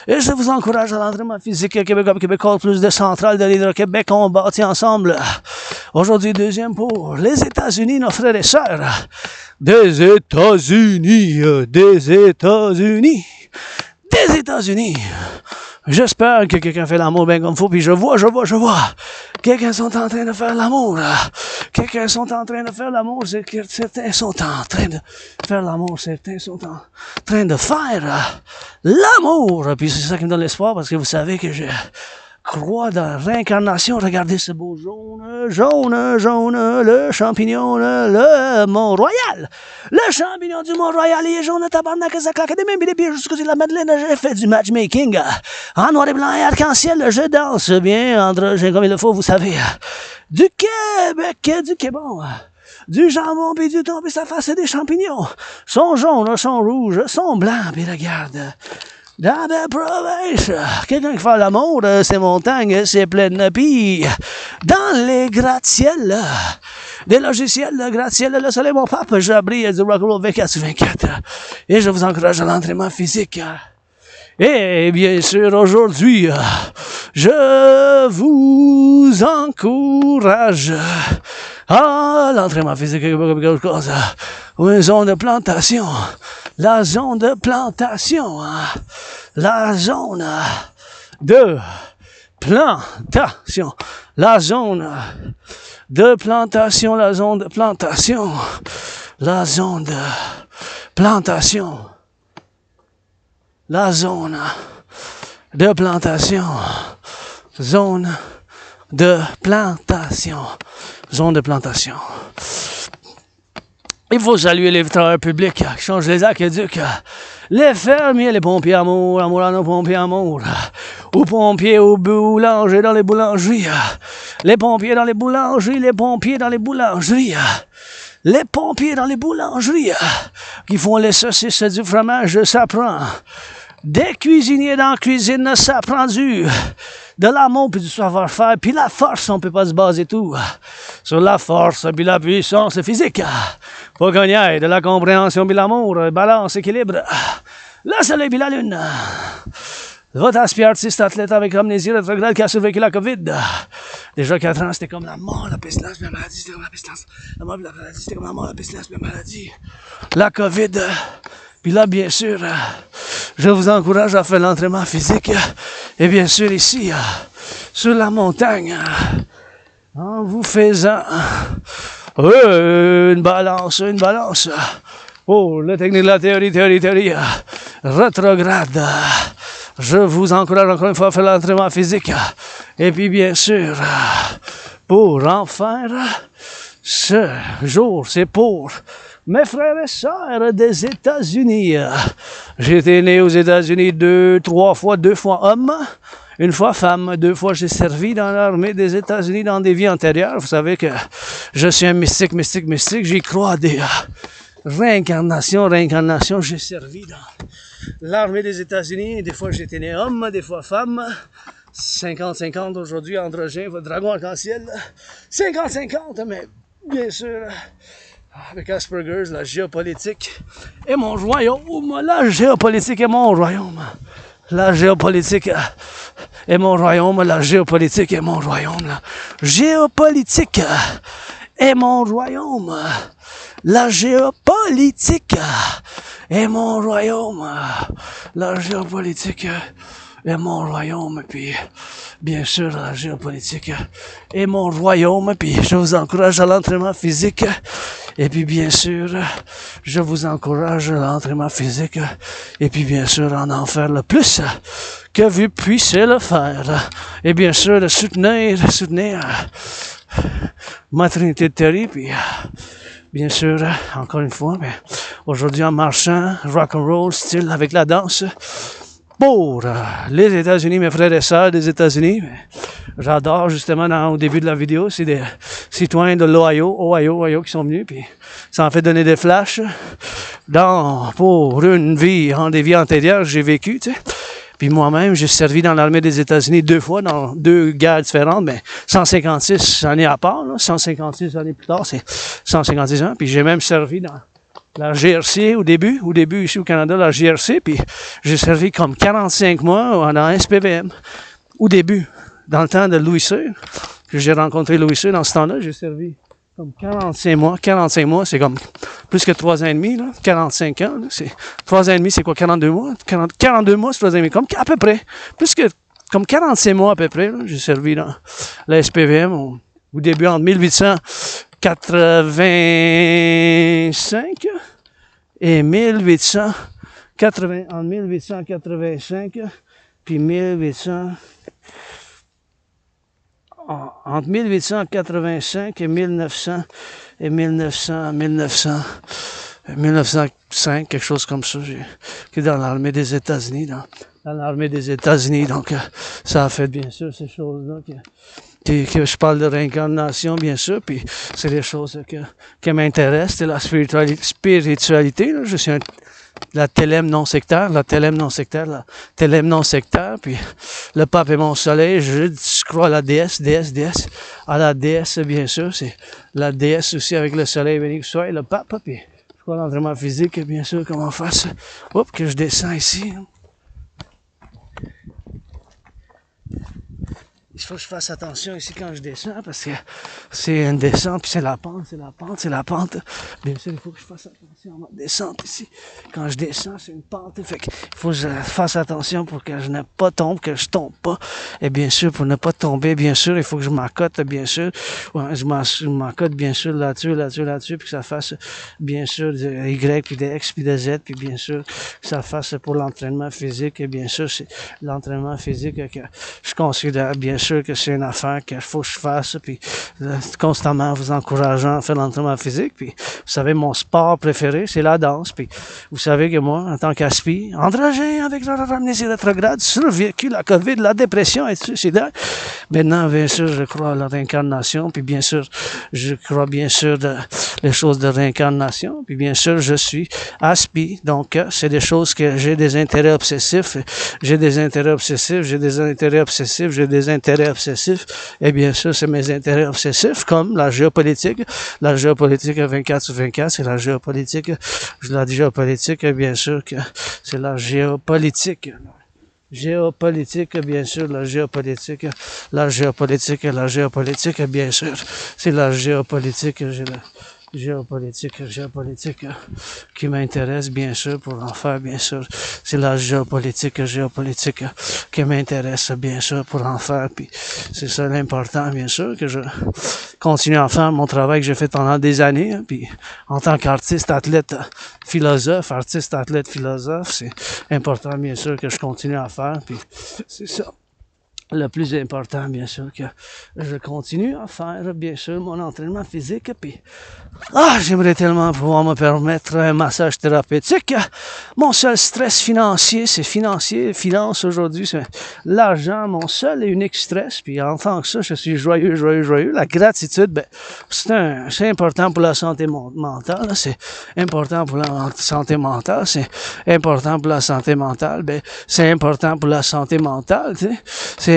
Et je vous encourage à l'entraînement physique Québécois, Québécois, plus de centrales de l'Hydro-Québec, on bâtit ensemble. Aujourd'hui, deuxième pour les États-Unis, nos frères et sœurs. Des États-Unis. J'espère que quelqu'un fait l'amour bien comme il faut, puis je vois. Quelqu'un sont en train de faire l'amour. Certains sont en train de faire l'amour, certains sont en train de faire l'amour. Puis c'est ça qui me donne l'espoir, parce que vous savez que je crois dans la réincarnation. Regardez ce beau jaune, le champignon, le Mont-Royal. Le champignon du Mont-Royal, il est jaune, tabarnak, ça claque des mains, des pieds jusqu'au de la Madeleine. J'ai fait du matchmaking en noir et blanc et arc-en-ciel. Je danse bien, androgyne comme il le faut, vous savez. Du Québec, du Québon. Du jambon, puis du thon, puis ça face des champignons. Sont jaunes, sont rouges, sont blancs, puis regarde. Dans la province, quelqu'un qui fait l'amour, ces montagnes, c'est pleine. Puis, dans les gratte-ciels, des logiciels de gratte-ciel, le soleil, mon pape, j'abris du Rock&Roll 24/24. Et je vous encourage à l'entraînement physique. Et bien sûr, aujourd'hui, je vous encourage à l'entraînement physique. Une zone de plantation. La zone de plantation. La zone de plantation. La zone de plantation. La zone de plantation. La zone de plantation. La zone de plantation. Zone de plantation. Zone de plantation. Il faut saluer les travailleurs publics qui changent les aqueducs. Les fermiers, les pompiers amour, amour à nos pompiers amour. Aux pompiers, aux boulangers dans les boulangeries. Les pompiers dans les boulangeries, les pompiers dans les boulangeries. Les pompiers dans les boulangeries qui font les saucisses du fromage, ça prend. Des cuisiniers dans la cuisine, ça prend de l'amour puis du savoir-faire, puis la force, on peut pas se baser tout sur la force puis la puissance physique. Faut qu'on y ait de la compréhension puis l'amour, balance, équilibre. Le soleil puis la lune. Votre aspire artiste athlète avec amnésie rétrograde qui a survécu la COVID. Déjà 4 ans, c'était comme la mort, la pestilence, la maladie, c'était comme la pestilence. La mort, la maladie, c'était comme la mort, la pestilence, la maladie. La COVID. Puis là, bien sûr, je vous encourage à faire l'entraînement physique. Et bien sûr, ici, sur la montagne, en vous faisant une balance. Oh, la technique de la théorie, rétrograde. Je vous encourage encore une fois à faire l'entraînement physique. Et puis, bien sûr, pour en faire ce jour, c'est pour mes frères et sœurs des États-Unis. J'ai été né aux États-Unis 2 fois homme, 1 fois femme. 2 fois j'ai servi dans l'armée des États-Unis dans des vies antérieures. Vous savez que je suis un mystique. J'y crois à des réincarnations. J'ai servi dans l'armée des États-Unis. Des fois j'étais né homme, des fois femme. 50-50 aujourd'hui, androgyne, votre dragon arc-en-ciel. 50-50, mais bien sûr, avec Asperger's, la géopolitique est mon royaume. La géopolitique est mon royaume. La géopolitique est mon royaume. La géopolitique est mon royaume. La géopolitique est mon royaume. La géopolitique est mon royaume. La géopolitique est mon royaume. Puis, bien sûr, la géopolitique est mon royaume. Puis, je vous encourage à l'entraînement physique. Et puis, bien sûr, je vous encourage à l'entraînement physique. Et puis, bien sûr, en faire le plus que vous puissiez le faire. Et bien sûr, de soutenir ma trinité de théorie. Puis, bien sûr, encore une fois, mais aujourd'hui en marchant, rock&roll, style avec la danse. Pour les États-Unis, mes frères et sœurs des États-Unis, j'adore justement au début de la vidéo, c'est des citoyens de l'Ohio qui sont venus, puis ça en fait donner des flashs pour une vie, en des vies antérieures, j'ai vécu, tu sais. Puis moi-même, j'ai servi dans l'armée des États-Unis 2 fois dans 2 guerres différentes, mais 156 années à part, là, 156 années plus tard, c'est 156 ans, puis j'ai même servi dans la GRC au début ici au Canada, la GRC, puis j'ai servi comme 45 mois dans SPVM. Au début, dans le temps de Louis Soeur, que j'ai rencontré Louis Soeur dans ce temps-là, j'ai servi comme 45 mois. 45 mois, c'est comme plus que 3 ans et demi, là. 45 ans, là, c'est 3 ans et demi, c'est quoi, 42 mois? 42 mois, c'est 3 ans et demi, comme à peu près. Plus que, comme 45 mois à peu près, là, j'ai servi dans la SPVM au début en 1885 et 1885 puis entre 1885 et 1905, quelque chose comme ça, qui est dans l'armée des États-Unis, dans l'armée des États-Unis, donc ça a fait bien sûr ces choses-là que je parle de réincarnation, bien sûr, puis c'est des choses qui m'intéressent, c'est la spiritualité, là. Je suis la télème non sectaire, la télème non sectaire, la télème non sectaire, puis le pape est mon soleil, je crois à la déesse, à la déesse, bien sûr, c'est la déesse aussi avec le soleil béni que soit, et le pape, puis je crois à l'entraînement physique, bien sûr, comment faire ça. Oups, que je descends ici. Il faut que je fasse attention ici quand je descends parce que c'est une descente, puis c'est la pente. Bien sûr, il faut que je fasse attention à ma descente ici. Quand je descends, c'est une pente. Fait qu'il faut que je fasse attention pour que je ne pas tombe, que je tombe pas. Et bien sûr, pour ne pas tomber, bien sûr, il faut que je m'accote, bien sûr. Ouais, je m'accote, bien sûr, là-dessus, puis que ça fasse, bien sûr, de Y, puis de X, puis de Z, puis bien sûr, que ça fasse pour l'entraînement physique. Et bien sûr, c'est l'entraînement physique que je considère, bien sûr, que c'est une affaire qu'il faut que je fasse, puis constamment vous encourageant à faire l'entraînement physique. Puis vous savez, mon sport préféré, c'est la danse. Puis vous savez que moi, en tant qu'aspi, androgène avec l'amnésie rétrograde, survécu la COVID, la dépression et suicidaire. Maintenant, bien sûr, je crois à la réincarnation, puis bien sûr, je crois bien sûr les choses de réincarnation, puis bien sûr, je suis aspi, donc c'est des choses que j'ai des intérêts obsessifs, et bien sûr, c'est mes intérêts obsessifs, comme la géopolitique à 24/24, c'est la géopolitique, bien sûr que c'est la géopolitique, bien sûr, la géopolitique, bien sûr, c'est la géopolitique, géopolitique qui m'intéresse, bien sûr, pour en faire, bien sûr. C'est la géopolitique qui m'intéresse, bien sûr, pour en faire. Puis c'est ça l'important, bien sûr, que je continue à faire mon travail que j'ai fait pendant des années. Hein, puis en tant qu'artiste, athlète, philosophe, c'est important, bien sûr, que je continue à faire. Puis c'est ça. Le plus important, bien sûr, que je continue à faire, bien sûr, mon entraînement physique. Puis, j'aimerais tellement pouvoir me permettre un massage thérapeutique. Mon seul stress financier, c'est finance aujourd'hui, c'est l'argent, mon seul et unique stress. Puis, en tant que ça, je suis joyeux. La gratitude, ben, c'est important pour la santé mentale. C'est important pour la santé mentale. C'est important pour la santé mentale. Ben, c'est important pour la santé mentale, tu sais.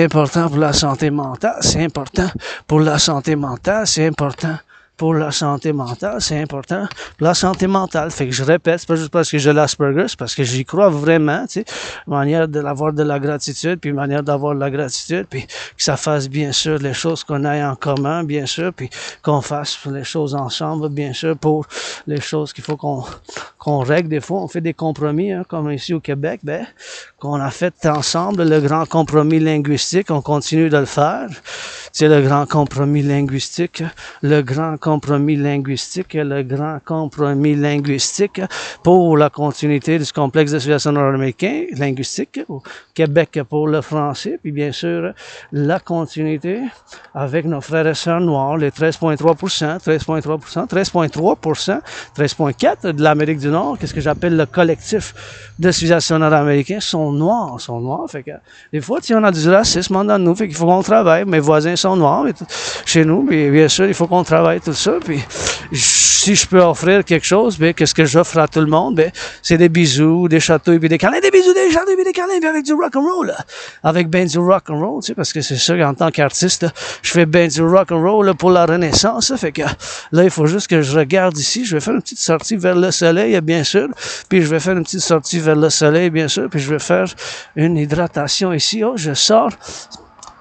C'est important pour la santé mentale, c'est important pour la santé mentale, c'est important pour la santé mentale, c'est important pour la santé mentale. Fait que je répète, c'est pas juste parce que j'ai l'Asperger, c'est parce que j'y crois vraiment, tu sais, manière d'avoir de la gratitude, puis manière d'avoir de la gratitude, puis que ça fasse bien sûr les choses qu'on a en commun, bien sûr, puis qu'on fasse les choses ensemble, bien sûr, pour les choses qu'il faut qu'on règle. Des fois, on fait des compromis, hein, comme ici au Québec, ben, qu'on a fait ensemble, le grand compromis linguistique, on continue de le faire. C'est le grand compromis linguistique pour la continuité du complexe de civilisation nord-américain, linguistique, au Québec pour le français, puis bien sûr, la continuité avec nos frères et sœurs noirs, les 13,4% de l'Amérique du Nord, qu'est-ce que j'appelle le collectif de civilisation nord-américain, sont noirs, fait que, des fois, on a du racisme en nous, fait qu'il faut qu'on travaille, mes voisins sont noirs, mais chez nous, mais bien sûr, il faut qu'on travaille tout ça, puis si je peux offrir quelque chose, ben, qu'est-ce que j'offre à tout le monde, ben, c'est des bisous, des chatouilles, puis des câlins, puis avec du rock-and-roll, là. Avec ben du rock-and-roll, tu sais, parce que c'est ça, en tant qu'artiste, là, je fais ben du rock-and-roll, là, pour la Renaissance, là, fait que, là, il faut juste que je regarde ici, je vais faire une petite sortie vers le soleil, bien sûr, puis je vais faire une petite sortie vers le soleil, bien sûr, puis je vais faire une hydratation ici, je sors.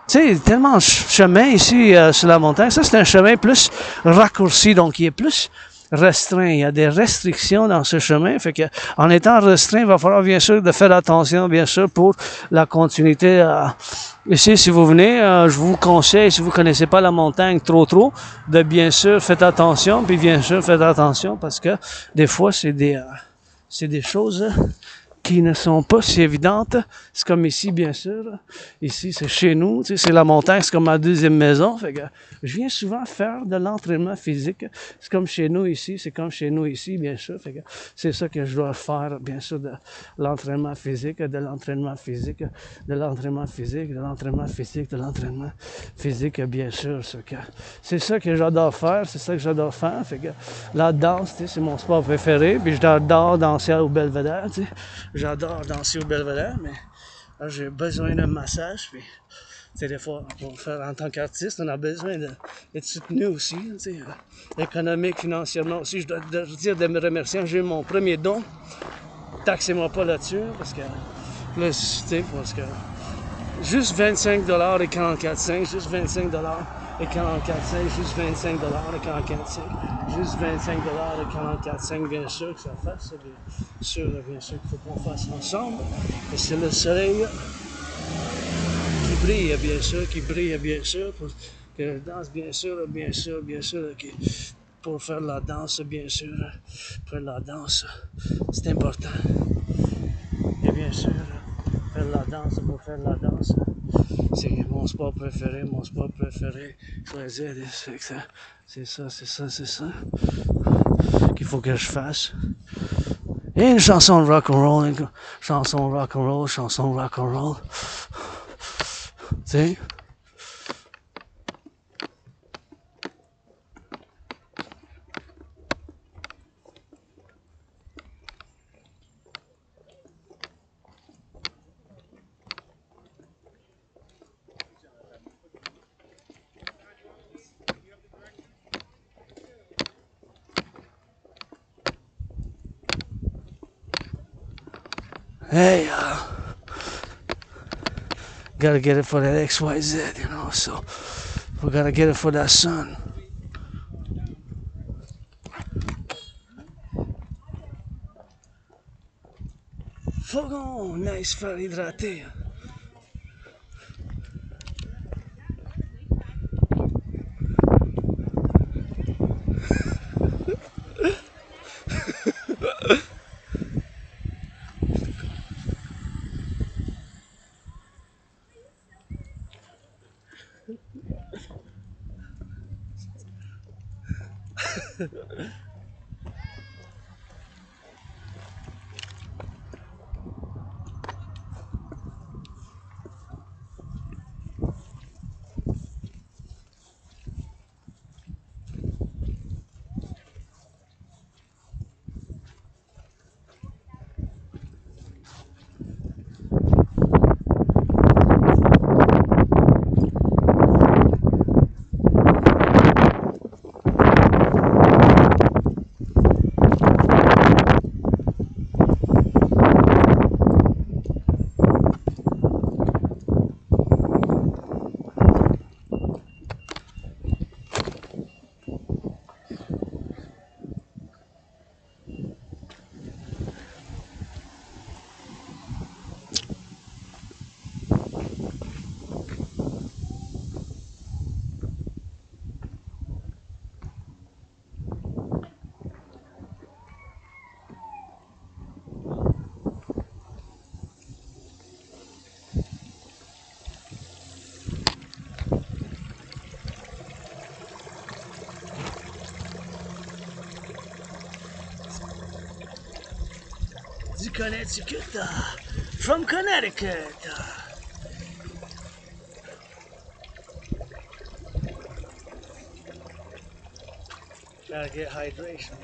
Tu sais, tellement de chemin ici sur la montagne. Ça, c'est un chemin plus raccourci, donc il est plus restreint. Il y a des restrictions dans ce chemin. Fait que, en étant restreint, il va falloir bien sûr de faire attention, bien sûr, pour la continuité. Ici, si vous venez, je vous conseille, si vous connaissez pas la montagne trop, de bien sûr, faites attention. Puis bien sûr, faites attention parce que des fois, c'est des choses qui ne sont pas si évidentes. C'est comme ici, bien sûr. Ici, c'est chez nous. Tu sais, c'est la montagne, c'est comme ma deuxième maison. Fait que je viens souvent faire de l'entraînement physique. C'est comme chez nous ici, c'est comme chez nous ici, bien sûr. Fait que c'est ça que je dois faire, bien sûr, de l'entraînement physique, de l'entraînement physique, de l'entraînement physique, de l'entraînement physique, de l'entraînement physique, bien sûr. C'est ça que j'adore faire, c'est ça que j'adore faire. Fait que la danse, tu sais, c'est mon sport préféré. Puis j'adore danser au Belvédère, tu sais. J'adore danser au Belvédère, mais là, j'ai besoin d'un massage. Puis, tu sais, des fois, pour faire, en tant qu'artiste, on a besoin d'être soutenu aussi, tu sais, économique, financièrement aussi. Je dois dire de me remercier. J'ai eu mon premier don. Taxez-moi pas là-dessus, parce que, là, tu sais, parce que juste 25$ et 44 cents, juste 25$ et 44 cents, juste 25$ et 44 cents, juste 25$ et 44 cents, bien sûr que ça fasse, bien sûr qu'il faut qu'on fasse ensemble. Et c'est le soleil qui brille, bien sûr, pour que je danse, bien sûr, pour faire la danse, bien sûr, faire la danse, c'est important. Et bien sûr, faire la danse, pour faire la danse, c'est mon sport préféré, choisir, c'est ça qu'il faut que je fasse. Et une chanson de rock&roll, chanson rock&roll, tu sais. Hey, gotta get it for that XYZ, you know, so we gotta get it for that sun. Fogon, nice, faire hydrater. Du Connecticut, from Connecticut. Gotta get hydration.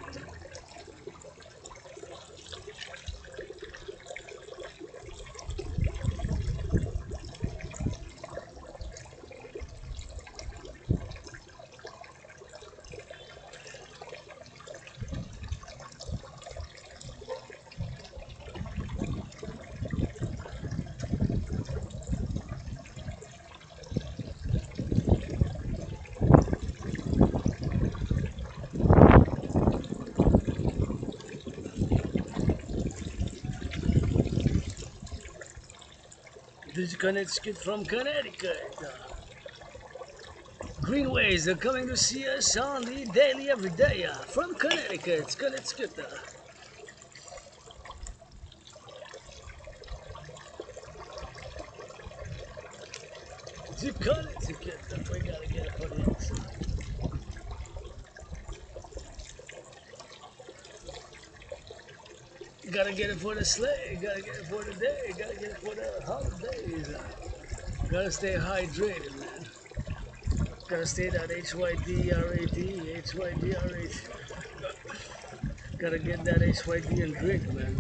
Du Connecticut from Connecticut. Greenways are coming to see us on the daily, every day from Connecticut. Connecticut. Tu connais, we gotta get it for the accent. Gotta get it for the sleigh, gotta get it for the day, gotta get it for the holidays. Gotta stay hydrated, man. Gotta stay that HYDRAD, HYDRAD. Gotta get that HYD and drink, man.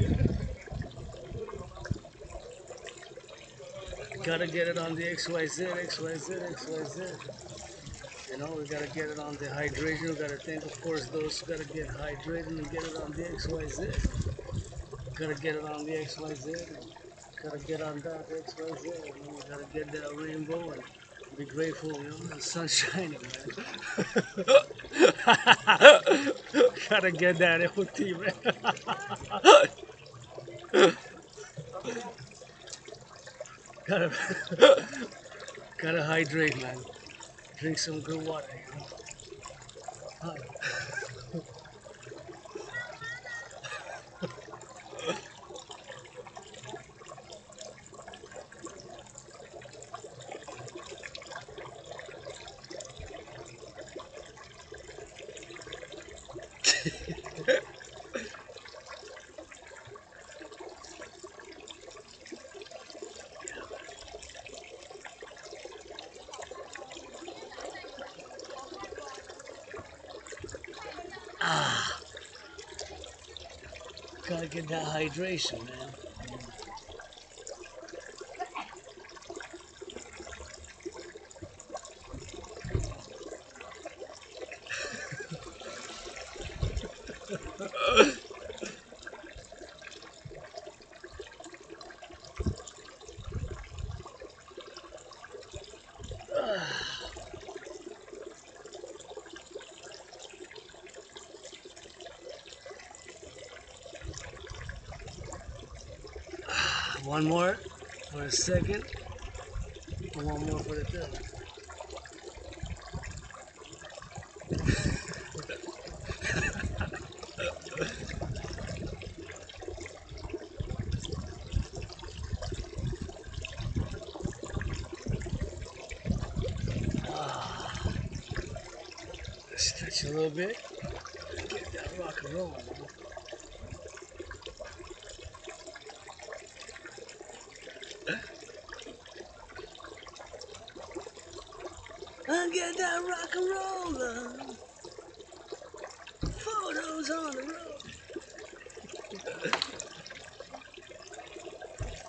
Gotta get it on the XYZ, XYZ, XYZ. You know, we gotta get it on the hydration. We gotta think, of course, those who gotta get hydrated and get it on the XYZ. Gotta get it on the XYZ. Gotta get on that XYZ. You know, we gotta get that rainbow and be grateful, you know, the sun's shining, man. Gotta get that FOT, man. gotta, gotta hydrate, man. Drink some good water, you know. Gotta get that hydration, man. One more for a second, and one more for the third. Stretch a little bit, get that rock and roll, man. I get that rock and roll, photos on the road.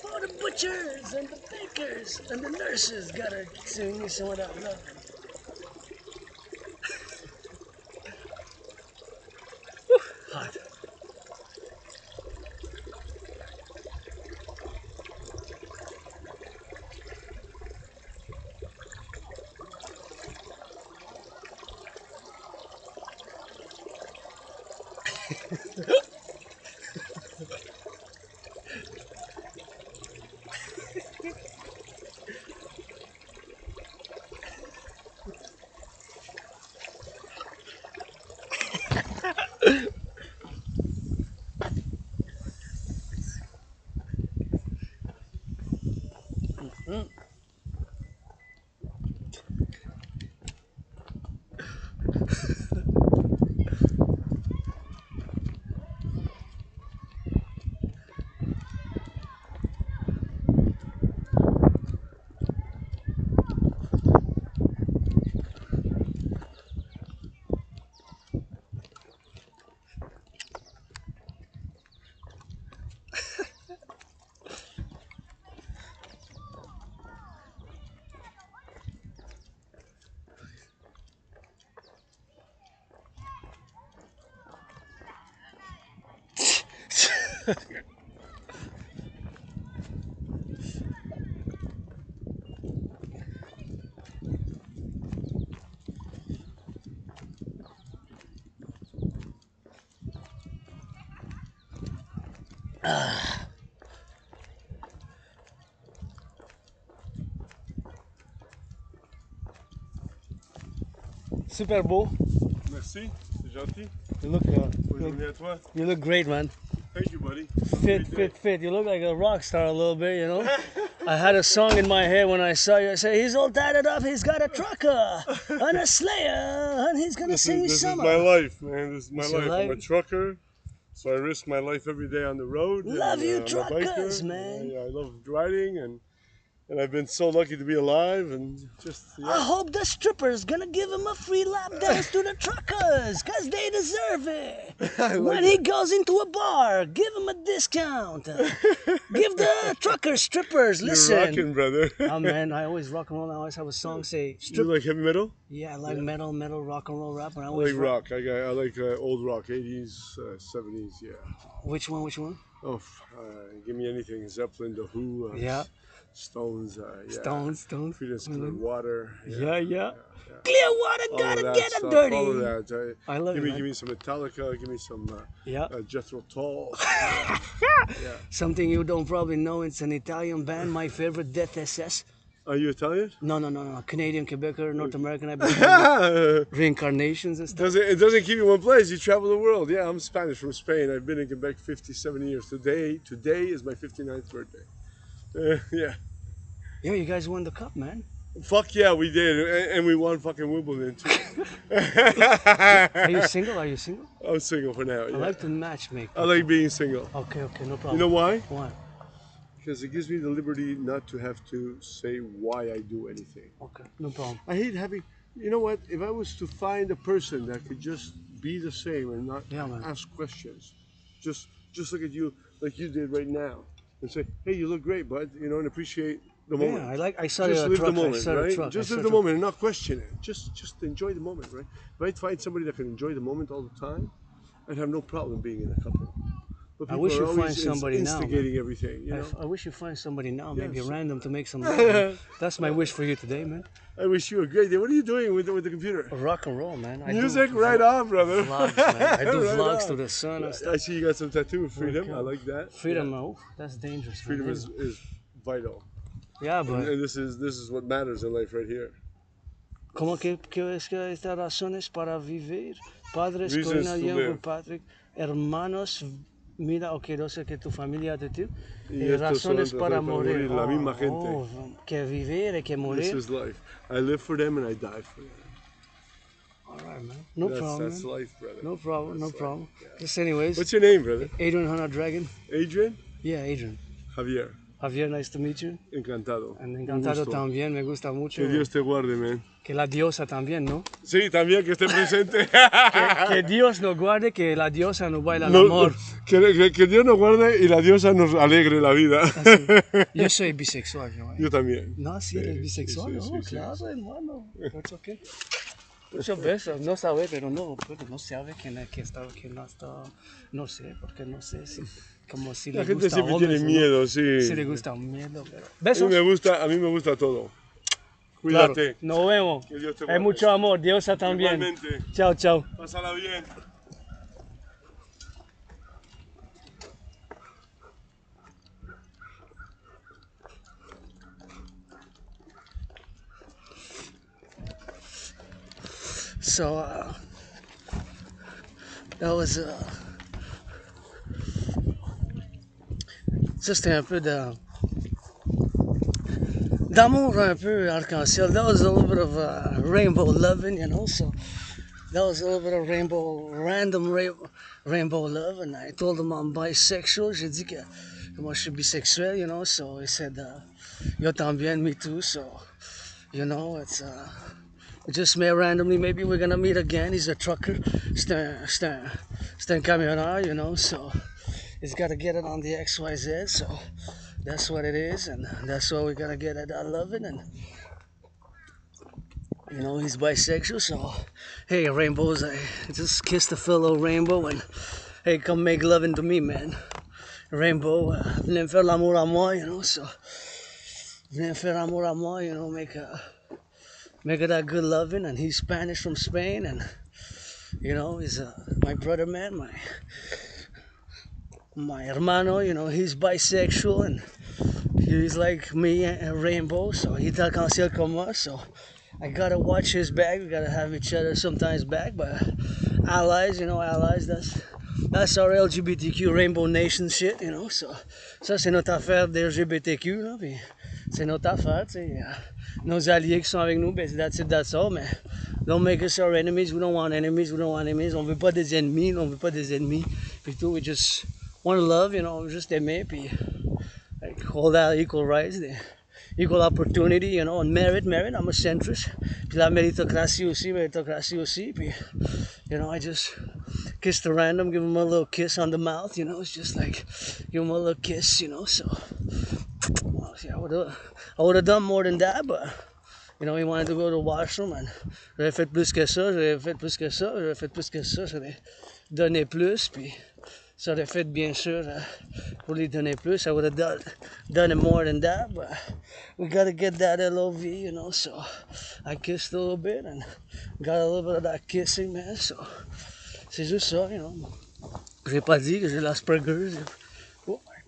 For the butchers and the bakers and the nurses, gotta sing me some of that love. Hot. Super beau. Merci, c'est gentil. You look, Bonne journée à toi. you look great, man. Thank you, buddy. Fit. You look like a rock star a little bit, you know. I had a song in my head when I saw you. I said, he's all tatted up, he's got a trucker and a slayer, and he's gonna sing This is summer. my life, man. This is my It's your life. I'm a life? trucker, so I risk my life every day on the road. Love and, you I'm a truckers, biker. man. Yeah, I love riding, and I've been so lucky to be alive, and just I hope the strippers gonna give him a free lap dance to the truckers, cause they deserve it. When he goes into a bar, give him a discount. Give the truckers, strippers, listen. You're rocking, brother. Oh man, I always rock and roll. I always have a song say You strip. like heavy metal? Yeah, I like metal, rock and roll rap. And I I always like rock. I like old rock, 80s, 70s. Yeah. Which one? Oh, give me anything. Zeppelin, The Who. Yeah. Stones. Yeah. Stones. Creedence Clearwater. Yeah. Clearwater All gotta of that get it stuff, dirty. all of that. I love give it, me, man. give me some Metallica. Give me some Jethro Tull. Something you don't probably know, it's an Italian band, my favorite, Death SS. Are you Italian? No. Canadian, Quebecer, North American, I believe. Reincarnations and stuff. It doesn't keep you in one place. You travel the world. Yeah, I'm Spanish from Spain. I've been in Quebec 57 years. Today is my 59th birthday. Yeah. Yeah, you guys won the cup, man. Fuck yeah, we did. And we won fucking Wimbledon too. Are you single? I'm single for now. Yeah. I like to match make. I like being single. Okay, no problem. You know why? Why? Because it gives me the liberty not to have to say why I do anything. Okay, no problem. I hate having, you know what, if I was to find a person that could just be the same and not ask questions, just look at you like you did right now and say, hey, you look great, bud, and appreciate the moment. Yeah, I saw just a live truck. the moment, I saw a right? truck. Just live the moment and not question it. Just enjoy the moment, right? If I'd find somebody that can enjoy the moment all the time, I'd have no problem being in a couple. But I wish people you are find always somebody now. instigating everything, I wish you find somebody now, maybe Yes. random, to make some money. That's my wish for you today, man. I wish you a great day. What are you doing with the computer? Rock and roll, man. Music, right on, brother. Vlogs, man. I do Right vlogs on. to the sun and stuff. I see you got some tattoo. Freedom, I like that. Freedom, oh, that's dangerous. man. Freedom is vital. Yeah, but And this is what matters in life right here. ¿cómo que es que estas razones para vivir? Padres, Reasons Corina, to Younger, live. Patrick, hermanos, mira, ok, yo sé que tu familia de ti. Y Y estos son razones para morir. la misma gente. Que vivir y que This morir. is life. I live for them and I die for them. All right, man. No problem. That's man. life, brother. No problem, no That's problem. life, yeah. Just anyways, What's your name, brother? Adrian Hunter Dragon. Adrian? Yeah, Adrian. Javier. Javier, nice to meet you. Encantado. And Un encantado gusto. también, me gusta mucho. Que Dios te guarde, man. Que la diosa también, ¿no? Sí, también que esté presente. Que Dios nos guarde, que la diosa nos baila el No, amor. que Dios nos guarde y la diosa nos alegre la vida. Yo soy bisexual, ¿no? Yo también. No, sí, eres bisexual, sí, ¿no? sí, Claro, hermano. That's okay. Muchas veces, no sabe, pero no sabe que está, que no está, no sé, porque no sé si, como si La le gente gusta siempre hombres, tiene ¿no? miedo, sí. Si le gusta un miedo, pero... A Besos. mí me gusta todo. Claro, Cuídate. nos vemos. Que Dios te Hay guarde. mucho amor, Diosa también. Igualmente. Chao, chao. Pásala bien. So, that was ça c'était un peu d'amour un peu arc-en-ciel. That was a little bit of rainbow loving, so that was a little bit of random rainbow love, and I told him I'm bisexual. J'ai dit que moi je suis bisexuel, so he said yo también, me too, so it's we just met randomly. Maybe we're gonna meet again. He's a trucker. C'est un camionneur, so he's gotta get it on the XYZ, so that's what it is, and that's what we're gonna get at loving, and he's bisexual, so hey, rainbows, I just kissed a fellow rainbow, and hey, come make loving to me, man. Rainbow, venez me faire l'amour à moi, so venez me faire amour à moi, make it that good loving, and he's Spanish from Spain, and he's my brother, man, my hermano, he's bisexual, and he's like me, a rainbow, so he's arc-en-ciel comme moi, so I gotta watch his back. We gotta have each other sometimes back, but allies, that's our LGBTQ Rainbow Nation shit, so ça c'est notre affaire d'LGBTQ, là, puis c'est notre affaire, tu sais. Nos alliés qui sont avec nous, ben that's it, that's all, mais don't make us our enemies, we don't want enemies, we don't want enemies, on veut pas des ennemis, on veut pas des ennemis, puis tout, we just want love, you know, juste aimer, puis like, hold out equal rights, equal opportunity, you know, and merit, I'm a centrist, puis la méritocratie aussi, puis, you know, I just kiss the random, give him a little kiss on the mouth, you know, it's just like, give him a little kiss, you know, so, well, see, I would have done more than that, but, you know, he wanted to go to the washroom, and j'avais fait plus que ça, j'aurais donné plus, puis ça aurait fait, bien sûr, pour lui donner plus, I would have done it more than that, but we gotta get that LOV, you know, so I kissed a little bit, and got a little bit of that kissing, man, so c'est juste ça, you know. J'ai pas dit que j'ai l'Asperger's. Oh, I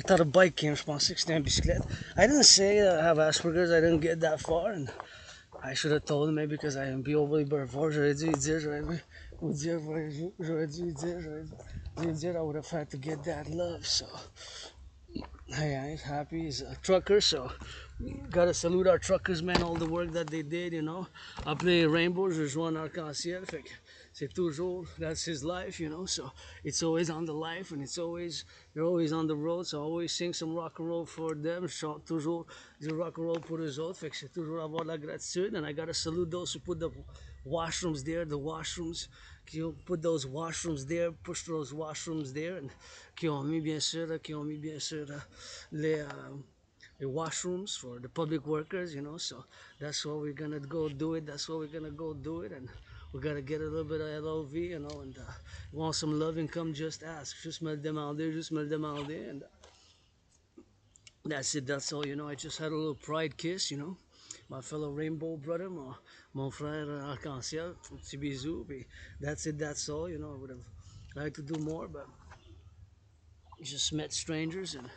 thought a bike came, je pensais que c'était une bicyclette. I didn't say that I have Asperger's, I didn't get that far, and I should have told him maybe because I am be overly before. J'aurais dû dire, I would have had to get that love, so. Yeah, he's happy, he's a trucker, so gotta salute our truckers, man, all the work that they did, you know. Après Rainbow, je joins en arc-en-ciel, fait que c'est toujours, that's his life, you know, so it's always on the life, and they're always on the road, so I always sing some rock and roll for them, je chante toujours du rock and roll pour eux autres, fait que c'est toujours avoir de la gratitude, and I gotta salute those who put the washrooms there, qui ont put those washrooms there, push those washrooms there, and qui ont mis bien sûr les washrooms for the public workers, you know, so that's what we're gonna go do it, and we gotta get a little bit of LOV, you know, and want some loving, come just ask, juste me le demander, and that's it, that's all, you know. I just had a little pride kiss, you know, my fellow rainbow brother, mon frère arc-en-ciel, un petit bisou, puis that's it, that's all, you know. I would have liked to do more, but just met strangers, and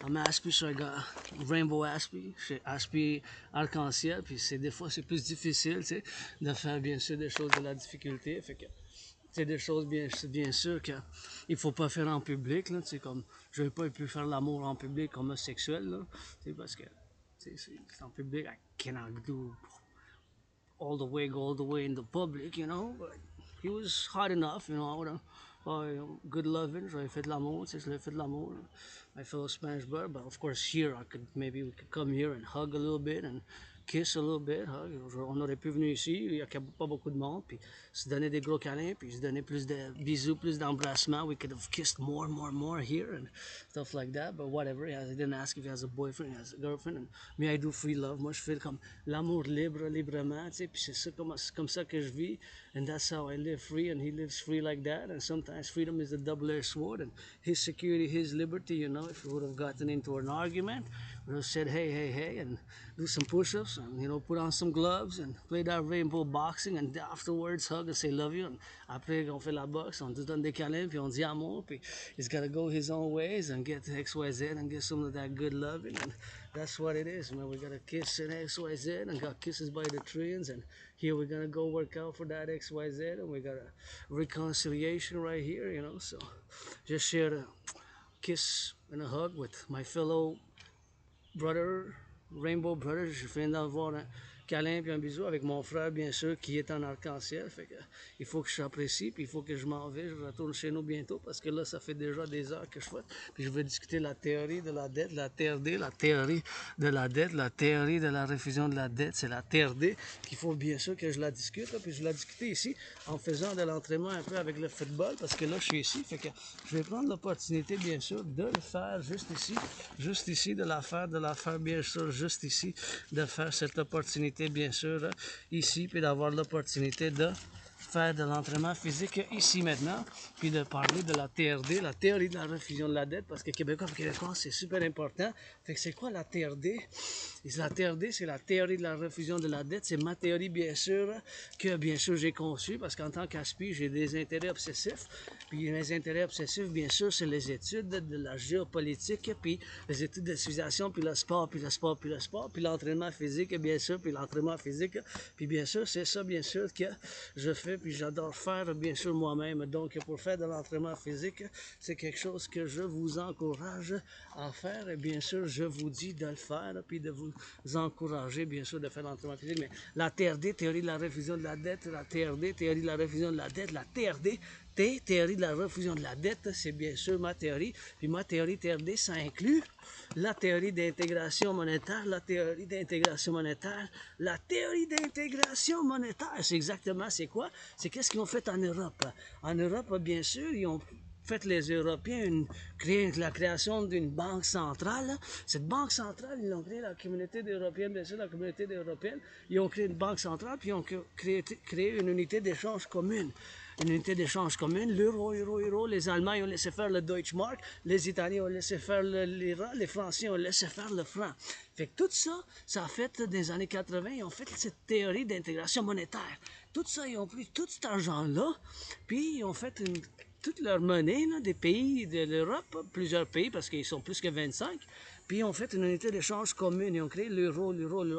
I'm Aspie, so I got Rainbow Aspie, Aspie arc-en-ciel, puis des fois c'est plus difficile, tu sais, de faire bien sûr des choses de la difficulté, fait que c'est des choses bien sûr qu'il faut pas faire en public, là, tu sais, comme je n'ai pas pu faire l'amour en public homosexuel, là, tu sais, parce que c'est en public, I cannot do go all the way in the public, you know, but he was hot enough, you know, I would have good loving, j'aurais fait de l'amour, tu sais, je l'ai fait de l'amour, my fellow Spanish brother, but of course here, we could come here and hug a little bit, and kiss a little bit, on aurait pu venir ici, il n'y a pas beaucoup de monde, puis se donner des gros câlins, puis se donner plus de bisous, plus d'embrassements, we could have kissed more here, and stuff like that, but whatever, I didn't ask if he has a boyfriend, he has a girlfriend, and me, I do free love, moi je fais comme l'amour librement, tu sais, puis c'est comme ça que je vis, and that's how I live free, and he lives free like that, and sometimes freedom is a double-edged sword, and his security, his liberty, you know, if we would have gotten into an argument, we would have said, hey, and do some push-ups, and, you know, put on some gloves, and play that rainbow boxing, and afterwards hug and say love you, and après on fait la boxe, on se donne des câlins, puis on dit amour, puis he's gotta go his own ways, and get to XYZ, and get some of that good loving, and that's what it is, man. We gotta kiss in XYZ, and got kisses by the trillions, and here we're gonna go work out for that XYZ, and we got a reconciliation right here, you know, so just share a kiss and a hug with my fellow brother, Rainbow Brother. Je viens d'avoir un câlin et un bisou avec mon frère, bien sûr, qui est en arc-en-ciel. Fait que, il faut que je s'apprécie, puis il faut que je m'en vais. Je retourne chez nous bientôt parce que là, ça fait déjà des heures que je fais. Puis je vais discuter la théorie de la dette, la TRD, la théorie de la dette, la théorie de la réfusion de la dette. C'est la TRD qu'il faut bien sûr que je la discute. Là. Puis je vais la discuter ici en faisant de l'entraînement un peu avec le football parce que là, je suis ici. Fait que je vais prendre l'opportunité, bien sûr, de le faire juste ici, de la faire, bien sûr, juste ici, de faire cette opportunité, bien sûr, ici, puis d'avoir l'opportunité de faire de l'entraînement physique ici maintenant, puis de parler de la TRD, la théorie de la refusion de la dette, parce que Québécois, c'est super important. Fait que c'est quoi la TRD? La TRD, c'est la théorie de la refusion de la dette. C'est ma théorie, bien sûr, que bien sûr j'ai conçue, parce qu'en tant qu'aspi, j'ai des intérêts obsessifs. Puis mes intérêts obsessifs, bien sûr, c'est les études de la géopolitique, puis les études de civilisation, puis le sport, puis l'entraînement physique, bien sûr, puis l'entraînement physique. Puis bien sûr, c'est ça, bien sûr, que je fais fais, puis j'adore faire, bien sûr, moi-même. Donc, pour faire de l'entraînement physique, c'est quelque chose que je vous encourage à faire. Et bien sûr, je vous dis de le faire, puis de vous encourager, bien sûr, de faire l'entraînement physique. Mais la TRD, théorie de la refusion de la dette, la TRD, théorie de la refusion de la dette, la TRD, théorie de la refusion de la dette, c'est bien sûr ma théorie. Puis ma théorie TRD, ça inclut la théorie d'intégration monétaire, la théorie d'intégration monétaire, la théorie d'intégration monétaire. C'est exactement, c'est quoi? C'est qu'est-ce qu'ils ont fait en Europe. En Europe, bien sûr, ils ont fait les Européens la création d'une banque centrale. Cette banque centrale, ils ont créé la communauté européenne, bien sûr, la communauté européenne. Ils ont créé une banque centrale, puis ils ont créé une unité d'échange commune. Une unité d'échange commune, l'euro. Les Allemands ils ont laissé faire le Deutschmark, les Italiens ont laissé faire le lira, les Français ont laissé faire le franc. Fait que tout ça, ça a fait des années 80, ils ont fait cette théorie d'intégration monétaire. Tout ça, ils ont pris tout cet argent-là, puis ils ont fait toute leur monnaie là, des pays de l'Europe, plusieurs pays, parce qu'ils sont plus que 25, puis ils ont fait une unité d'échange commune. Ils ont créé l'euro,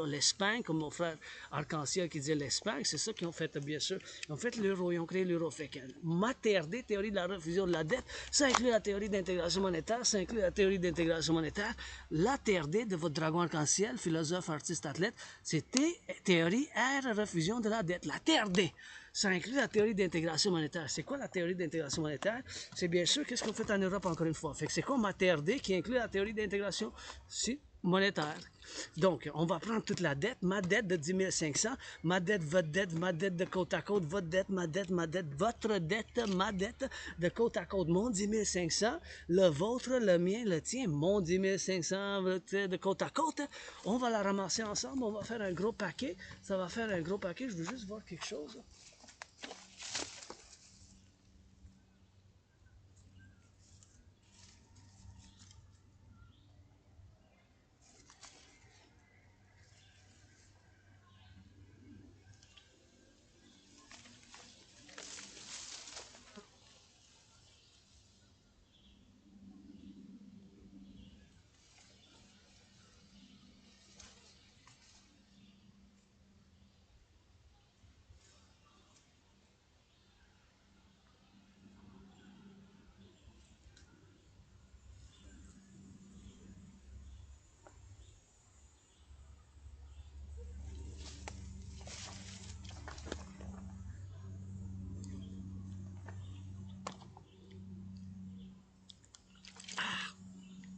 l'Espagne, comme mon frère Arc-en-Ciel qui disait l'Espagne, c'est ça qu'ils ont fait, bien sûr. Ils ont fait l'euro, ils ont créé l'euro. Fait que ma TRD, théorie de la refusion de la dette, ça inclut la théorie d'intégration monétaire, ça inclut la théorie d'intégration monétaire. La TRD de votre dragon Arc-en-Ciel, philosophe, artiste, athlète, c'était théorie R, refusion de la dette. La TRD. Ça inclut la théorie d'intégration monétaire. C'est quoi la théorie d'intégration monétaire? C'est bien sûr qu'est-ce qu'on fait en Europe encore une fois. Fait que c'est quoi ma TRD qui inclut la théorie d'intégration monétaire? Donc, on va prendre toute la dette, ma dette de 10 500, ma dette, votre dette, ma dette de côte à côte, votre dette, ma dette, votre dette, ma dette de côte à côte, mon 10 500, le vôtre, le mien, le tien, mon 10 500 de côte à côte. On va la ramasser ensemble, on va faire un gros paquet. Ça va faire un gros paquet. Je veux juste voir quelque chose.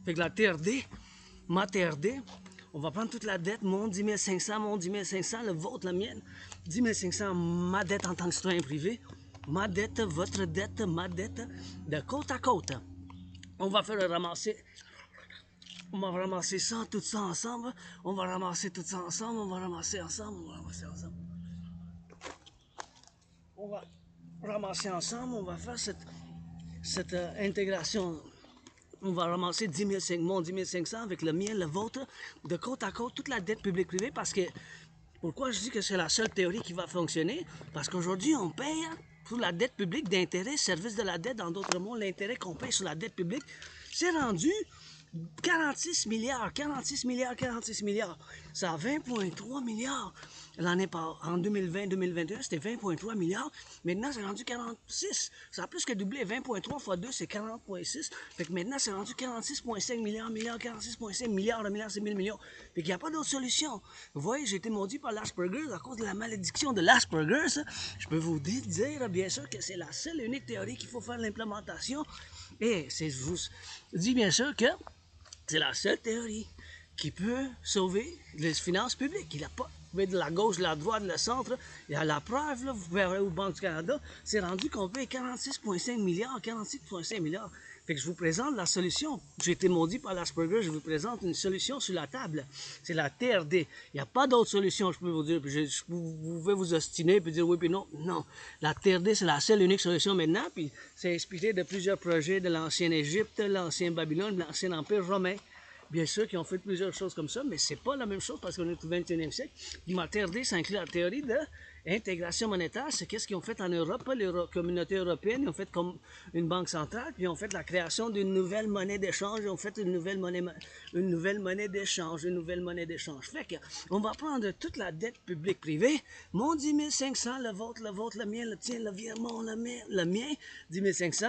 Fait que la TRD, ma TRD, on va prendre toute la dette, mon 10 500, mon 10 500, le vôtre, la mienne. 10 500, ma dette en tant que citoyen privé. Ma dette, votre dette, ma dette, de côte à côte. On va faire le ramasser. On va ramasser ça, tout ça ensemble. On va ramasser tout ça ensemble. On va ramasser ensemble. On va ramasser ensemble. On va ramasser ensemble. On va faire cette intégration. On va ramasser mon 10 500 avec le mien, le vôtre, de côte à côte, toute la dette publique-privée, parce que, pourquoi je dis que c'est la seule théorie qui va fonctionner? Parce qu'aujourd'hui, on paye pour la dette publique d'intérêt, service de la dette, dans d'autres mots, l'intérêt qu'on paye sur la dette publique, c'est rendu 46 milliards. Ça a 20,3 milliards. L'année en 2020-2021, c'était 20,3 milliards. Maintenant, c'est rendu 46. Ça a plus que doublé. 20,3 fois 2, c'est 40,6. Fait que maintenant, c'est rendu 46,5 milliards, 46,5 milliards, c'est 1000 millions. Fait qu'il n'y a pas d'autre solution. Vous voyez, j'ai été maudit par l'Asperger à cause de la malédiction de l'Asperger. Je peux vous dire, bien sûr, que c'est la seule et unique théorie qu'il faut faire l'implémentation. Et je vous dis bien sûr que c'est la seule théorie qui peut sauver les finances publiques. Il n'a pas de la gauche, de la droite, de la centre. Il y a la preuve, là, vous pouvez aller au Banque du Canada, c'est rendu qu'on paye 46,5 milliards, 46,5 milliards. Fait que je vous présente la solution. J'ai été maudit par l'Asperger, je vous présente une solution sur la table. C'est la TRD. Il n'y a pas d'autre solution, je peux vous dire. Vous pouvez vous ostiner et dire oui puis non. Non. La TRD, c'est la seule unique solution maintenant. Puis c'est inspiré de plusieurs projets de l'ancienne Égypte, l'ancien Babylone, l'ancien Empire romain. Bien sûr qu'ils ont fait plusieurs choses comme ça, mais c'est pas la même chose parce qu'on est au 21e siècle. Ma TRD, ça inclut la théorie Intégration monétaire, c'est qu'est-ce qu'ils ont fait en Europe, les communautés européennes, ils ont fait comme une banque centrale, puis ils ont fait la création d'une nouvelle monnaie d'échange, ils ont fait une nouvelle monnaie d'échange. Fait que, on va prendre toute la dette publique-privée, mon 10 500, le vôtre, le mien, le tien, le virement, le mien, 10 500,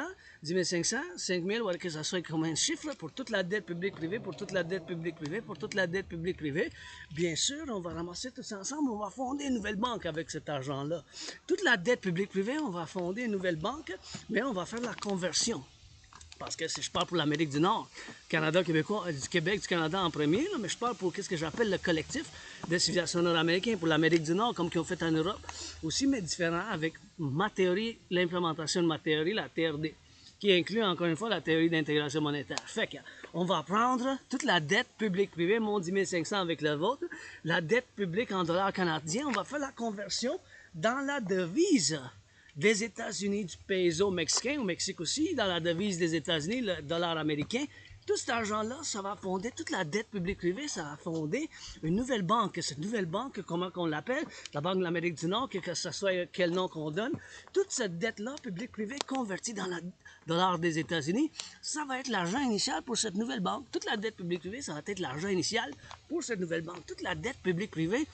5 000, voilà que ça soit combien de chiffres pour toute la dette publique-privée, pour toute la dette publique-privée. Bien sûr, on va ramasser tout ça ensemble, on va fonder une nouvelle banque avec cet argent-là. Toute la dette publique-privée, on va fonder une nouvelle banque, mais on va faire la conversion. Parce que si je parle pour l'Amérique du Nord, Canada, Québécois, du Québec, du Canada en premier, là, mais je parle pour ce que j'appelle le collectif de civilisation nord-américain pour l'Amérique du Nord, comme qu'ils ont fait en Europe, aussi, mais différent avec ma théorie, l'implémentation de ma théorie, la TRD, qui inclut encore une fois la théorie d'intégration monétaire. Fait qu'on va prendre toute la dette publique-privée, mon 10 500 avec le vôtre, la dette publique en dollars canadiens, on va faire la conversion dans la devise des États-Unis, du peso mexicain, au Mexique aussi, dans la devise des États-Unis, le dollar américain. Tout cet argent-là, ça va fonder, toute la dette publique-privée, ça va fonder une nouvelle banque. Cette nouvelle banque, comment qu'on l'appelle? La Banque de l'Amérique du Nord, que ce soit quel nom qu'on donne. Toute cette dette-là, publique-privée, convertie dans le dollar des États-Unis, ça va être l'argent initial pour cette nouvelle banque. Toute la dette publique-privée, ça va être l'argent initial pour cette nouvelle banque. Toute la dette publique-privée,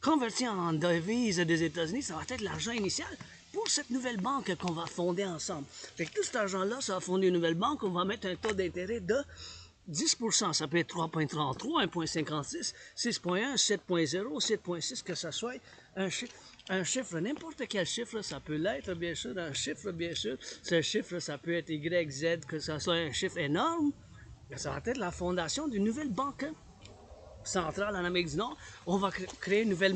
convertie en devise des États-Unis, ça va être l'argent initial pour cette nouvelle banque qu'on va fonder ensemble. Fait que tout cet argent-là, ça va fonder une nouvelle banque, on va mettre un taux d'intérêt de 10%. Ça peut être 3,33, 1,56, 6,1, 7,0, 7,6, que ça soit un chiffre, n'importe quel chiffre, ça peut l'être, bien sûr, un chiffre, bien sûr. Ce chiffre, ça peut être Y, Z, que ça soit un chiffre énorme. Ça va être la fondation d'une nouvelle banque centrale en Amérique du Nord. On va créer une nouvelle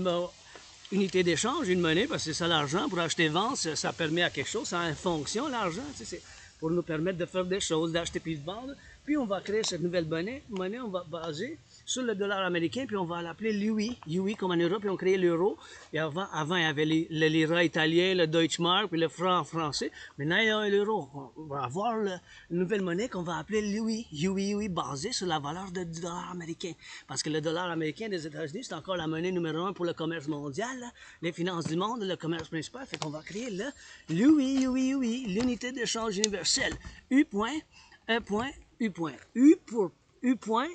unité d'échange, une monnaie, parce que c'est ça l'argent. Pour acheter et vendre, ça permet à quelque chose, ça a une fonction, l'argent, c'est pour nous permettre de faire des choses, d'acheter puis de vendre. Puis on va créer cette nouvelle monnaie, on va baser sur le dollar américain, puis on va l'appeler l'UI, comme en Europe, puis on crée l'euro. Et avant, il y avait le lira italien, le Deutschmark, puis le franc français. Maintenant, il y a l'euro. On va avoir une nouvelle monnaie qu'on va appeler l'UI, basée sur la valeur du dollar américain. Parce que le dollar américain des États-Unis, c'est encore la monnaie numéro 1 pour le commerce mondial, là, les finances du monde, le commerce principal. Fait qu'on va créer l'UI, l'unité d'échange universelle. U point, U point,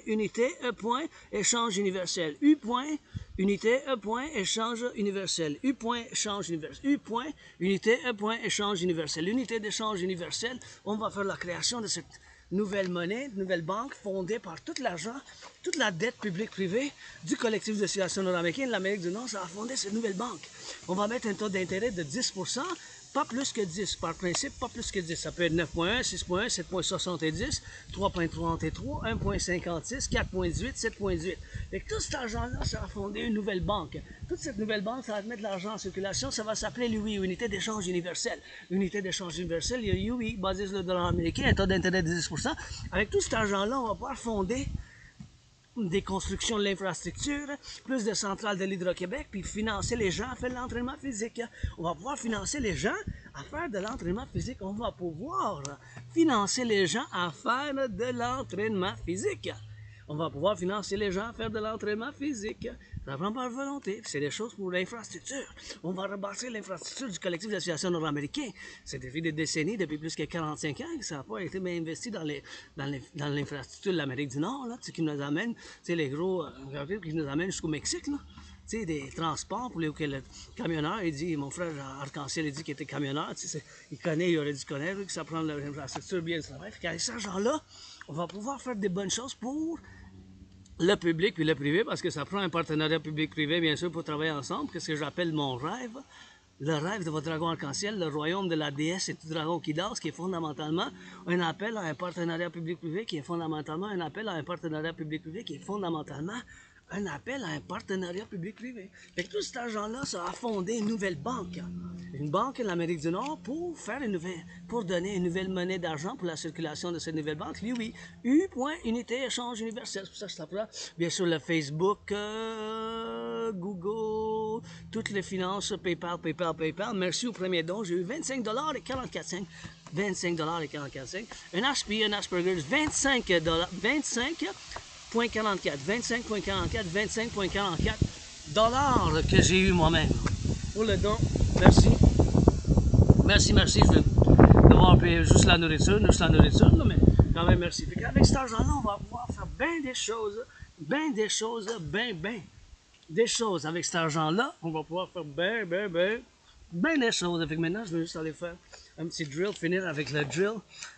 unité, E point, échange universel. U point, unité, E point, échange universel. U point, échange universel. U point, unité, E point, échange universel. L'unité d'échange universel, on va faire la création de cette nouvelle monnaie, nouvelle banque fondée par tout l'argent, toute la dette publique-privée du collectif de civilisation nord-américaine de l'Amérique du Nord, ça va fonder cette nouvelle banque. On va mettre un taux d'intérêt de 10%, pas plus que 10, par principe, pas plus que 10. Ça peut être 9,1, 6,1, 7,70, 3,33, 1,56, 4,18, 7,18. Fait que tout cet argent-là, ça va fonder une nouvelle banque. Toute cette nouvelle banque, ça va mettre de l'argent en circulation, ça va s'appeler l'UI, Unité d'échange universelle. Unité d'échange universelle, il y a UI, basé sur le dollar américain, un taux d'intérêt de 10%. Avec tout cet argent-là, on va pouvoir fonder des constructions de l'infrastructure, plus de centrales de l'Hydro-Québec, puis financer les gens à faire de l'entraînement physique. On va pouvoir financer les gens à faire de l'entraînement physique. On va pouvoir financer les gens à faire de l'entraînement physique. On va pouvoir financer les gens à faire de l'entraînement physique. Ça prend par volonté. C'est des choses pour l'infrastructure. On va rebâtir l'infrastructure du collectif de l'association nord-américain. C'est depuis des décennies, depuis plus que 45 ans, que ça n'a pas été bien investi dans l'infrastructure de l'Amérique du Nord, là, qui nous amène, les gros qui nous amènent jusqu'au Mexique, là. Des transports pour que le camionneur, il dit, mon frère Arc-en-Ciel, il dit qu'il était camionneur, il connaît, il aurait dû connaître, que ça prend l'infrastructure bien de travail. Qu'avec cet argent-là, on va pouvoir faire des bonnes choses pour le public puis le privé, parce que ça prend un partenariat public-privé, bien sûr, pour travailler ensemble. Qu'est-ce que j'appelle mon rêve? Le rêve de votre dragon arc-en-ciel, le royaume de la déesse et du dragon qui danse, qui est fondamentalement un appel à un partenariat public-privé, qui est fondamentalement un appel à un partenariat public-privé, qui est fondamentalement un appel à un partenariat public-privé. Fait que tout cet argent-là, ça a fondé une nouvelle banque. Une banque en Amérique du Nord pour donner une nouvelle monnaie d'argent pour la circulation de cette nouvelle banque. Oui, U point unité échange universel. C'est pour ça que ça s'appelle, bien sûr, le Facebook, Google, toutes les finances, PayPal. Merci au premier don. J'ai eu 25$ et 44 cents. 25$ et 44 cents. Un HP, un Asperger's, 25$, 25,44 $, que j'ai eu moi-même. pour le don. Merci. Merci. Je vais devoir payer juste la nourriture, là, mais quand même merci. Fait qu'avec cet argent-là, on va pouvoir faire bien des choses. Des choses avec cet argent-là. On va pouvoir faire bien des choses. Fait que maintenant, je vais juste aller faire un petit drill, finir avec le drill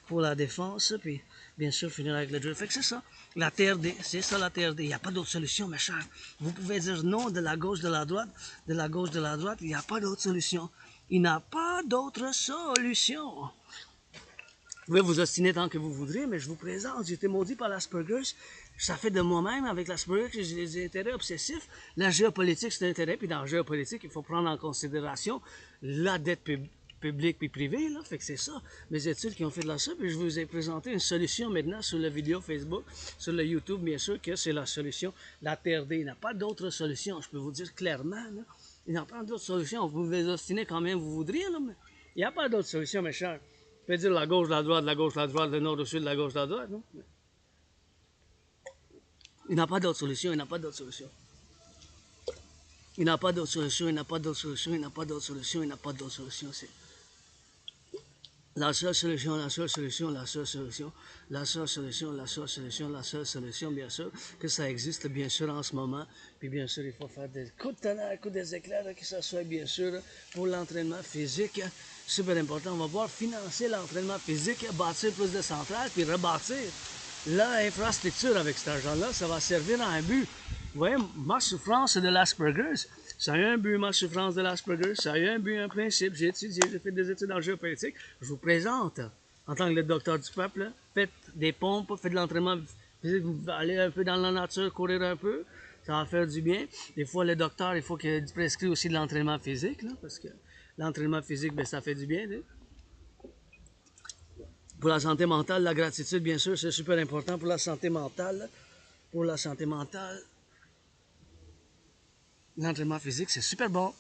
pour la défense, puis bien sûr finir avec le drill. Fait que c'est ça, la TRD, c'est ça la TRD. Il n'y a pas d'autre solution, mes chers. Vous pouvez dire non de la gauche, de la droite, il n'y a pas d'autre solution. Il n'y a pas d'autre solution. Vous pouvez vous ostiner tant que vous voudrez, mais je vous présente, j'ai été maudit par l'Asperger's. Ça fait de moi-même, avec l'Asperger, que j'ai des intérêts obsessifs. La géopolitique, c'est un intérêt, puis dans la géopolitique, il faut prendre en considération la dette publique puis privée, là. Fait que c'est ça, mes études qui ont fait de la ça, puis je vous ai présenté une solution maintenant sur la vidéo Facebook, sur le YouTube, bien sûr, que c'est la solution, la TRD. Il n'y a pas d'autre solution, je peux vous dire clairement, là. Il n'y a pas d'autre solution. Vous pouvez vous ostiner quand même vous voudriez, là, mais il n'y a pas d'autre solution, mes chers. Vous pouvez dire la gauche, la droite, le nord, le sud, la gauche, la droite, non? Il n'y a pas d'autre solution, il n'y a pas d'autre solution. Il n'y a pas d'autre solution, il n'y a pas d'autre solution, il n'y a pas d'autre solution, il n'y a pas d'autre solution. C'est la seule solution, la seule solution, la seule solution, la seule solution, la seule solution, la seule solution, bien sûr, que ça existe, bien sûr, en ce moment. Puis bien sûr, il faut faire des coups de tonnerre, coups des éclairs, que ça soit, bien sûr, pour l'entraînement physique. Super important, on va pouvoir financer l'entraînement physique, bâtir plus de centrales, puis rebâtir l'infrastructure avec cet argent-là. Ça va servir à un but. Vous voyez, ma souffrance de l'Asperger's, ça a eu un but, ma souffrance de l'Asperger's, ça a eu un but, un principe. J'ai étudié, j'ai fait des études en géopolitique. Je vous présente, en tant que le docteur du peuple, faites des pompes, faites de l'entraînement physique, allez un peu dans la nature, courir un peu, ça va faire du bien. Des fois, le docteur, il faut qu'il prescrit aussi de l'entraînement physique, là, parce que l'entraînement physique, ben, ça fait du bien. Là. Pour la santé mentale, la gratitude, bien sûr, c'est super important pour la santé mentale. Pour la santé mentale, l'entraînement physique, c'est super bon.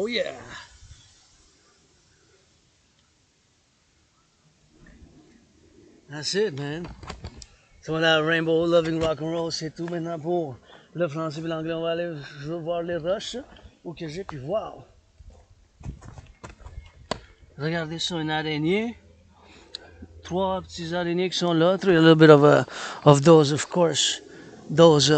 Oh yeah! That's it, man. So voilà, Rainbow, Loving Rock&Roll, c'est tout maintenant pour le français et l'anglais. On va aller voir les roches où que j'ai, puis wow! Regardez ça, une araignée. 3 petits araignées qui sont là. A little bit of those, of course. Those,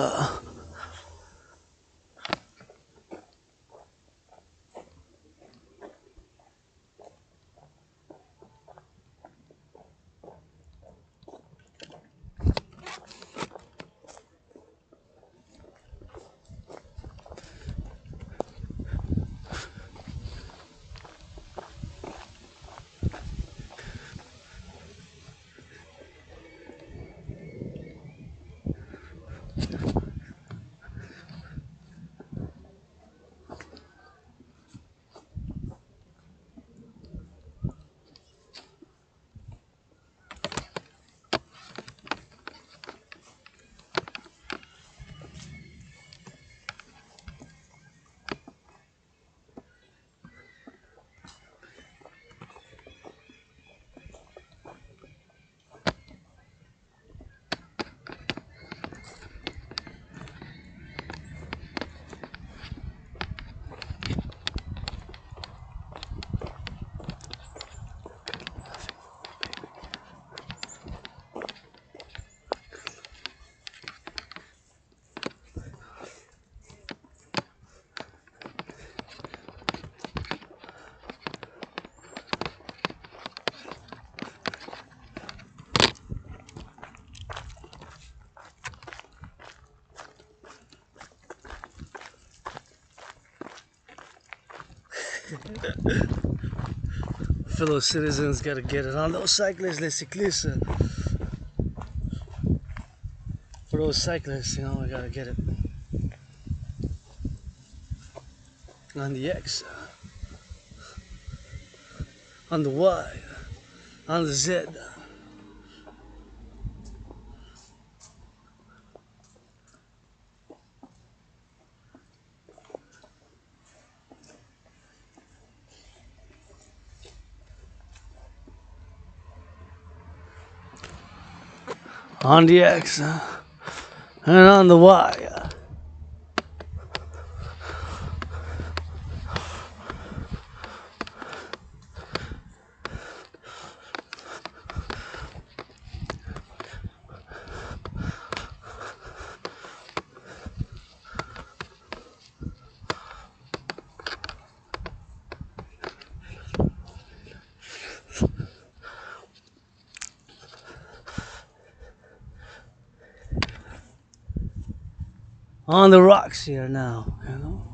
fellow citizens gotta get it. On those cyclists, les cyclistes, for those cyclists, you know, we gotta get it. On the X, on the Y, on the Z. On the X and on the Y. On the rocks here now, you know.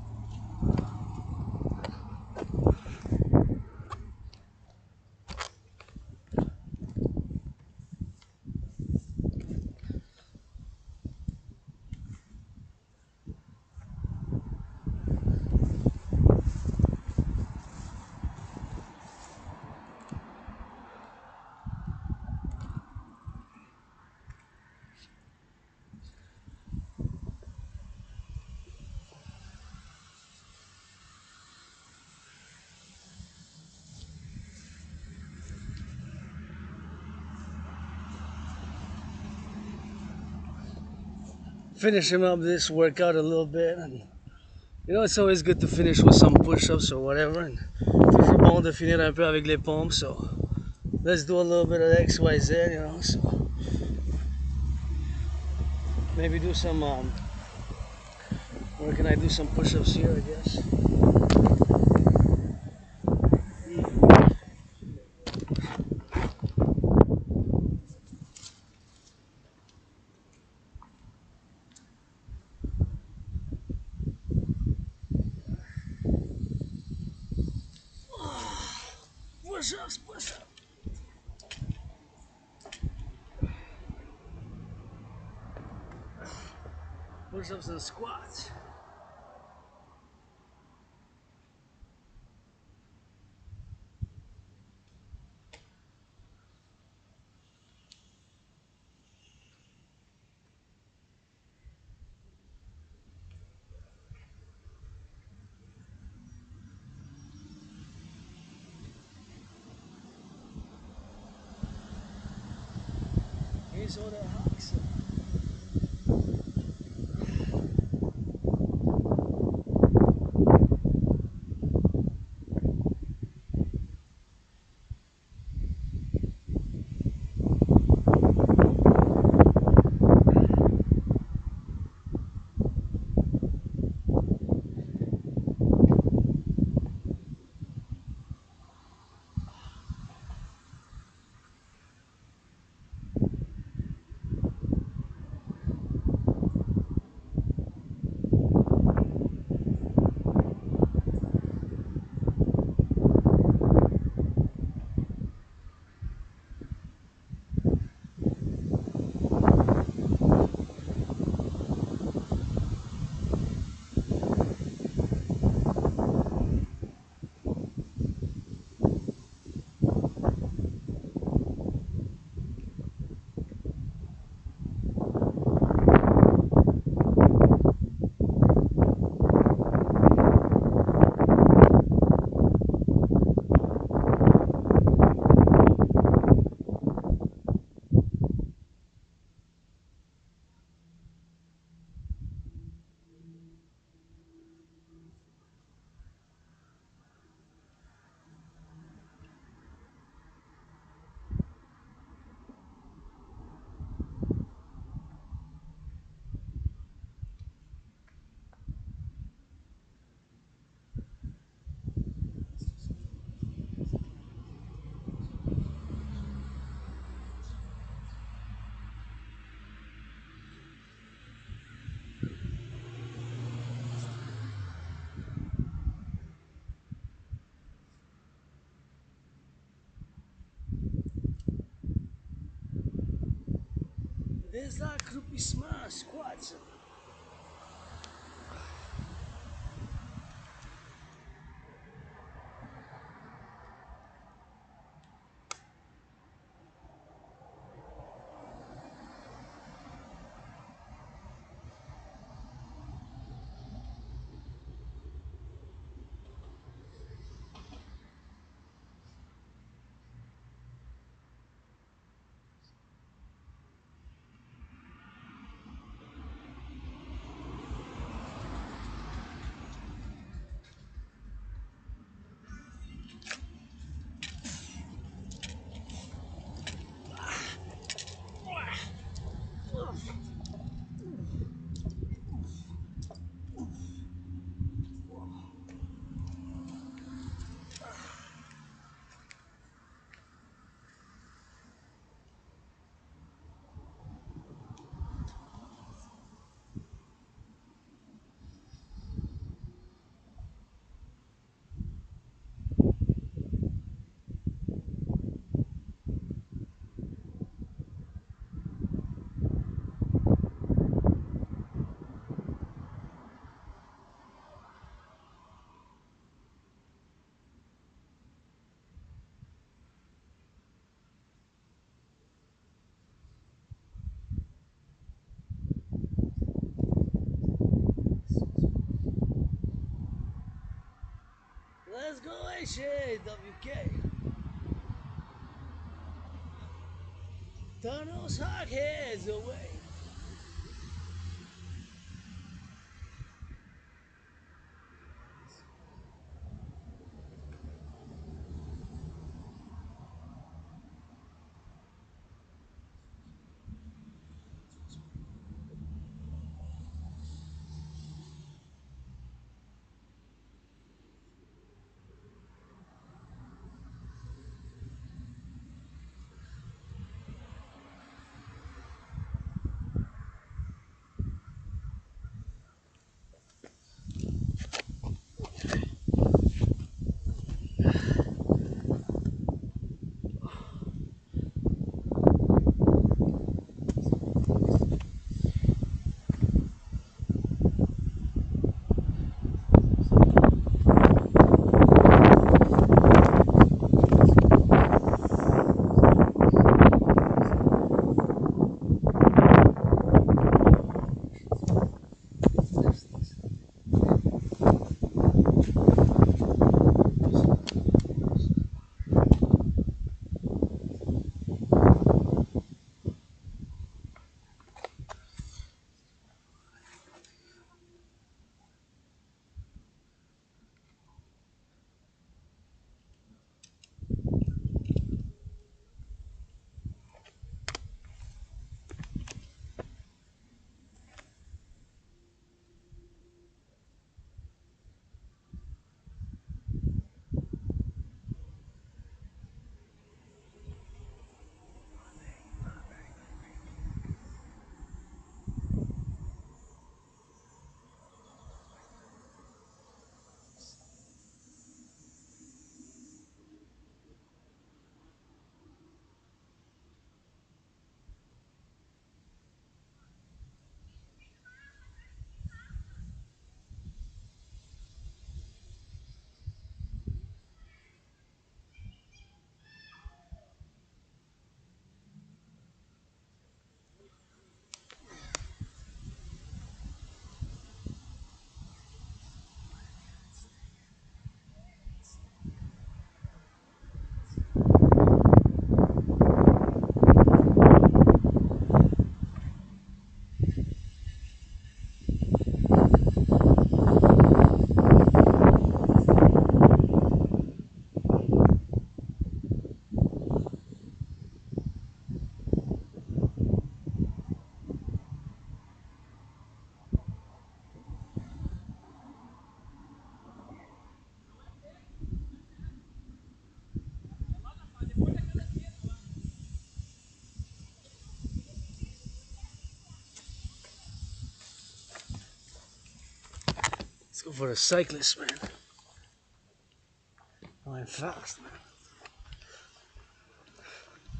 Finishing up this workout a little bit, and you know, it's always good to finish with some push-ups or whatever, and toujours bon de finir un peu avec les pompes, so let's do a little bit of XYZ, you know, so maybe do some, where can I do some push-ups here, I guess. Push-ups, push-ups. Push-ups and squats. Here's all the hacks. There's that accroupissement, squats. WK. Turn those hot heads away. Let's go for a cyclist, man. Going fast, man.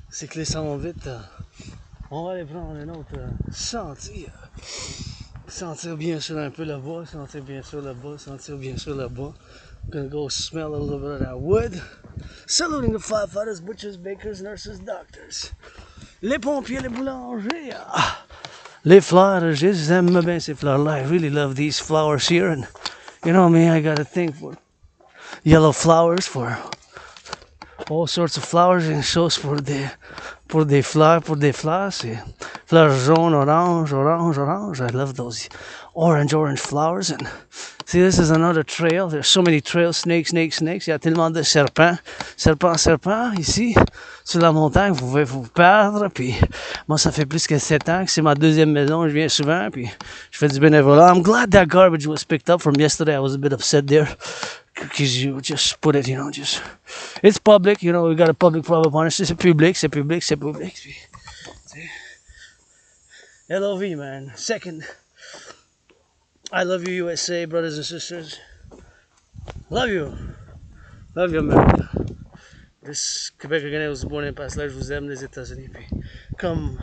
Cycliste s'en vont vite. On va aller prendre un autre sentier. Sentir bien sûr un peu le bois, sentir bien sûr le bas, sentir bien sûr le bas. I'm gonna go smell a little bit of that wood. Saluting the firefighters, butchers, bakers, nurses, doctors. Les pompiers, les boulangers. Ah. Les fleurs, j'aime bien ces fleurs-là. I really love these flowers here. And you know me, I got a thing for yellow flowers, for all sorts of flowers, and chose pour des fleurs, c'est fleurs jaunes, orange. I love those orange flowers. And see, this is another trail. There's so many trails, snakes. Il y a tellement de serpents ici sur la montagne. Vous pouvez vous perdre. Puis moi, ça fait plus que 7 ans que c'est ma deuxième maison. Je viens souvent. Puis je fais du bénévolat. I'm glad that garbage was picked up from yesterday. I was a bit upset there. Because you just put it, just it's public, we got a public problem on it. C'est public. LOV, man. Second, I love you, USA, brothers and sisters. Love you, America. This Quebec Canada was born in past life. Je vous aime, les États-Unis. Puis comme